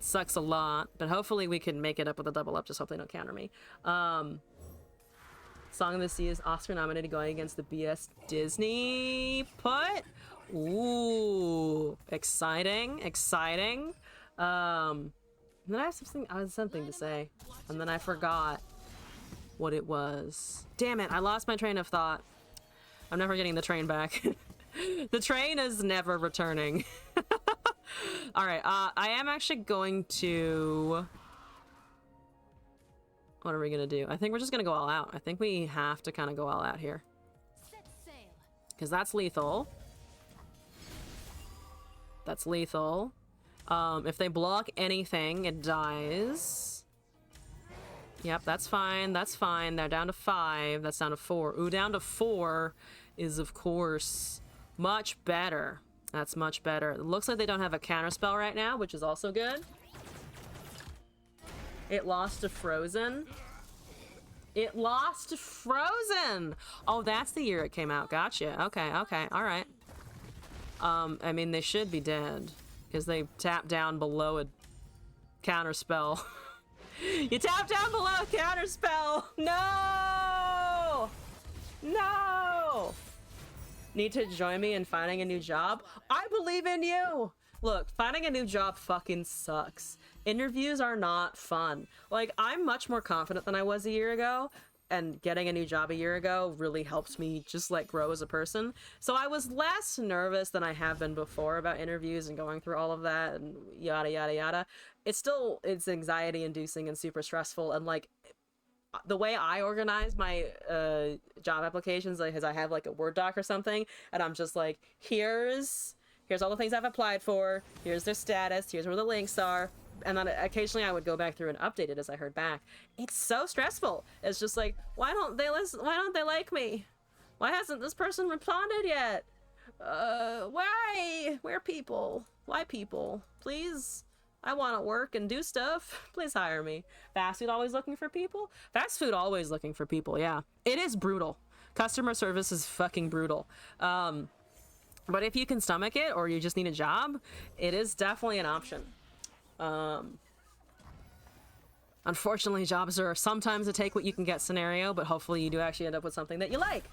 Sucks a lot, but hopefully we can make it up with a double up. Just hope they don't counter me. Song of the Sea is Oscar nominated, going against the BS Disney put. Ooh, exciting, exciting. And then I have something to say, and then I forgot what it was. Damn it, I lost my train of thought. I'm never getting the train back. The train is never returning. All right, I am actually going to... What are we gonna do? I think we're just gonna go all out. I think we have to kind of go all out here. Because that's lethal. That's lethal. If they block anything, it dies. Yep, that's fine. That's fine. They're down to 5. That's down to 4. Ooh, down to 4 is, of course, much better. That's much better. It looks like they don't have a counterspell right now, which is also good. It lost to Frozen. It lost to Frozen! Oh, that's the year it came out. Gotcha. Okay, okay, alright. I mean, they should be dead. Because they tap down below a counterspell. You tap down below a counterspell! No! No! Need to join me in finding a new job? I believe in you! Look, finding a new job fucking sucks. Interviews are not fun. Like, I'm much more confident than I was a year ago, and getting a new job a year ago really helped me just, like, grow as a person. So I was less nervous than I have been before about interviews and going through all of that and yada, yada, yada. It's anxiety-inducing and super stressful, and, like, the way I organize my job applications, like, is I have, like, a Word doc or something, and I'm just like, here's all the things I've applied for, here's their status, here's where the links are, and then occasionally I would go back through and update it as I heard back. It's so stressful. It's just like, why don't they listen? Why don't they like me? Why hasn't this person responded yet? Why? Where people? Why people? Please? I want to work and do stuff. Please hire me. Fast food always looking for people? Fast food always looking for people, yeah. It is brutal. Customer service is fucking brutal. But if you can stomach it, or you just need a job, it is definitely an option. Unfortunately, jobs are sometimes a take what you can get scenario, but hopefully you do actually end up with something that you like.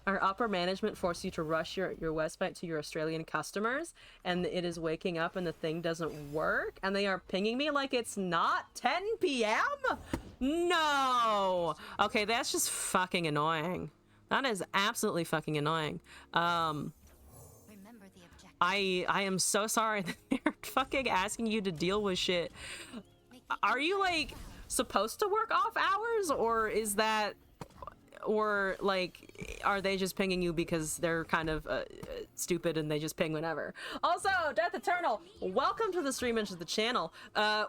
Our upper management forced you to rush your website to your Australian customers, and it is waking up and the thing doesn't work, and they are pinging me like it's not 10 p.m.? No! Okay, that's just fucking annoying. That is absolutely fucking annoying. I am so sorry that they're fucking asking you to deal with shit. Are you, like, supposed to work off hours, or is that, or, like, are they just pinging you because they're kind of stupid and they just ping whenever? Also, Death Eternal, welcome to the stream and to the channel.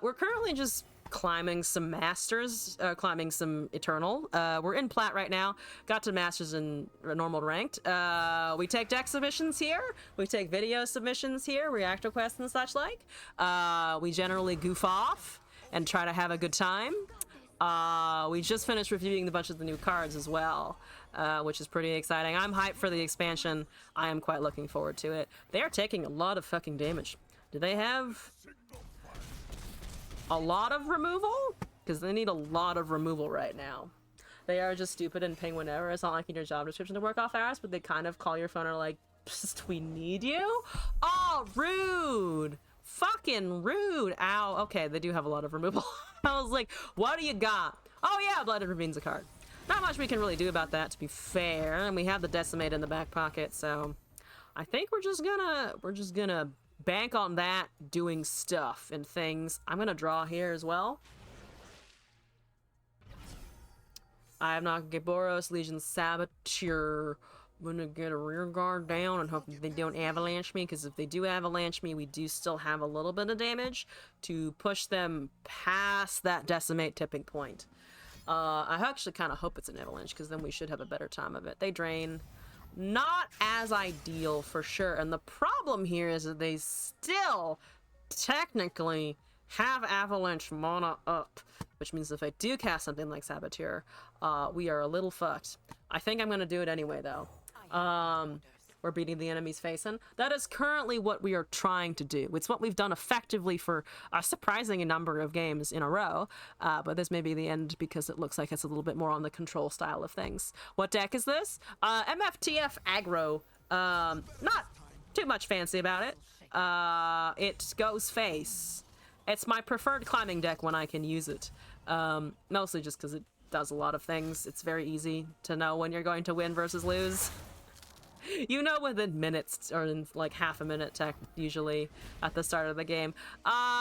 We're currently just climbing some masters, climbing some eternal. We're in plat right now, got to masters in normal ranked. We take deck submissions here, we take video submissions here, reactor quests and such like. We generally goof off and try to have a good time. We just finished reviewing a bunch of the new cards as well, which is pretty exciting. I'm hyped for the expansion. I am quite looking forward to it. They are taking a lot of fucking damage. Do they have a lot of removal? Because they need a lot of removal right now. They are just stupid and ping whenever. It's not like in your job description to work off hours, but they kind of call your phone and are like, psst, we need you? Oh, rude! Fucking rude! Ow. Okay, they do have a lot of removal. I was like, what do you got? Oh yeah, Blooded Ravine's a card. Not much we can really do about that, to be fair. And we have the Decimate in the back pocket, so I think we're just gonna bank on that doing stuff and things. I'm gonna draw here as well. I have not get Boros, Legion Saboteur. I'm gonna get a rear guard down and hope they don't avalanche me, because if they do avalanche me, we do still have a little bit of damage to push them past that Decimate tipping point. I actually kind of hope it's an avalanche, because then we should have a better time of it. They drain. Not as ideal for sure, and the problem here is that they still technically have avalanche mana up, which means if I do cast something like Saboteur, we are a little fucked. I think I'm gonna do it anyway though. We're beating the enemy's face in. That is currently what we are trying to do. It's what we've done effectively for a surprising number of games in a row, but this may be the end because it looks like it's a little bit more on the control style of things. What deck is this? MFTF aggro. Not too much fancy about it. It goes face. It's my preferred climbing deck when I can use it. Mostly just because it does a lot of things. It's very easy to know when you're going to win versus lose. You know within minutes, or in like half a minute tech, usually at the start of the game.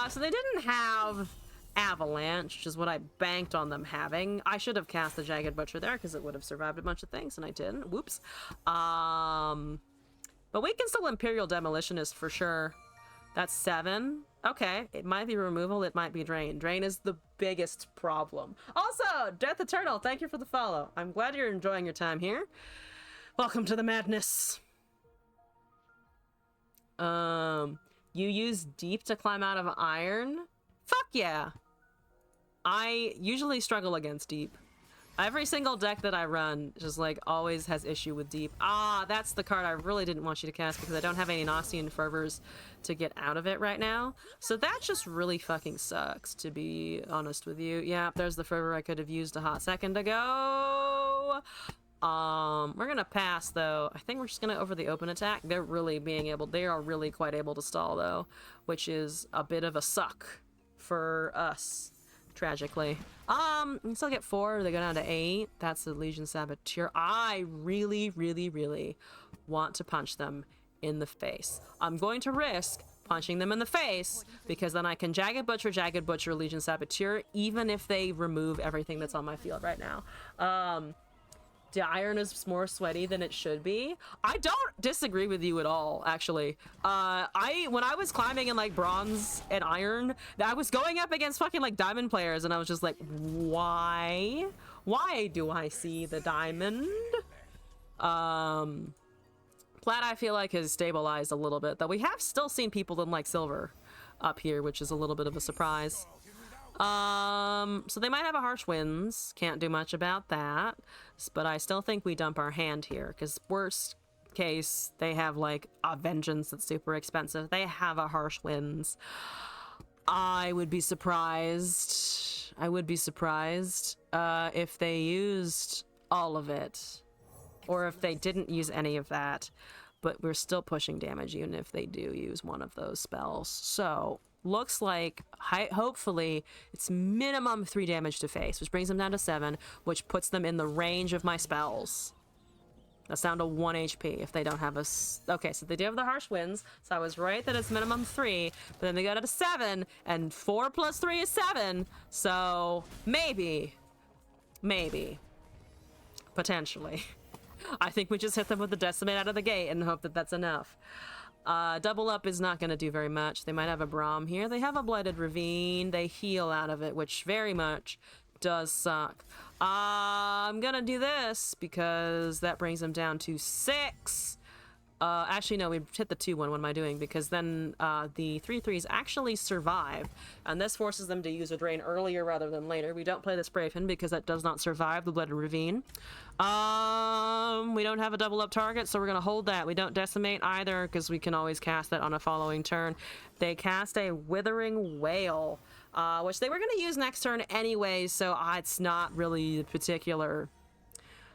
So they didn't have Avalanche, which is what I banked on them having. I should have cast the Jagged Butcher there, because it would have survived a bunch of things, and I didn't. Whoops. But we can still Imperial Demolitionist for sure. That's 7. Okay, it might be removal, it might be drain. Drain is the biggest problem. Also, Death Eternal, thank you for the follow. I'm glad you're enjoying your time here. Welcome to the madness. You use deep to climb out of iron? Fuck yeah. I usually struggle against deep. Every single deck that I run just like always has issue with deep. Ah, that's the card I really didn't want you to cast because I don't have any Gnostian Fervors to get out of it right now. So that just really fucking sucks, to be honest with you. Yeah, there's the Fervor I could have used a hot second ago. We're gonna pass though. I think we're just gonna over the open attack. They are really quite able to stall though, which is a bit of a suck for us. Tragically. We still get 4. They go down to 8. That's the Legion Saboteur. I really, really, really want to punch them in the face. I'm going to risk punching them in the face because then I can Jagged Butcher, Legion Saboteur, even if they remove everything that's on my field right now. The iron is more sweaty than it should be. I don't disagree with you at all, actually. When I was climbing in like bronze and iron, I was going up against fucking like diamond players and I was just like, why? Why do I see the diamond? Plat I feel like has stabilized a little bit, though we have still seen people in like silver up here, which is a little bit of a surprise. So they might have a Harsh Winds. Can't do much about that. But I still think we dump our hand here, because worst case, they have like a Vengeance that's super expensive. They have a Harsh Winds. I would be surprised. If they used all of it. Or if they didn't use any of that. But we're still pushing damage even if they do use one of those spells. So looks like, hopefully, it's minimum 3 damage to face, which brings them down to 7, which puts them in the range of my spells. That's down to 1 HP if they don't have a... Okay, so they do have the Harsh Winds, so I was right that it's minimum 3, but then they go to 7, and 4 plus 3 is 7, so maybe, potentially. I think we just hit them with the Decimate out of the gate and hope that that's enough. Double up is not going to do very much. They might have a Braum here. They have a Blighted Ravine. They heal out of it, which very much does suck. I'm going to do this because that brings them down to 6. Actually, no, we hit the 2-1. What am I doing? Because then the 3/3s actually survive, and this forces them to use a drain earlier rather than later. We don't play the Sprayfin because that does not survive the Blooded Ravine. We don't have a double up target, so we're going to hold that. We don't decimate either because we can always cast that on a following turn. They cast a Withering Wail, which they were going to use next turn anyway, so it's not really particular.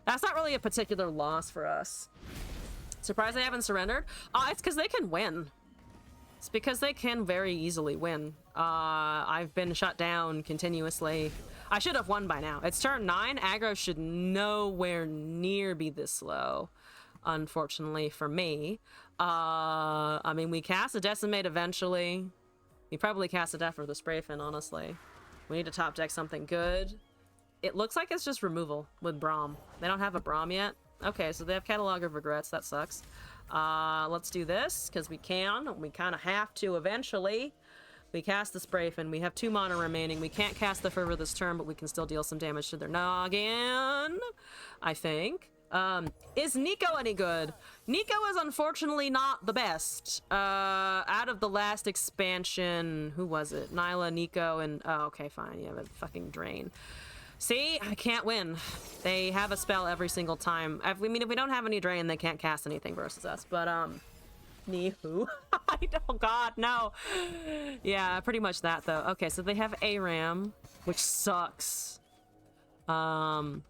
That's not really a particular loss for us. Surprised they haven't surrendered? It's because they can win. It's because they can very easily win. I've been shut down continuously. I should have won by now. It's turn 9. Aggro should nowhere near be this slow, unfortunately for me. I mean, we cast a Decimate eventually. We probably cast a Death for the Sprayfin, honestly. We need to top deck something good. It looks like it's just removal with Braum. They don't have a Braum yet. Okay, so they have Catalog of Regrets. That sucks. Let's do this, because we can. We kind of have to eventually. We cast the Sprayfin. We have 2 mana remaining. We can't cast the Fervor this turn, but we can still deal some damage to their noggin, I think. Is Nico any good? Nico is unfortunately not the best. Out of the last expansion, who was it? Nyla, Nico, and... Oh, okay, fine. You have a fucking Drain. See, I can't win. They have a spell every single time. I mean, if we don't have any Drain, they can't cast anything versus us. But, Nihu. Oh, God, no. Yeah, pretty much that, though. Okay, so they have ARAM, which sucks. So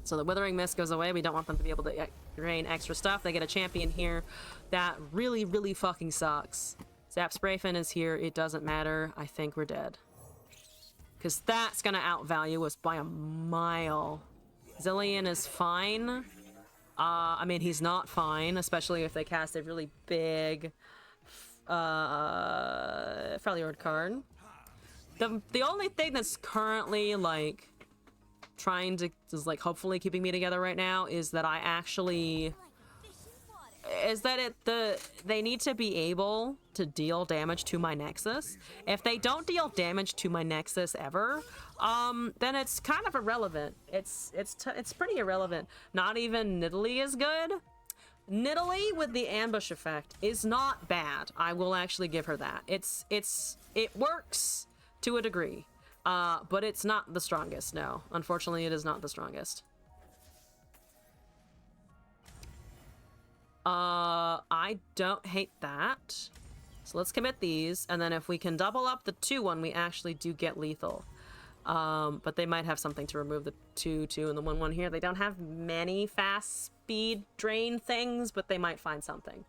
the Withering Mist goes away. We don't want them to be able to drain extra stuff. They get a champion here. That really, really fucking sucks. Zap Sprayfin is here. It doesn't matter. I think we're dead. Because that's going to outvalue us by a mile. Zillion is fine. I mean, he's not fine, especially if they cast a really big Freljord card. The only thing that's currently, like, trying to, is, like, hopefully keeping me together right now is that I actually is that they need to be able to deal damage to my Nexus. If they don't deal damage to my Nexus ever, then it's kind of irrelevant. It's pretty irrelevant. Not even Nidalee is good. Nidalee with the ambush effect is not bad. I will actually give her that. It works to a degree, but it's not the strongest. No, unfortunately, it is not the strongest. I don't hate that. So let's commit these, and then if we can double up the 2-1, we actually do get lethal. But they might have something to remove the 2-2 and the 1-1 here. They don't have many fast speed drain things, but they might find something.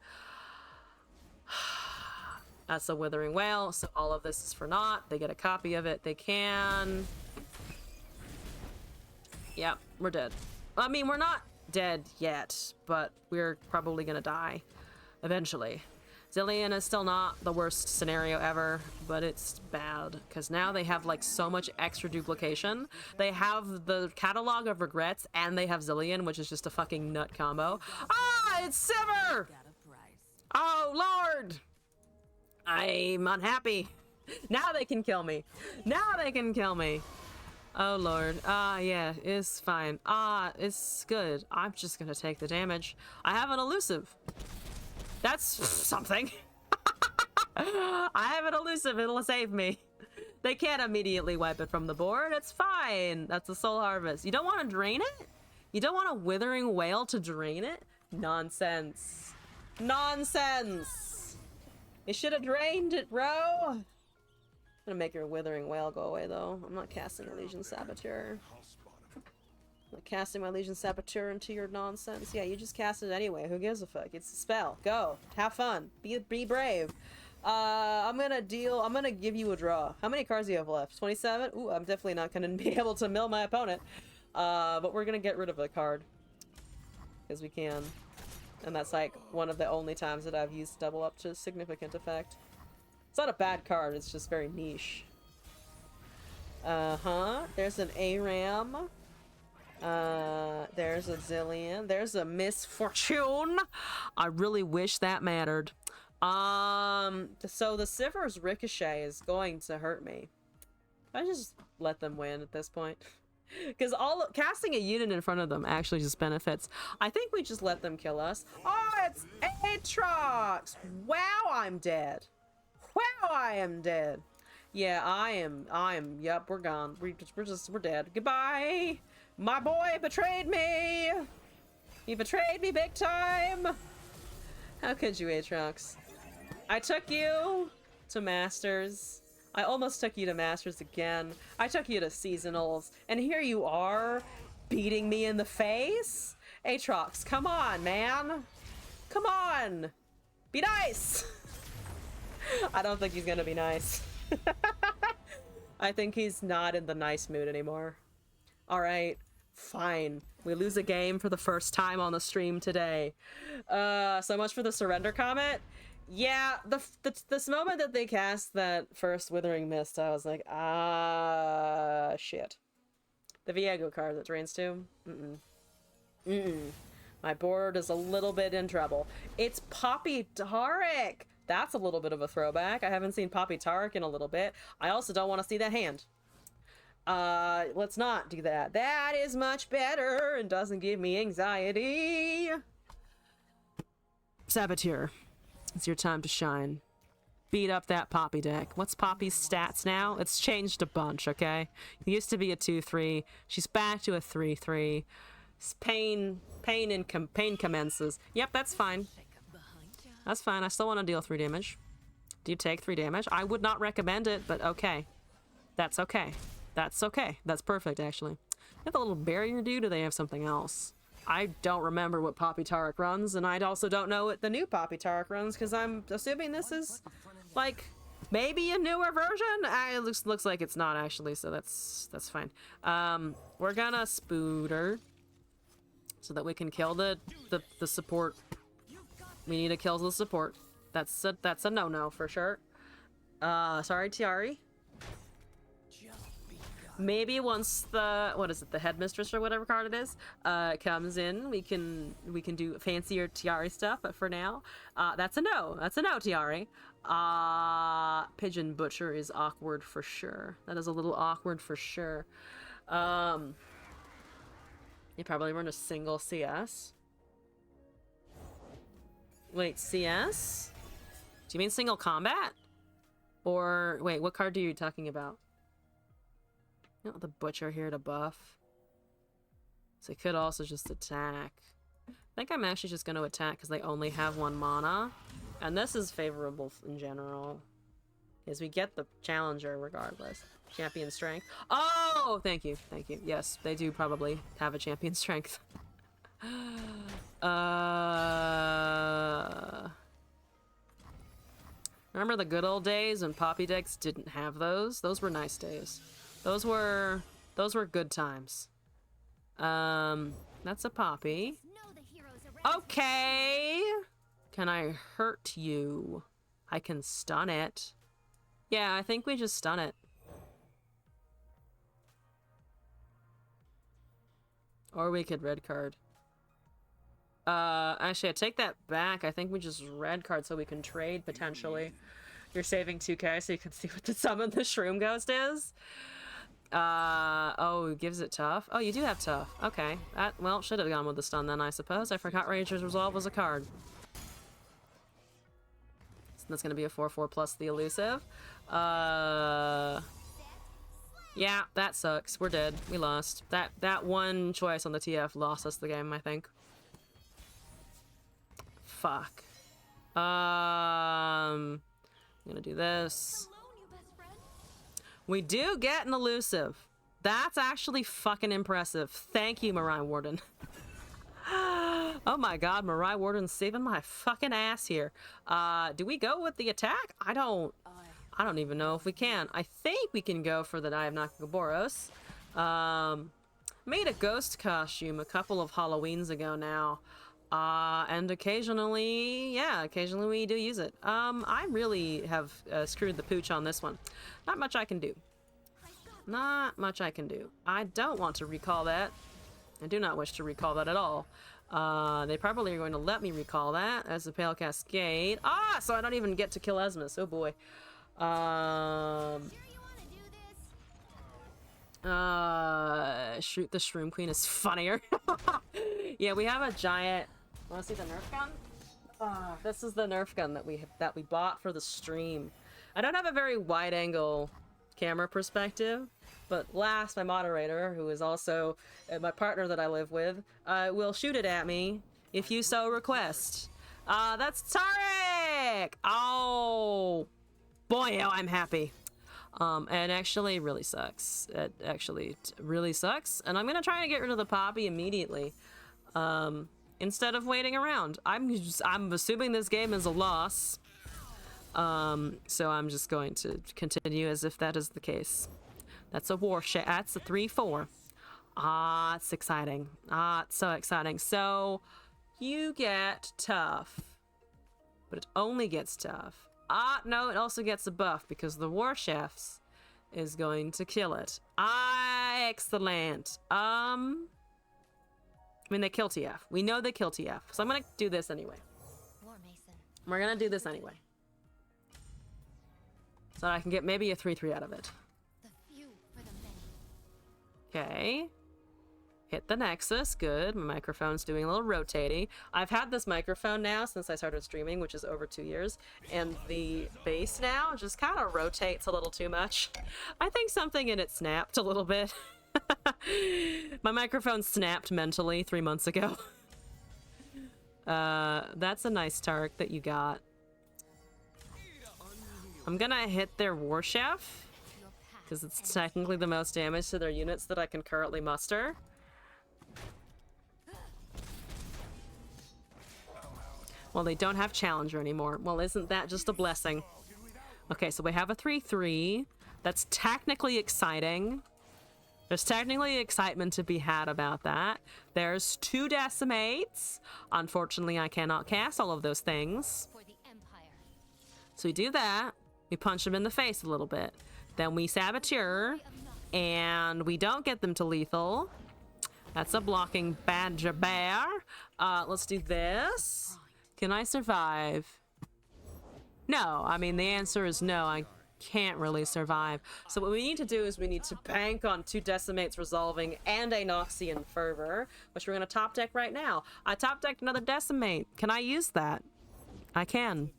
That's a Withering Whale, so all of this is for naught. They get a copy of it. They can... Yep, we're dead. I mean, we're not dead yet, but we're probably gonna die eventually. Zillion is still not the worst scenario ever, but it's bad because now they have like so much extra duplication. They have the Catalog of Regrets and they have Zillion, which is just a fucking nut combo. Ah, it's Sivir! Oh Lord! I'm unhappy. Now they can kill me. Now they can kill me. Oh Lord. Yeah, it's fine. It's good. I'm just gonna take the damage. I have an elusive. That's something. I have an elusive, it'll save me. They can't immediately wipe it from the board, it's fine. That's a soul harvest. You don't want to drain it? You don't want a Withering Whale to drain it? Nonsense. Nonsense! You should have drained it, bro! I'm gonna make your Withering Whale go away, though. I'm not casting a Legion Saboteur. I'm not casting my Legion Saboteur into your nonsense. Yeah, you just cast it anyway. Who gives a fuck? It's a spell. Go. Have fun. Be brave. I'm gonna give you a draw. How many cards do you have left? 27? Ooh, I'm definitely not gonna be able to mill my opponent. But we're gonna get rid of a card. Because we can. And that's like one of the only times that I've used double up to significant effect. It's not a bad card, it's just very niche. There's an ARAM. There's a Zillion. There's a Misfortune. I really wish that mattered. So the Sivir's Ricochet is going to hurt me. I just let them win at this point. Because casting a unit in front of them actually just benefits. I think we just let them kill us. Oh, it's Aatrox! Wow, I'm dead. Wow, I am dead. Yeah, I am. Yep, we're gone. We're dead. Goodbye. My boy betrayed me. He betrayed me big time. How could you, Aatrox? I took you to Masters. I almost took you to Masters again. I took you to Seasonals, and here you are, beating me in the face? Aatrox, come on, man. Come on. Be nice. I don't think he's gonna be nice. I think he's not in the nice mood anymore. Alright, fine. We lose a game for the first time on the stream today. So much for the surrender comment. Yeah, this moment that they cast that first Withering Mist, I was like, shit. The Viego card that drains 2? My board is a little bit in trouble. It's Poppy Taric! That's a little bit of a throwback. I haven't seen Poppy Taric in a little bit. I also don't want to see that hand. Let's not do that. That is much better and doesn't give me anxiety. Saboteur. It's your time to shine. Beat up that Poppy deck. What's Poppy's stats now? It's changed a bunch, okay? It used to be a 2-3. She's back to a 3-3. Pain commences. Yep, that's fine. That's fine. I still want to deal 3 damage. Do you take 3 damage? I would not recommend it, but okay. That's okay. That's okay. That's perfect, actually. They have a little barrier do? Do they have something else? I don't remember what Poppy Taric runs, and I also don't know what the new Poppy Taric runs, because I'm assuming this is, like, maybe a newer version? It looks like it's not, actually, so that's fine. We're gonna Spooter, so that we can kill the support. We need to kill the support. That's a no-no, for sure. Sorry, Tiari. maybe once the, what is it, the headmistress or whatever card it is, comes in, we can do fancier Tiari stuff. But for now, that's a no. That's a no, Tiari. Pigeon Butcher is awkward for sure. That is a little awkward for sure. You probably run a single CS. Wait, CS? Do you mean single combat? Or, wait, what card are you talking about? You know, the Butcher here to buff. So he could also just attack. I think I'm actually just going to attack because they only have 1 mana. And this is favorable in general. Because we get the challenger regardless. Champion strength. Oh! Thank you. Thank you. Yes, they do probably have a champion strength. Remember the good old days when Poppy decks didn't have those? Those were nice days. Those were good times. That's a Poppy. Okay. Can I hurt you? I can stun it. Yeah, I think we just stun it. Or we could red card. Actually, I take that back. I think we just red card so we can trade, potentially. You're saving 2k so you can see what the summon the Shroom Ghost is. Oh, it gives it tough. Oh, you do have tough. Okay. That, well, should have gone with the stun then, I suppose. I forgot Ranger's Resolve was a card. So that's gonna be a 4/4 plus the elusive. Yeah, that sucks. We're dead. We lost. That one choice on the TF lost us the game, I think. Fuck. I'm gonna do this. We do get an elusive. That's actually fucking impressive. Thank you, Mirai Warden. Oh my god, Mirai Warden's saving my fucking ass here. Do we go with the attack? I don't even know if we can. I think we can go for the Eye of Nakagoboros. Made a ghost costume a couple of Halloweens ago now. And occasionally we do use it. I really have screwed the pooch on this one. Not much I can do. Not much I can do. I don't want to recall that. I do not wish to recall that at all. They probably are going to let me recall that as a Pale Cascade. So I don't even get to kill Esmus. Oh boy. Shoot the Shroom Queen is funnier. Yeah, we have a giant. Want to see the Nerf gun? This is the Nerf gun that we bought for the stream. I don't have a very wide-angle camera perspective, but Lass, my moderator, who is also my partner that I live with, will shoot it at me if you so request. That's Tarek! Oh, boy, oh, I'm happy. And actually really sucks. It actually really sucks. And I'm gonna try and get rid of the Poppy immediately. Instead of waiting around. I'm assuming this game is a loss. So I'm just going to continue as if that is the case. That's a war shit. That's a 3/4. It's exciting. It's so exciting. So you get tough. But it only gets tough. No, it also gets a buff because the War Chefs is going to kill it. Excellent. I mean, they kill TF. We know they kill TF. So I'm gonna do this anyway. War Mason. We're gonna do this anyway. So I can get maybe a 3/3 out of it. The few for the many. Okay. Hit the Nexus. Good. My microphone's doing a little rotating. I've had this microphone now since I started streaming, which is over 2 years. And the bass now just kind of rotates a little too much. I think something in it snapped a little bit. My microphone snapped mentally 3 months ago. That's a nice Tark that you got. I'm gonna hit their War Chef because it's technically the most damage to their units that I can currently muster. Well, they don't have Challenger anymore. Well, isn't that just a blessing? Okay, so we have a 3/3. That's technically exciting. There's technically excitement to be had about that. There's 2 Decimates. Unfortunately, I cannot cast all of those things. For the Empire. So we do that. We punch them in the face a little bit. Then we Saboteur. And we don't get them to lethal. That's a blocking badger bear. Let's do this. Can I survive? No, I mean, the answer is no, I can't really survive. So what we need to do is we need to bank on 2 decimates resolving and a Noxian fervor, which we're gonna top deck right now. I top decked another decimate. Can I use that? I can.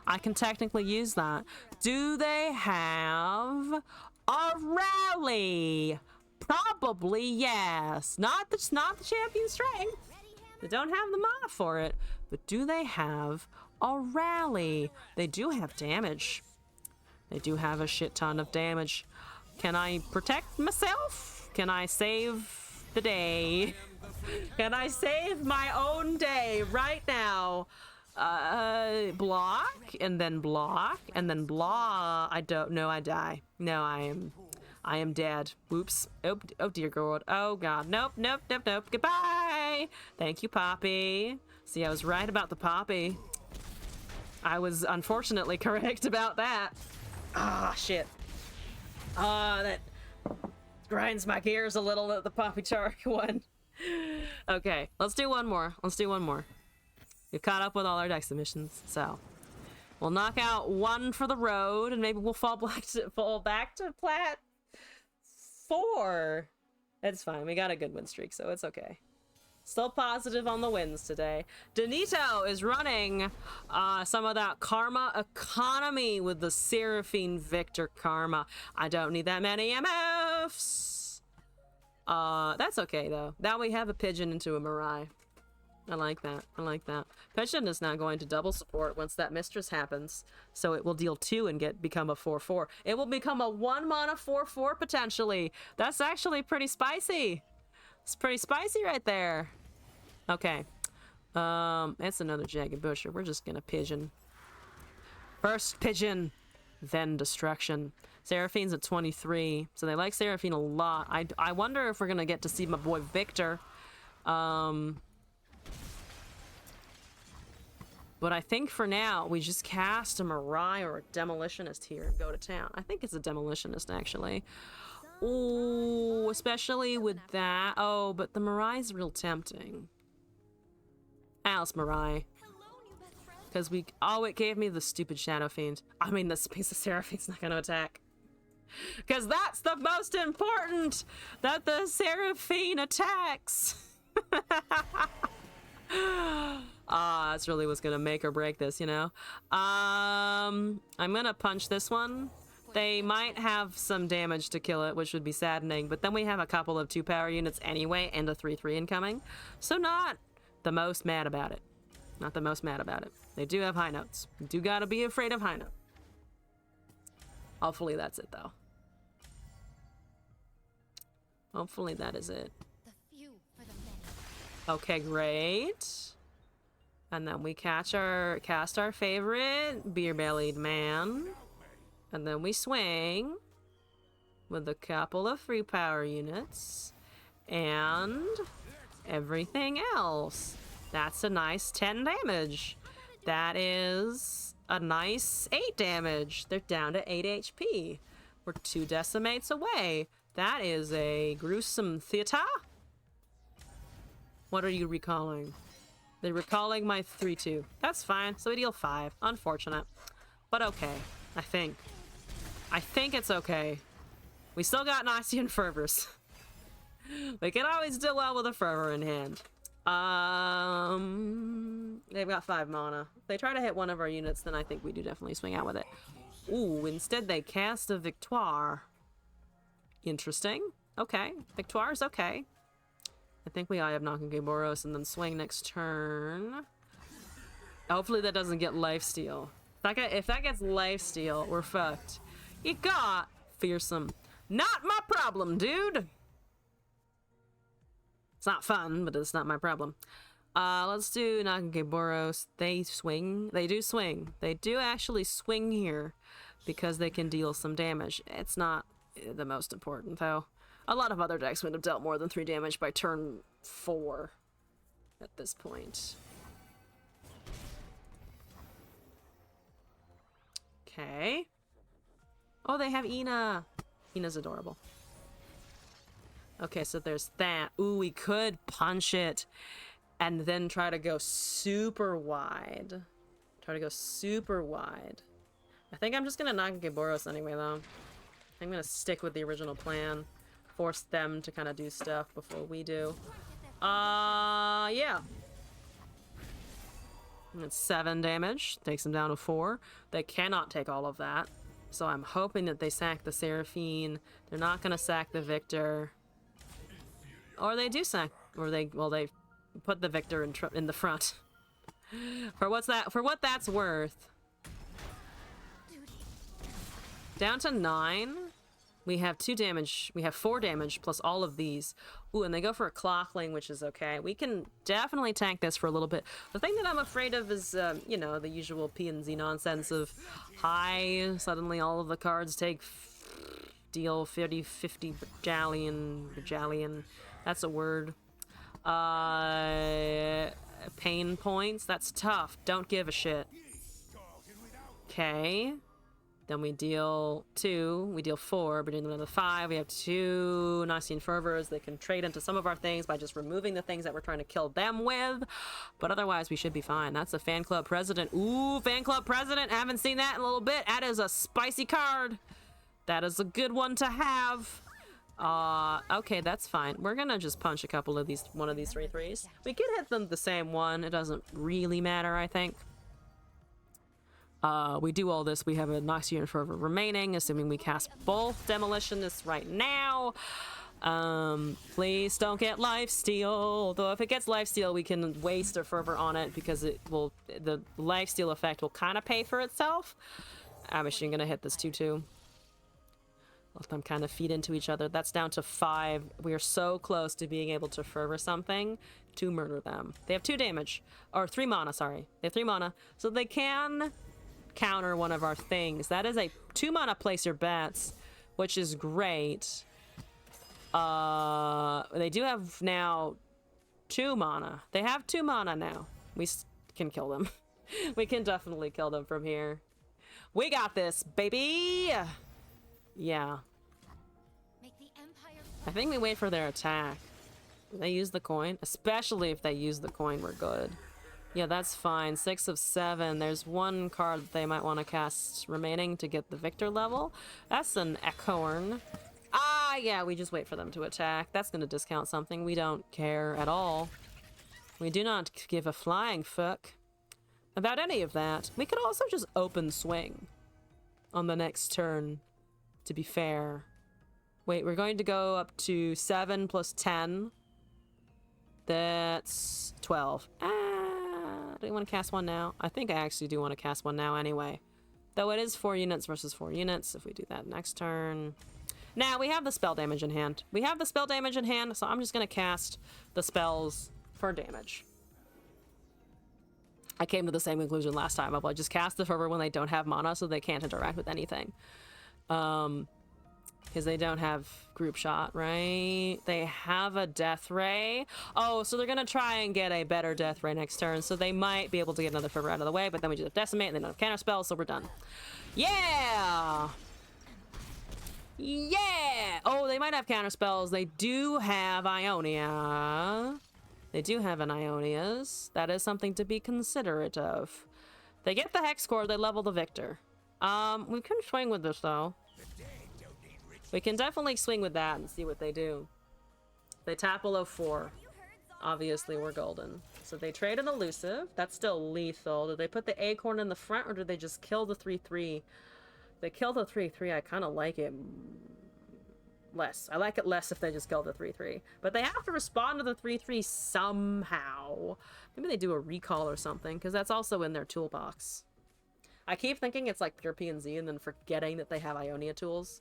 I can technically use that. Do they have a rally? Probably yes. Not the champion strength. They don't have the mana for it, but do they have a rally? They do have damage. They do have a shit ton of damage. Can I protect myself? Can I save the day? Can I save my own day right now? Block, and then block, and then blah. I don't know, I die. No, I am dead. Whoops. Oh dear God. Oh God. Nope. Goodbye. Thank you, Poppy. See, I was right about the Poppy. I was unfortunately correct about that. Ah, shit. That grinds my gears a little at the Poppy Chark one. Okay, let's do one more. We've caught up with all our deck submissions, so we'll knock out one for the road, and maybe we'll fall back to plat 4. It's fine. We got a good win streak, so it's okay. Still positive on the wins today. Danito is running some of that Karma economy with the Seraphine Victor Karma. I don't need that many MFs. That's okay, though. Now we have a Pigeon into a Mirai. I like that. Pigeon is now going to double support once that Mistress happens. So it will deal 2 and become a 4/4. It will become a 1 mana 4/4 potentially. That's actually pretty spicy. It's pretty spicy right there. Okay. It's another Jagged Butcher. We're just gonna Pigeon. First Pigeon, then Destruction. Seraphine's at 23, so they like Seraphine a lot. I wonder if we're gonna get to see my boy Victor. But I think for now, we just cast a Mirai or a Demolitionist here and go to town. I think it's a Demolitionist, actually. Ooh, especially with that. Oh, but the Mirai's real tempting. Alice Mirai. Because it gave me the stupid Shadow Fiend. I mean, the Space of Seraphine's not going to attack. Because that's the most important! That the Seraphine attacks! That's really what's gonna make or break this, you know? I'm gonna punch this one. They might have some damage to kill it, which would be saddening, but then we have a couple of 2-power units anyway, and a 3/3 incoming. So not the most mad about it. Not the most mad about it. They do have high notes. You do gotta be afraid of high note. Hopefully that's it, though. Hopefully that is it. Okay, great. And then we cast our favorite beer-bellied man. And then we swing with a couple of 3-power units. And everything else. That's a nice 10 damage. That is a nice 8 damage. They're down to 8 HP. We're 2 decimates away. That is a gruesome theater. What are you recalling? They're recalling my 3/2. That's fine. So we deal 5. Unfortunate. But okay. I think it's okay. We still got Noxian Fervors. We can always do well with a Fervor in hand. They've got 5 mana. If they try to hit one of our units, then I think we do definitely swing out with it. Ooh, instead they cast a Victoire. Interesting. Okay. Victoire's okay. I think we have Nakage Boros and then swing next turn. Hopefully that doesn't get lifesteal. If that gets lifesteal, we're fucked. You got fearsome. Not my problem, dude! It's not fun, but it's not my problem. Let's do Nakage Boros. They swing. They do swing. They do actually swing here because they can deal some damage. It's not the most important, though. A lot of other decks would have dealt more than 3 damage by turn 4 at this point. Okay. Oh, they have Ina. Ina's adorable. Okay, so there's that. Ooh, we could punch it and then try to go super wide. Try to go super wide. I think I'm just gonna Nagakiboros anyway, though. I'm gonna stick with the original plan. Force them to kind of do stuff before we do. Yeah. It's 7 damage. Takes them down to 4. They cannot take all of that. So I'm hoping that they sack the Seraphine. They're not gonna sack the Victor. Or they do sack, or they put the Victor in the front. For what that's worth. Down to 9. We have 2 damage. We have 4 damage plus all of these. Ooh, and they go for a Clockling, which is okay. We can definitely tank this for a little bit. The thing that I'm afraid of is, you know, the usual P&Z nonsense of hi, suddenly all of the cards take deal 50 bajallion. That's a word. Pain points. That's tough. Don't give a shit. Okay. Then we deal 2, we deal 4, but in another 5, we have 2 Nacian Fervors. They can trade into some of our things by just removing the things that we're trying to kill them with. But otherwise, we should be fine. That's a fan club president. Ooh, fan club president. Haven't seen that in a little bit. That is a spicy card. That is a good one to have. Okay, that's fine. We're gonna just punch a couple of these, one of these 3/3s. We can hit them the same one. It doesn't really matter, I think. We do all this. We have a Noxian Fervor remaining, assuming we cast both Demolitionists right now. Please don't get Lifesteal. Though if it gets Lifesteal, we can waste a Fervor on it because it will, the Lifesteal effect will kind of pay for itself. I'm actually gonna hit this 2/2. Let them kind of feed into each other. That's down to 5. We are so close to being able to Fervor something to murder them. They have 2 damage, or 3 mana, sorry. They have 3 mana, so they can counter one of our things. That is a 2 mana place your bets, which is great. They do have now 2 mana. They have 2 mana now. We can kill them. We can definitely kill them from here. We got this, baby! Yeah. I think we wait for their attack. They use the coin, especially if they use the coin, we're good. Yeah, that's fine. 6 of 7. There's 1 card that they might want to cast remaining to get the Victor level. That's an Ekhorn. Ah, yeah, we just wait for them to attack. That's going to discount something. We don't care at all. We do not give a flying fuck about any of that. We could also just open swing on the next turn, to be fair. Wait, we're going to go up to 7 plus 10. That's 12. Do you want to cast one now? I think I actually do want to cast one now anyway. Though it is 4 units versus 4 units if we do that next turn. Now, we have the spell damage in hand. We have the spell damage in hand, so I'm just going to cast the spells for damage. I came to the same conclusion last time. I'll just cast the Fervor when they don't have mana so they can't interact with anything. Because they don't have group shot, right? They have a death ray. Oh, so they're gonna try and get a better death ray next turn, so they might be able to get another Fervor out of the way, but then we just have decimate and they don't have counter spells, so we're done. Yeah! Yeah! Oh, they might have counter spells. They do have Ionia. They do have an Ionia's. That is something to be considerate of. They get the Hex Core, they level the Victor. We can swing with this, though. We can definitely swing with that and see what they do. They tap below 4. Obviously, we're golden. So they trade an elusive. That's still lethal. Did they put the acorn in the front, or did they just kill the 3/3? They kill the 3/3. I kind of like it less. I like it less if they just kill the 3/3. But they have to respond to the 3/3 somehow. Maybe they do a recall or something, because that's also in their toolbox. I keep thinking it's like pure P&Z and then forgetting that they have Ionia tools.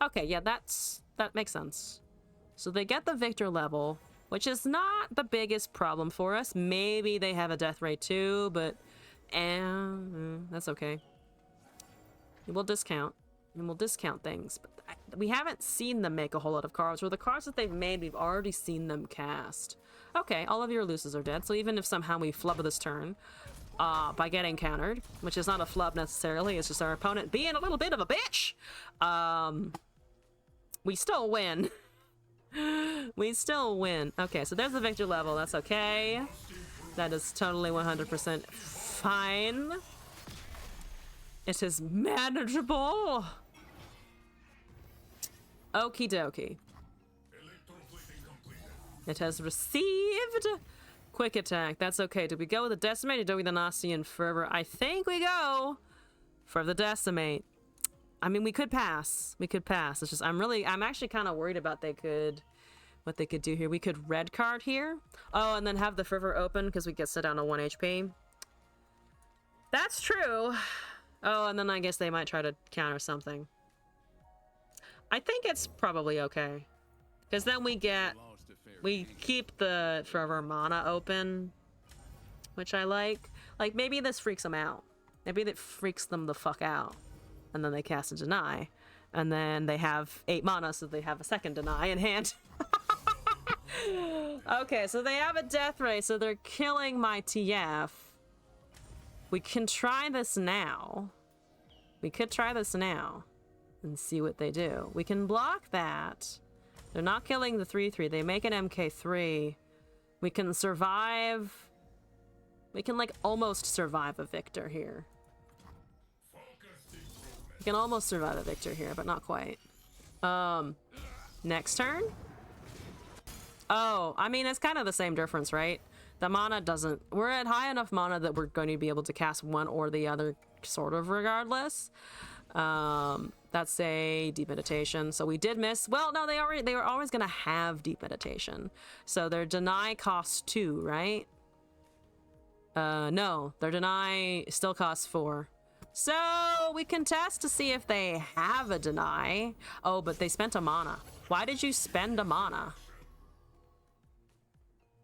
Okay, yeah, that makes sense. So they get the Victor level, which is not the biggest problem for us. Maybe they have a death ray too, but that's okay. We'll discount. And we'll discount things. But we haven't seen them make a whole lot of cards. Or the cards that they've made, we've already seen them cast. Okay, all of your elusives are dead. So even if somehow we flub this turn, by getting countered, which is not a flub necessarily, it's just our opponent being a little bit of a bitch, we still win. We still win. Okay, so there's the victor level. That's okay. That is totally 100% fine. It is manageable. Okie dokie. It has received quick attack. That's okay. Do we go with the decimate or do we the Gnostian fervor? I think we go for the decimate. I mean, we could pass. We could pass. It's just I'm actually kind of worried about what they could do here. We could red card here. Oh, and then have the fervor open because we get set down to 1 HP. That's true. Oh, and then I guess they might try to counter something. I think it's probably okay. Because then we keep the fervor mana open, which I like. Like, maybe this freaks them out. Maybe that freaks them the fuck out. And then they cast a deny. And then they have 8 mana, so they have a second deny in hand. Okay, so they have a death ray, so they're killing my TF. We can try this now. We could try this now and see what they do. We can block that. They're not killing the 3/3. They make an MK3. We can survive. We can, like, almost survive a victor here. We can almost survive a victor here, but not quite. Next turn? Oh, I mean, it's kind of the same difference, right? The mana doesn't... We're at high enough mana that we're going to be able to cast one or the other, sort of, regardless. That's a deep meditation. So we did miss... Well, no, they were always going to have deep meditation. So their deny costs 2, right? No, their deny still costs 4. So we can test to see if they have a deny. Oh, but they spent a mana. Why did you spend a mana?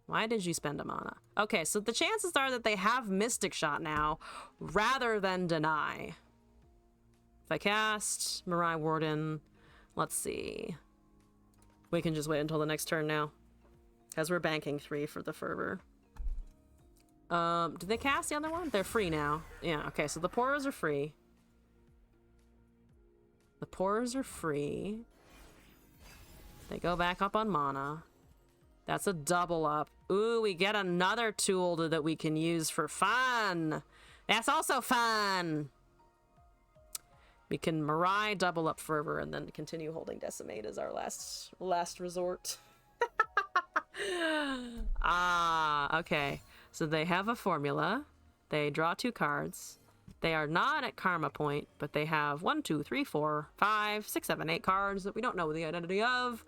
Why did you spend a mana? Okay, so the chances are that they have Mystic Shot now, rather than deny. If I cast Mirai Warden, let's see. We can just wait until the next turn now, because we're banking 3 for the fervor. Did they cast the other one? They're free now. Yeah, okay, so the Pourers are free. The Pourers are free. They go back up on mana. That's a double up. Ooh, we get another tool that we can use for fun. That's also fun. We can Mirai, double up fervor, and then continue holding decimate as our last resort. Ah, okay. So they have a formula. They draw 2 cards. They are not at karma point, but they have 1, 2, 3, 4, 5, 6, 7, 8 cards that we don't know the identity of.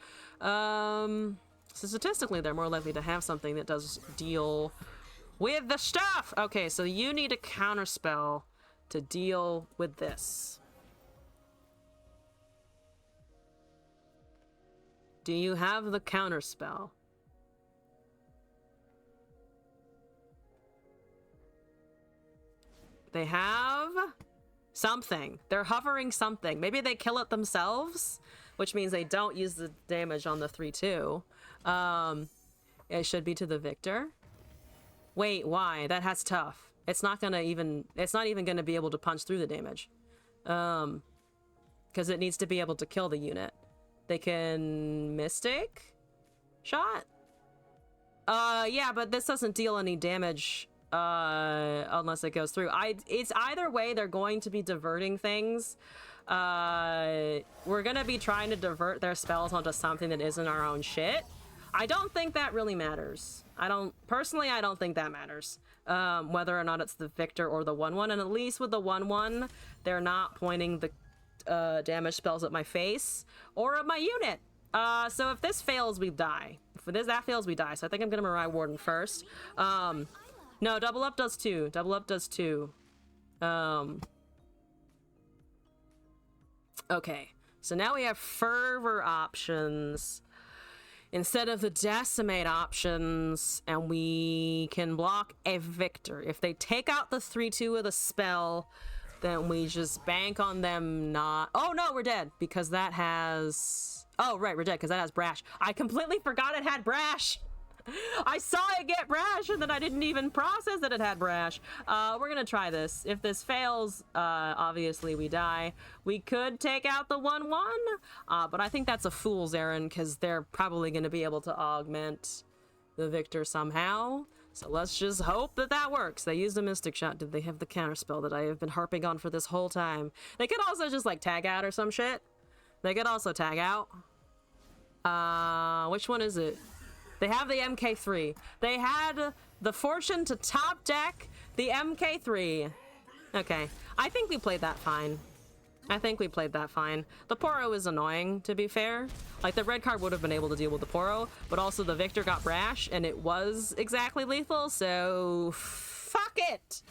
So statistically, they're more likely to have something that does deal with the stuff. Okay, so you need a counterspell to deal with this. Do you have the counterspell? They have something. They're hovering something. Maybe they kill it themselves, which means they don't use the damage on the 3/2. It should be to the victor. Wait, why? That has tough. It's not even gonna be able to punch through the damage. Because it needs to be able to kill the unit. They can Mystic Shot? Yeah, but this doesn't deal any damage unless it goes through. It's either way, they're going to be diverting things. We're gonna be trying to divert their spells onto something that isn't our own shit. I don't think that really matters. I don't think that matters. Whether or not it's the victor or the 1/1, and at least with the 1/1, they're not pointing the damage spells at my face or at my unit. So if this fails, we die. If that fails, we die. So I think I'm gonna Mirai Warden first. No, double up does 2. Double up does 2. Okay, so now we have fervor options instead of the decimate options, and we can block a victor. If they take out the 3/2 of the spell, then we just bank on them not... Oh, no, we're dead, because that has... Oh, right, we're dead, because that has Brash. I completely forgot it had Brash! I saw it get brash and then I didn't even process that it had brash. We're gonna try this. If this fails, obviously we die. We could take out the 1/1, but I think that's a fool's errand because they're probably gonna be able to augment the victor somehow. So let's just hope that that works. They used a Mystic Shot. Did they have the counterspell that I have been harping on for this whole time? They could also just like tag out or some shit. They could also tag out. Which one is it? They have the MK3. They had the fortune to top deck the MK3. Okay, I think we played that fine. The Poro is annoying, to be fair. Like, the red card would have been able to deal with the Poro, but also the Victor got brash, and it was exactly lethal, so fuck it!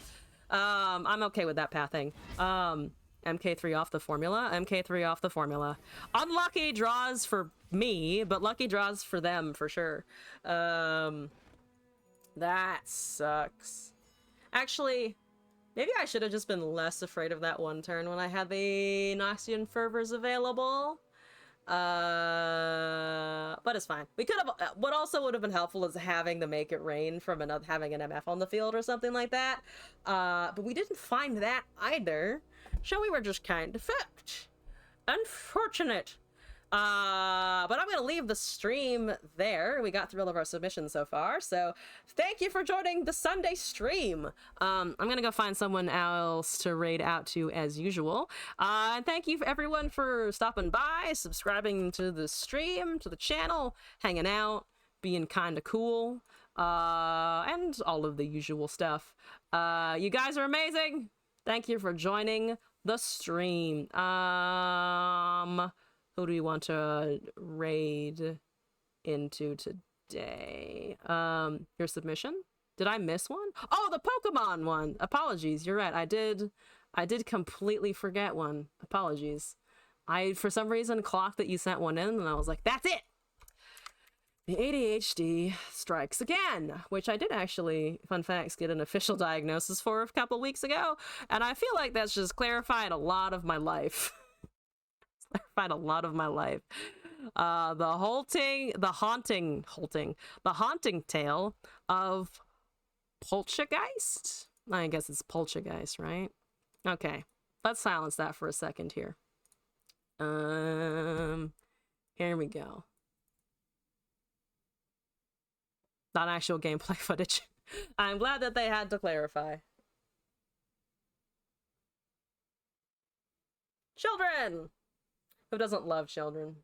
I'm okay with that pathing. MK3 off the formula. MK3 off the formula. Unlucky draws for me, but lucky draws for them, for sure. That sucks. Actually... maybe I should have just been less afraid of that one turn when I had the Noxian Fervors available. But it's fine. We could have... what also would have been helpful is having the Make It Rain from having an MF on the field or something like that. But we didn't find that either. So we were just kind of fucked. Unfortunate. But I'm gonna leave the stream there. We got through all of our submissions so far, so thank you for joining the Sunday stream. I'm gonna go find someone else to raid out to as usual. And thank you everyone for stopping by, subscribing to the stream, to the channel, hanging out, being kind of cool, and all of the usual stuff. You guys are amazing. Thank you for joining the stream. Who do we want to raid into today? Your submission? Did I miss one? Oh, the Pokemon one! Apologies, you're right. I did completely forget one. Apologies. I, for some reason, clocked that you sent one in, and I was like, that's it! The ADHD strikes again, which I did actually, fun facts, get an official diagnosis for a couple weeks ago, and I feel like that's just clarified a lot of my life. The haunting tale of Poltergeist? I guess it's Poltergeist, right? Okay, let's silence that for a second here. Here we go. Not actual gameplay footage. I'm glad that they had to clarify. Children! Who doesn't love children?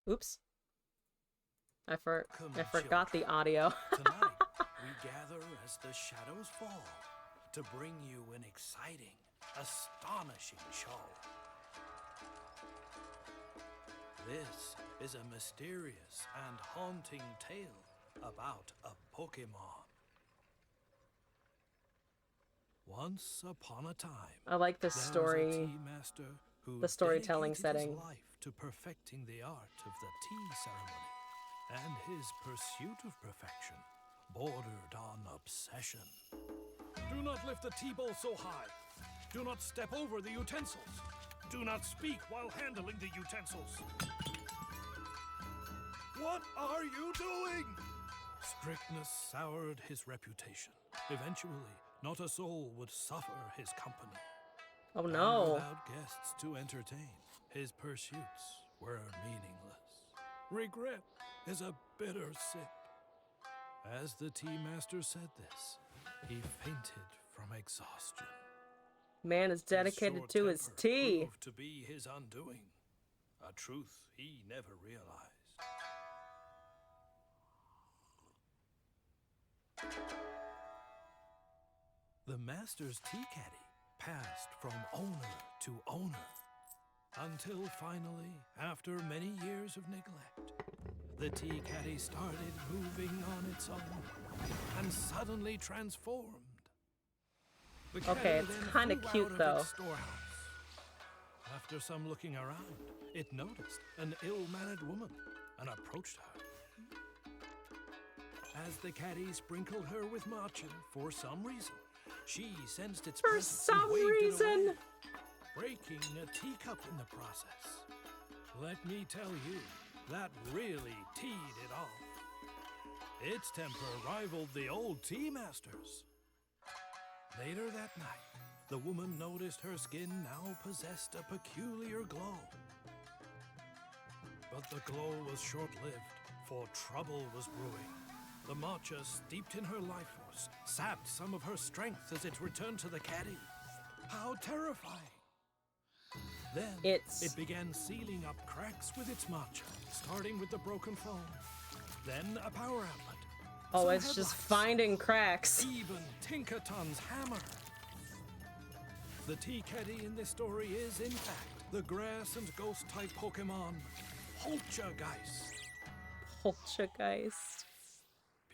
Oops. I forgot the audio. Tonight, we gather as the shadows fall to bring you an exciting, astonishing show. This is a mysterious and haunting tale about a Pokemon. Once upon a time, I like this story. there was a tea master who the storytelling dedicated setting. his life to perfecting the art of the tea ceremony, and his pursuit of perfection bordered on obsession. Do not lift the tea bowl so high. Do not step over the utensils. Do not speak while handling the utensils. What are you doing? Strictness soured his reputation. Eventually, not a soul would suffer his company. Oh And no. without guests to entertain, his pursuits were meaningless. Regret is a bitter sip. As the tea master said this, he fainted from exhaustion. Man is dedicated His to short his temper tea. proved to be his undoing, a truth he never realized. The master's tea caddy passed from owner to owner, until finally, after many years of neglect, the tea caddy started moving on its own and suddenly transformed. The Okay, caddy it's then kinda flew cute, out of though. its storehouse. After some looking around, it noticed an ill-mannered woman and approached her. As the caddy sprinkled her with matcha for some reason, She sensed its For presence and some waved it reason. away, breaking a teacup in the process. Let me tell you, that really teed it off. Its temper rivaled the old tea master's. Later that night, the woman noticed her skin now possessed a peculiar glow. But the glow was short-lived, for trouble was brewing. The matcha steeped in her life force sapped some of her strength as it returned to the caddy. How terrifying! Then it began sealing up cracks with its matcha, starting with the broken foam. Then a power outlet. Oh, some it's just headlights, finding cracks. even Tinkaton's hammer. The tea caddy in this story is, in fact, the grass and ghost-type Pokemon, Poltergeist. Poltergeist.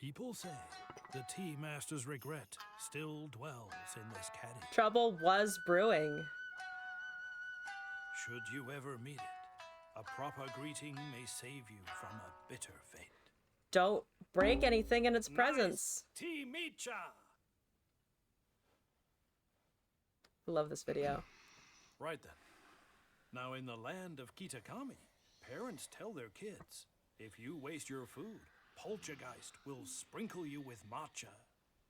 People say the tea master's regret still dwells in this caddy. Trouble was brewing. Should you ever meet it, a proper greeting may save you from a bitter fate. Don't break anything in its presence. Nice tea mecha! Love this video. Right then. Now in the land of Kitakami, parents tell their kids, if you waste your food, Poltergeist will sprinkle you with matcha.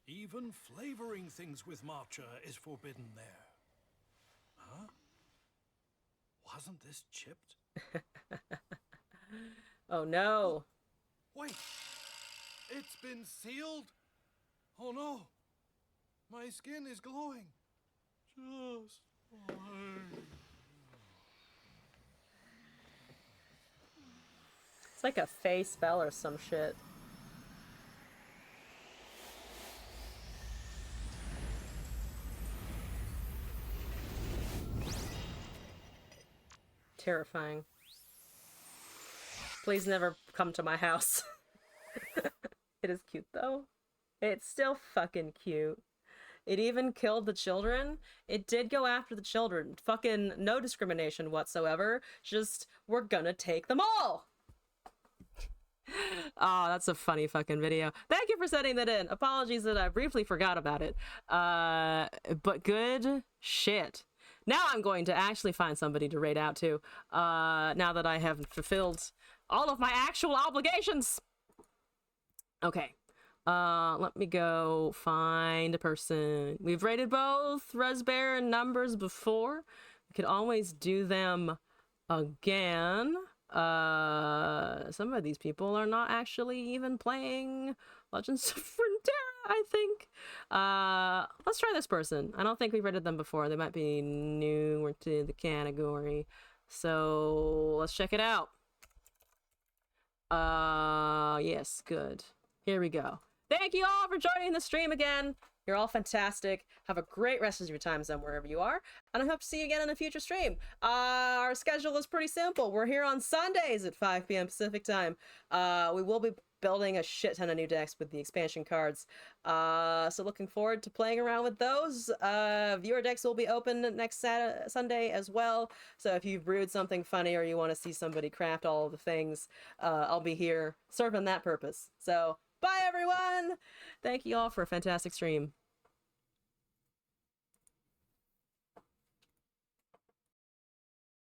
Even flavoring things with matcha is forbidden there. Huh? Wasn't this chipped? Oh no. Wait! It's been sealed? Oh no! My skin is glowing. Just fine. It's like a fey spell or some shit. Terrifying. Please never come to my house. It is cute though. It's still fucking cute. It even killed the children. It did go after the children. Fucking no discrimination whatsoever. Just, we're gonna take them all! Oh, that's a funny fucking video. Thank you for sending that in. Apologies that I briefly forgot about it. But good shit. Now I'm going to actually find somebody to raid out to. Now that I have fulfilled all of my actual obligations. Okay. Let me go find a person. We've rated both Resbear and Numbers before. We could always do them again. Some of these people are not actually even playing Legends of Frontera, I think. Let's try this person. I don't think we've rated them before. They might be newer to the category. So let's check it out. Yes, good. Here we go. Thank you all for joining the stream again. You're all fantastic. Have a great rest of your time zone wherever you are. And I hope to see you again in a future stream. Our schedule is pretty simple. We're here on Sundays at 5 p.m. Pacific time. We will be building a shit ton of new decks with the expansion cards. So looking forward to playing around with those. Viewer decks will be open next Sunday as well. So if you've brewed something funny or you want to see somebody craft all of the things, I'll be here serving that purpose. So bye everyone! Thank you all for a fantastic stream.